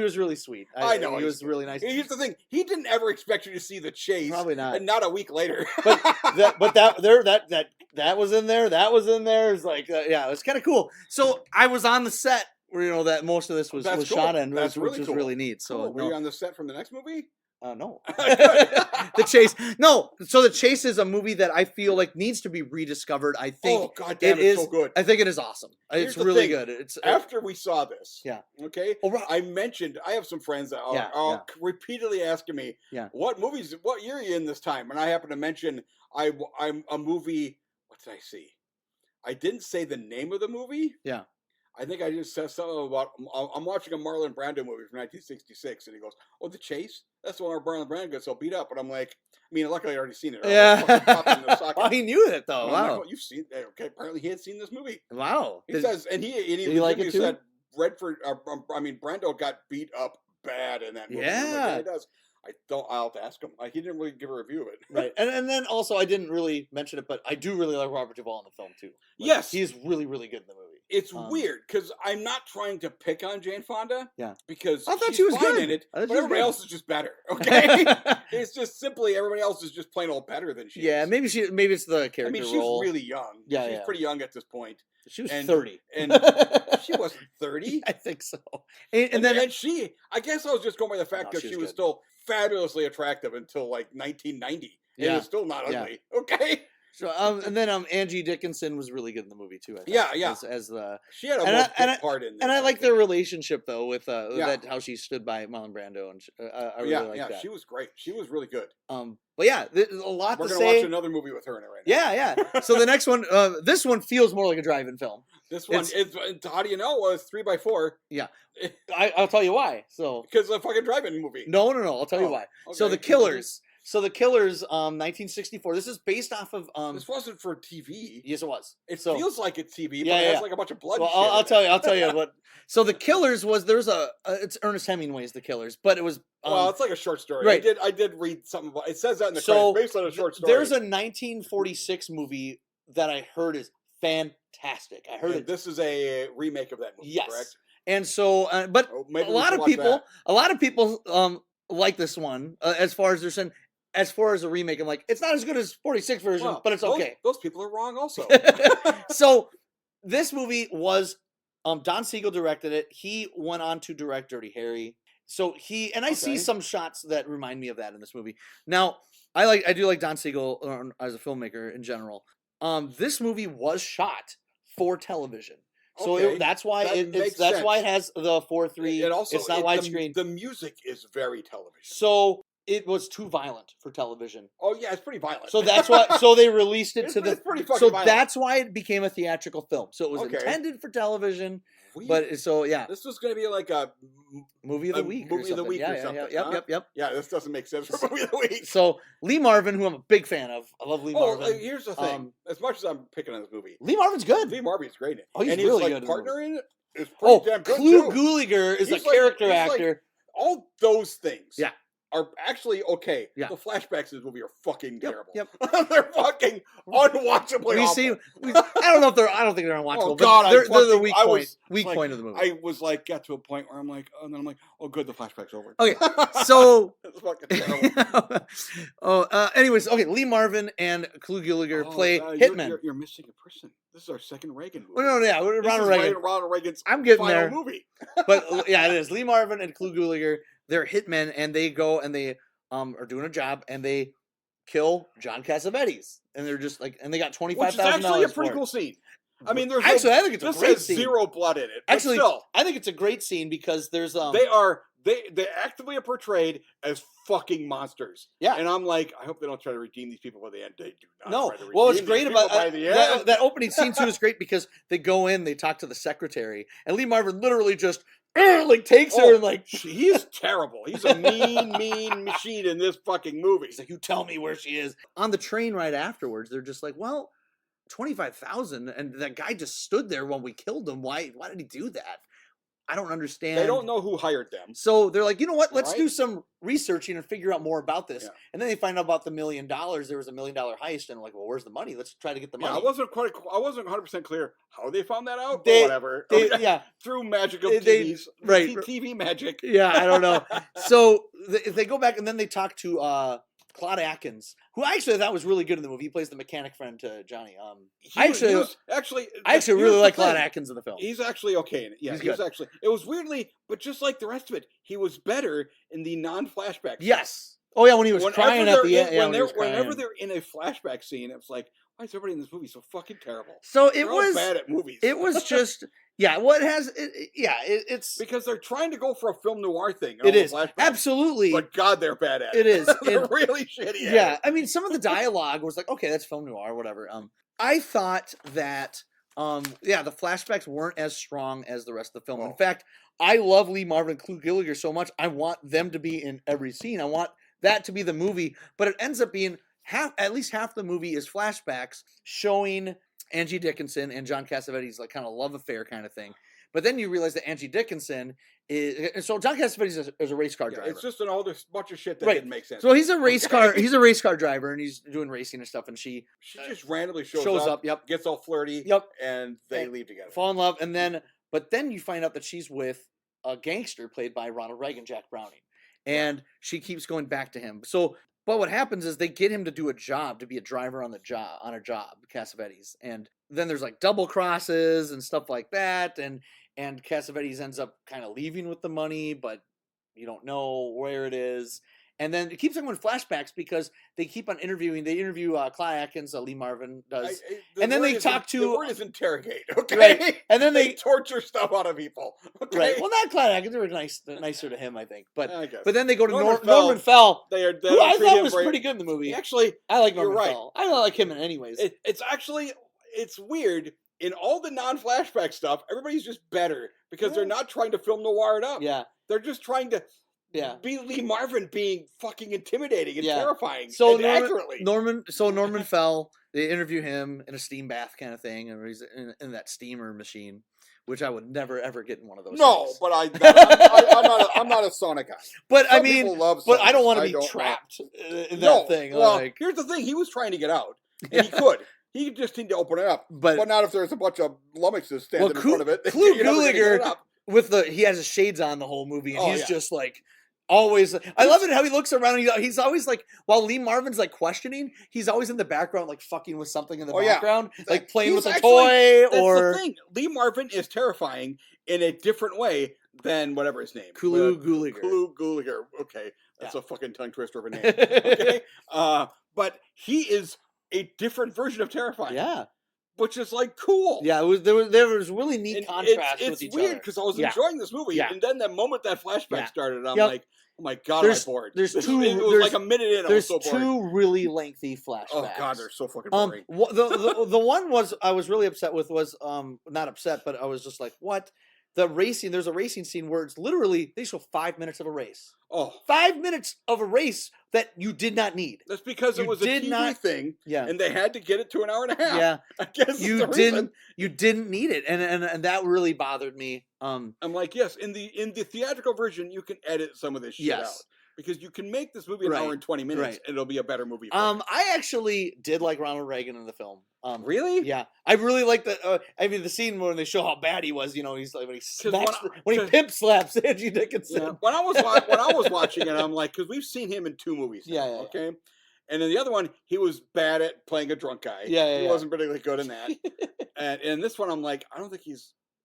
was really sweet. I know he was really nice. Here's the thing: he didn't ever expect you to see the chase. Probably not. And not a week later. but that was in there. That was in there. It's like it was kind of cool. So I was on the set where that most of this was cool. Shot in, which was really neat. So cool. Were you on the set from the next movie? No. The Chase. No. So The Chase is a movie that I feel like needs to be rediscovered. I think. Oh God damn, it's so good. I think it is awesome. It's really good. It's after we saw this. Yeah. Okay. Oh, right. I have some friends that are repeatedly asking me, what year are you in this time? And I happen to mention I'm a movie. What did I see? I didn't say the name of the movie. Yeah. I think I just said something about I'm watching a Marlon Brando movie from 1966, and he goes, "Oh, The Chase? That's the one where Marlon Brando gets so beat up." And I'm like, I mean, luckily I already seen it. Oh, he knew it though. Wow. Like, oh, you've seen it. Okay, apparently he had seen this movie. Wow. He says, and he like it too? said Brando got beat up bad in that movie. Yeah, he does. I'll have to ask him. He didn't really give a review of it. Right. And then also I didn't really mention it, but I do really like Robert Duvall in the film too. Yes. He's really, really good in the movie. It's weird because I'm not trying to pick on Jane Fonda. Yeah. Because I thought she was good in it, but everybody else is just better. Okay. It's just simply everybody else is just plain old better than she is. Yeah, maybe it's the character. I mean, she's role. really young. Yeah, she's pretty young at this point. She was 30. And she wasn't 30. I think so. And then I guess I was just going by the fact that she was still fabulously attractive until like 1990. And it was still not ugly. Okay. So and then Angie Dickinson was really good in the movie too. I thought, yeah. As the she had a big part in this. And I like their relationship though with that how she stood by Marlon Brando and I really like that. She was great. She was really good. But yeah, there's a lot to say. We're gonna watch another movie with her in it right now. Yeah. So the next one, this one feels more like a drive-in film. This one, how do you know? Well, it's 3x4. Yeah, I'll tell you why. So because it's a fucking drive-in movie. No. I'll tell you why. Okay. So the Killers. So The Killers, 1964. This is based off of This wasn't for TV. Yes, it was. It feels like it's TV, but yeah, it has like a bunch of blood. Well, shit I'll tell you what. So The Killers was it's Ernest Hemingway's The Killers, but it was well, it's like a short story. Right. I did read something about it. Says that in the credits, based on a short story. There's a 1946 movie that I heard is fantastic. I heard this is a remake of that movie, yes. correct? And so, but a lot of people like this one as far as they're saying. As far as a remake, I'm like, it's not as good as 46 version, but it's okay. Those people are wrong also. So this movie was Don Siegel directed it. He went on to direct Dirty Harry. So I see some shots that remind me of that in this movie. Now, I do like Don Siegel as a filmmaker in general. This movie was shot for television. So that's why it has the 4:3. It's not widescreen. The music is very television. So it was too violent for television. Oh yeah, it's pretty violent. So that's why. So they released it it's pretty fucking so violent. That's why it became a theatrical film. So it was intended for television. But so yeah, this was going to be like a movie of the week. Movie of the week or something. Yep. Yeah, this doesn't make sense for movie of the week. So Lee Marvin, who I'm a big fan of, I love Lee Marvin. Here's the thing: as much as I'm picking on this movie, Lee Marvin's good. Lee Marvin's great in it. Oh, he's really like good. Partner in it is pretty damn good too. Gulliger is a character actor. All those things. Yeah. Are actually okay. Yeah. The flashbacks in this movie are fucking terrible. Yep. They're fucking unwatchably awful. I don't think they're unwatchable. Oh God, they're the weak point of the movie. I was like, got to a point where I'm like, and then I'm like, oh good, the flashback's over. Okay, so it's fucking terrible. Anyways, okay, Lee Marvin and Clu Gallagher play hitmen. You're missing a person. This is our second Reagan movie. Well, no, yeah, Ronald Reagan. Ronald Reagan's I'm getting final there. movie. But yeah, it is Lee Marvin and Clu Gallagher. They're hitmen, and they go and they are doing a job, and they kill John Cassavetes, and they're just like, and they got $25,000. Which is actually a pretty cool scene. I mean, there's I think it's a great scene. Zero blood in it. Actually, still, I think it's a great scene because there's they actively are portrayed as fucking monsters. Yeah, and I'm like, I hope they don't try to redeem these people by the end. They do not. No, try to well, what's great about that opening scene too is great because they go in, they talk to the secretary, and Lee Marvin literally just takes her and like he's terrible. He's a mean machine in this fucking movie. He's like, you tell me where she is. On the train right afterwards, they're just like, well, 25,000, and that guy just stood there when we killed him. Why did he do that? I don't understand. They don't know who hired them. So they're like, you know what? Let's do some researching and figure out more about this. Yeah. And then they find out about the $1 million. There was $1 million heist, and like, well, where's the money? Let's try to get the money. Yeah, I wasn't 100% clear how they found that out. Whatever. Through magic of TVs, right? TV magic. Yeah, I don't know. So they go back, and then they talk to Claude Atkins, who I actually thought was really good in the movie. He plays the mechanic friend to Johnny. I actually really like Claude Atkins in the film. He's actually okay in it. Yeah, he's actually. It was weirdly, but just like the rest of it, he was better in the non-flashback. Yes. Oh yeah, when he was crying at the end. Whenever they're in a flashback scene, it's like, why is everybody in this movie so fucking terrible? So they're all bad at movies. It was just. Yeah, it's because they're trying to go for a film noir thing. It is absolutely, but God, they're bad at It it. is. They're really shitty. Yeah, I mean, some of the dialogue was like, okay, that's film noir, whatever. I thought that, the flashbacks weren't as strong as the rest of the film. In fact, I love Lee Marvin and Clu Gallagher so much. I want them to be in every scene. I want that to be the movie, but it ends up being at least half the movie is flashbacks showing Angie Dickinson and John Cassavetes' like kind of love affair kind of thing. But then you realize that Angie Dickinson is so John Cassavetes is a race car driver. It's just all this bunch of shit that didn't make sense. So he's a race car driver, and he's doing racing and stuff. And she just randomly shows up. Yep, gets all flirty. And they leave together, fall in love, and then you find out that she's with a gangster played by Ronald Reagan, Jack Browning, and she keeps going back to him. So. But what happens is they get him to do a job, to be a driver on a job, Cassavetes. And then there's like double crosses and stuff like that. And Cassavetes ends up kind of leaving with the money, but you don't know where it is. And then it keeps on going flashbacks because they keep on interviewing. They interview Claude Atkins, Lee Marvin does. And then they talk to... The word is interrogate, okay? Right. And then they torture stuff out of people, okay? Right. Well, not Claude Atkins. They were nicer to him, I think. But then they go to Norman Fell. Who I thought was pretty good in the movie. Actually, I like Norman Fell. I don't like him in anyways. It's weird. In all the non-flashback stuff, everybody's just better because they're not trying to film noir it up. Yeah. They're just trying to... be Lee Marvin being fucking intimidating and terrifying. So and accurately. Norman Fell. They interview him in a steam bath kind of thing, and he's in that steamer machine, which I would never ever get in one of those. No, things. but I'm not a sauna guy. But Some I mean, people love but saunas. I don't want to be trapped in that thing. Well, here's the thing: he was trying to get out, and he could. He just needed to open it up, but not if there's a bunch of lummoxes standing in front of it. Clu Gulager he has his shades on the whole movie, and he's just like. Always, I love it how he looks around. And he's always like, while Lee Marvin's like questioning, he's always in the background, like fucking with something in the background, like playing with a toy. That's the thing. Lee Marvin is terrifying in a different way than whatever his name. Clu Gulager. Clu Gulager. Okay, that's a fucking tongue twister of a name. Okay, but he is a different version of terrifying. Yeah. Which is like cool. Yeah, there was really neat contrast with each other. It's weird because I was enjoying this movie, and then the moment that flashback started, I'm like, "Oh my god, I'm bored." It was like a minute in. I was so bored. There's two really lengthy flashbacks. Oh god, they're so fucking boring. The one I was really upset with was not upset, but I was just like, what? The racing. There's a racing scene where it's literally they show 5 minutes of a race. Oh, 5 minutes of a race that you did not need. That's because it was a TV thing, and they had to get it to an hour and a half. Yeah, I guess you didn't need it, and that really bothered me. I'm like, yes, in the theatrical version, you can edit some of this shit out. Because you can make this movie an hour and 20 minutes, and it'll be a better movie. I actually did like Ronald Reagan in the film. Really? Yeah, I really like the. I mean, the scene when they show how bad he was. You know, he's like when he pimp slaps Angie Dickinson. Yeah, when I was watching it, I'm like, because we've seen him in 2 movies. Now, okay. And then the other one, he was bad at playing a drunk guy. He wasn't particularly good in that. and in this one, I'm like, I don't think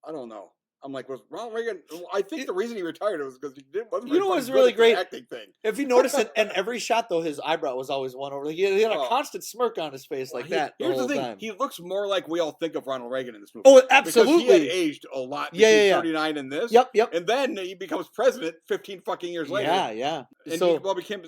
I don't know. I'm like, was Ronald Reagan? I think the reason he retired was because he wasn't. You know, what's really great acting thing. If you notice it, in every shot though, his eyebrow was always one over. He had a constant smirk on his face like that. Here's the thing: time. he looks more like we all think of Ronald Reagan in this movie. Oh, absolutely. Because he had aged a lot. Between 39 and this. Yep. And then he becomes president 15 fucking years later. Yeah. And he became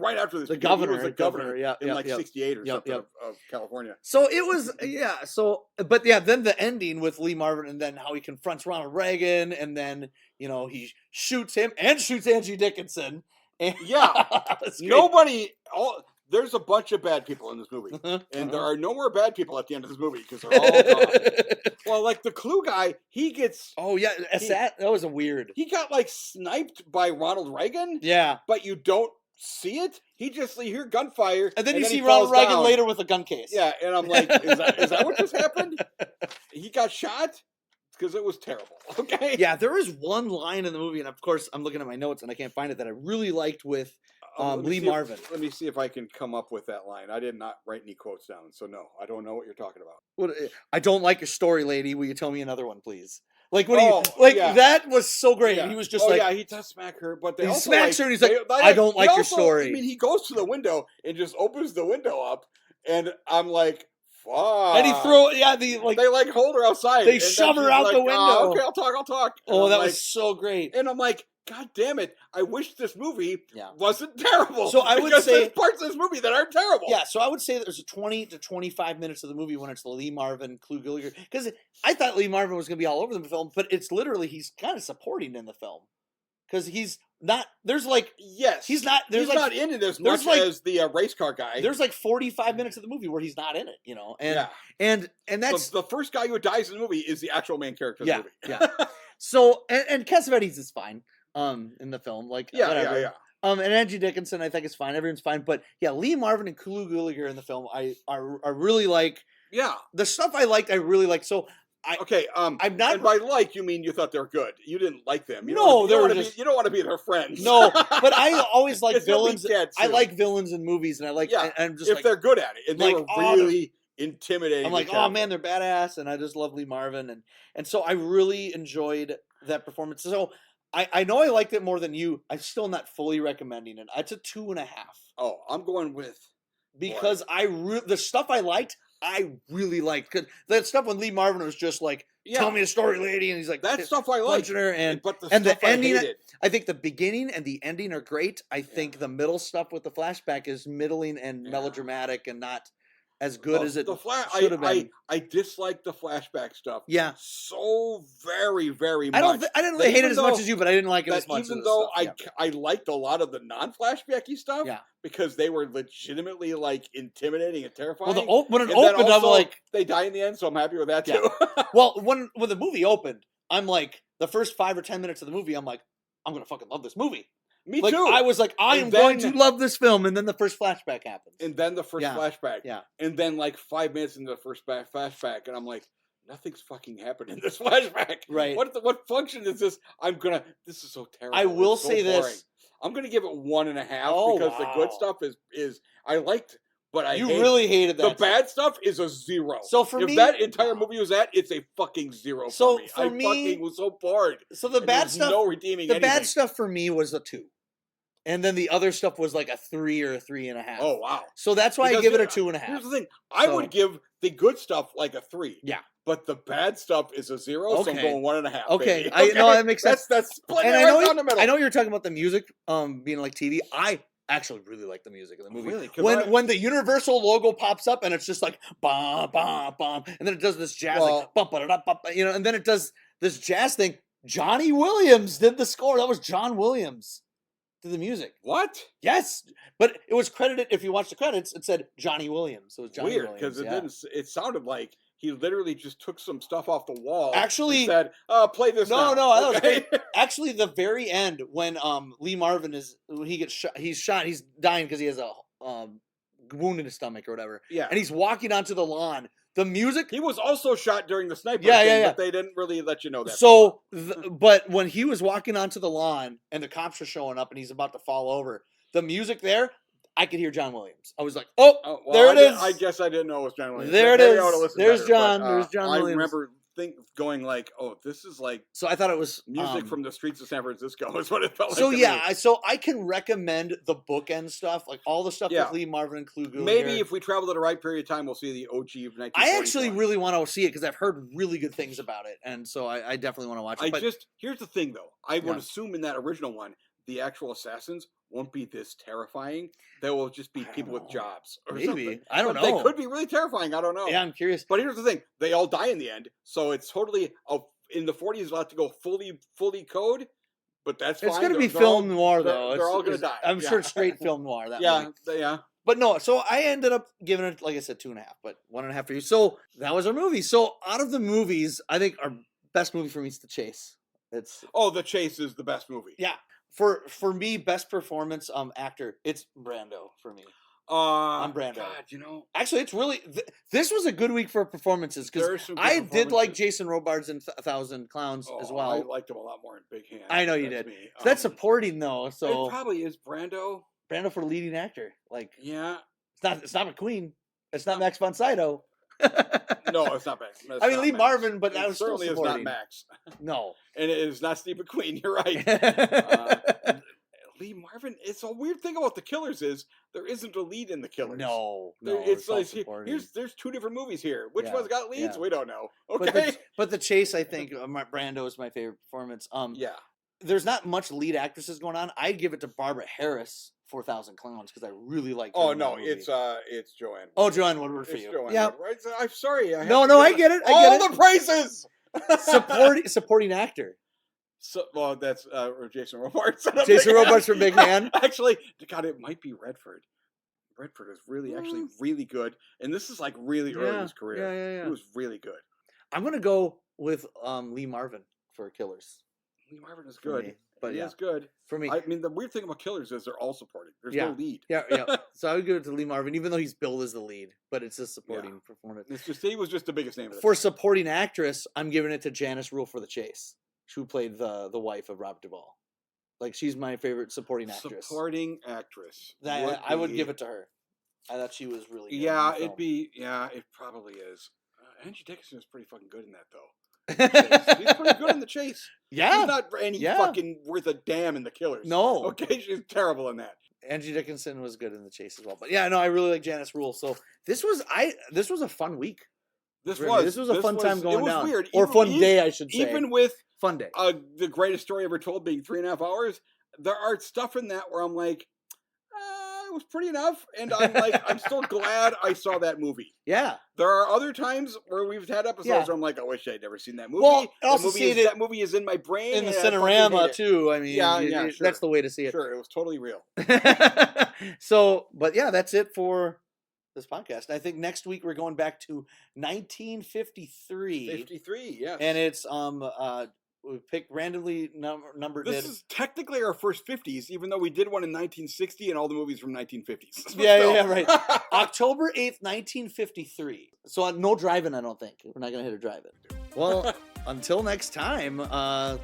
right after this. The governor. He was the governor. In 68 or something of California. So it was then the ending with Lee Marvin and then how he confronts Ronald Reagan. And then, you know, he shoots him and shoots Angie Dickinson. And there's a bunch of bad people in this movie. And there are no more bad people at the end of this movie because they're all gone. Well, like the Clue guy, he gets... Oh, yeah. That was a weird... He got, like, sniped by Ronald Reagan. Yeah. But you don't see it. You hear gunfire. And then you see Ronald Reagan later with a gun case. Yeah, and I'm like, is that what just happened? He got shot? Because it was terrible. Okay. Yeah, there is one line in the movie, and of course, I'm looking at my notes and I can't find it that I really liked with Lee Marvin. Let me see if I can come up with that line. I did not write any quotes down, so no, I don't know what you're talking about. I don't like your story, lady. Will you tell me another one, please? Like when that was so great. Yeah. He was just he does smack her, but he smacks her, and he's like, I don't like your story. I mean, he goes to the window and just opens the window up, and I'm like. Fuck. And he they hold her outside. They shove her out the window. Oh, okay, I'll talk. Oh, that was so great. And I'm like, God damn it! I wish this movie wasn't terrible. So I would say there's parts of this movie that aren't terrible. Yeah, so I would say there's 20 to 25 minutes of the movie when it's the Lee Marvin, Clu Gulager, because I thought Lee Marvin was going to be all over the film, but it's literally he's kind of supporting in the film because he's not. There's like he's not. He's not in it as much as the race car guy. There's like 45 minutes of the movie where he's not in it, you know. And that's the first guy who dies in the movie is the actual main character of the movie. Yeah. So and Cassavetes is fine. In the film, whatever. And Angie Dickinson, I think is fine. Everyone's fine, but Lee Marvin and Clu Gulager in the film, I really like. Yeah, the stuff I liked, I really liked. So I'm not. And by like, you mean you thought they were good? You didn't like them. You don't want to be their friends. No, but I always like villains. I like villains in movies, and I like. Yeah, I'm just if they're good at it, and they were really intimidating. I'm like, oh man, they're badass, and I just love Lee Marvin, and so I really enjoyed that performance. So. I know I liked it more than you. I'm still not fully recommending it. It's a 2.5. Oh, I'm going with because the stuff I liked, I really liked. Cause that stuff when Lee Marvin was just like, "Tell me a story, lady," and he's like, "That stuff I liked." But the ending, I think the beginning and the ending are great. I think the middle stuff with the flashback is middling and melodramatic and not. as good as it should have been. I dislike the flashback stuff. Yeah, so very much. I didn't really hate it as much as you, but I didn't like it as much. Even though I liked a lot of the non-flashbacky stuff, because they were legitimately like intimidating and terrifying. Well, when it opened, I'm like, they die in the end, so I'm happy with that too. Well, when the movie opened, I'm like, the first 5 or 10 minutes of the movie, I'm like, I'm gonna fucking love this movie. Me too. I was like, I am going to love this film, and then the first flashback happens. And then the first flashback. Yeah. And then like 5 minutes into the first flashback, and I'm like, nothing's fucking happened in this flashback. Right. What function is this? This is so terrible. I will say this. I'm gonna give it 1.5 because the good stuff is I liked, but you really hated that. The bad stuff is a 0. So for me, if that entire movie was that, it's a fucking 0 for me. I fucking was so bored. So the bad stuff, no redeeming. The bad stuff for me was a 2. And then the other stuff was like a 3 or a 3.5. Oh, wow. So that's why I give it a 2.5. Here's the thing. I would give the good stuff like a 3. Yeah. But the bad stuff is a 0, so I'm going 1.5. Okay. No, that makes sense. That's splitting right down the middle. I know you're talking about the music being like TV. I actually really like the music of the movie. Really? When the Universal logo pops up and it's just like bum bum bum, and then it does this jazz like bum ba da bum, and then it does this jazz thing. Johnny Williams did the score. That was John Williams. The music. What? Yes, but it was credited. If you watch the credits, it said Johnny Williams. So it was Johnny Weird, because it didn't. It sounded like he literally just took some stuff off the wall. Actually, and said, "Play this." No, now. That was great. Actually, the very end when Lee Marvin he gets shot. He's shot. He's dying because he has a wound in his stomach or whatever. Yeah, and he's walking onto the lawn. The music. He was also shot during the sniper thing, but they didn't really let you know that. So, but when he was walking onto the lawn and the cops are showing up and he's about to fall over, the music there, I could hear John Williams. I was like, there it is. I guess I didn't know it was John Williams. There it is. There's John. There's John Williams. I remember going like, this is like. So I thought it was music from the streets of San Francisco is what it felt like. So so I can recommend the bookend stuff, like all the stuff with Lee Marvin and Clu Gulager. Maybe if we travel at the right period of time, we'll see the OG of 1944. I actually really want to see it because I've heard really good things about it, and so I definitely want to watch it. Here's the thing though, I would assume in that original one, the actual assassins won't be this terrifying. They will just be people with jobs or something. I don't know. They could be really terrifying. I don't know. Yeah, I'm curious. But here's the thing: they all die in the end, so it's totally in the 40s. Allowed to go fully code, but that's fine. It's going to be film noir though. They're all going to die. I'm sure it's straight film noir. That movie. Yeah. But no, so I ended up giving it, like I said, 2.5, but 1.5 for you. So that was our movie. So out of the movies, I think our best movie for me is The Chase. The Chase is the best movie. Yeah. For me, best performance actor, it's Brando for me. I'm Brando. God, actually, it's really this was a good week for performances because I did like Jason Robards in 1,000 Clowns as well. I liked him a lot more in Big Hand. I know you did. So that's supporting though. So it probably is Brando. Brando for leading actor. It's not McQueen. It's not Max von Sydow. No, it's not Max. I mean, Lee Marvin, but that was certainly still supporting. Is not Max. No, and it is not Steve McQueen. You're right. Lee Marvin. It's a weird thing about The Killers is there isn't a lead in The Killers. No, it's like there's 2 different movies here. Which one's got leads? We don't know. Okay, but the Chase, I think Brando is my favorite performance. There's not much lead actresses going on. I'd give it to Barbara Harris. 4,000 Clowns because I really like. It's Joanne. Oh, Joanne Woodward for you. Yeah, right. I'm sorry. I get it. All the praises. Supporting actor. So, that's Jason Robards. Jason Robards from Big Hand. Actually, God, it might be Redford. Redford is actually really good, and this is like really early in his career. Yeah. He was really good. I'm gonna go with Lee Marvin for Killers. Lee Marvin is good. But he is good for me. I mean, the weird thing about Killers is they're all supporting. There's no lead. Yeah. So I would give it to Lee Marvin, even though he's billed as the lead, but it's a supporting performance. He was just the biggest name. For supporting actress, I'm giving it to Janice Rule for The Chase, who played the wife of Robert Duvall. Like she's my favorite supporting actress. Supporting actress. I would give it to her. I thought she was really good. It probably is. Angie Dickinson is pretty fucking good in that though. She's pretty good in The Chase. Yeah. She's not any fucking worth a damn in The Killers. No. Okay, she's terrible in that. Angie Dickinson was good in The Chase as well. But I really like Janice Rule. So this was a fun week. This was a fun time going down. Weird. Or fun day, I should say. Even with fun day. The greatest story ever told being 3.5 hours, there are stuff in that where I'm like, it was pretty enough, and I'm still glad I saw that movie. Yeah. There are other times where we've had episodes where I'm like, I wish I'd never seen that movie. Well, that movie is in my brain. In the Cinerama, too. I mean, sure. That's the way to see it. Sure, it was totally real. So, but yeah, that's it for this podcast. I think next week we're going back to 1953. 53, yes. And it's we picked randomly numbered. This is technically our first 50s, even though we did one in 1960 and all the movies from 1950s. Yeah, right. October 8th, 1953. So no driving, I don't think. We're not going to hit a drive-in. Well, until next time, I'm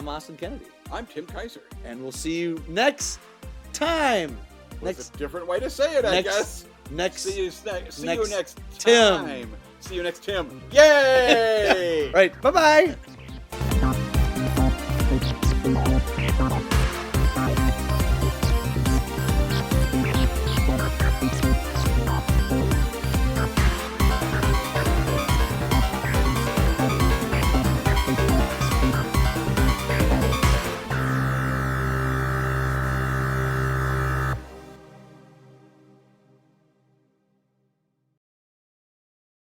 Austin Kennedy. I'm Tim Kaiser. And we'll see you next time. That's a different way to say it, I guess. See you next Tim. time. See you next Tim. Yay! Right. Bye-bye.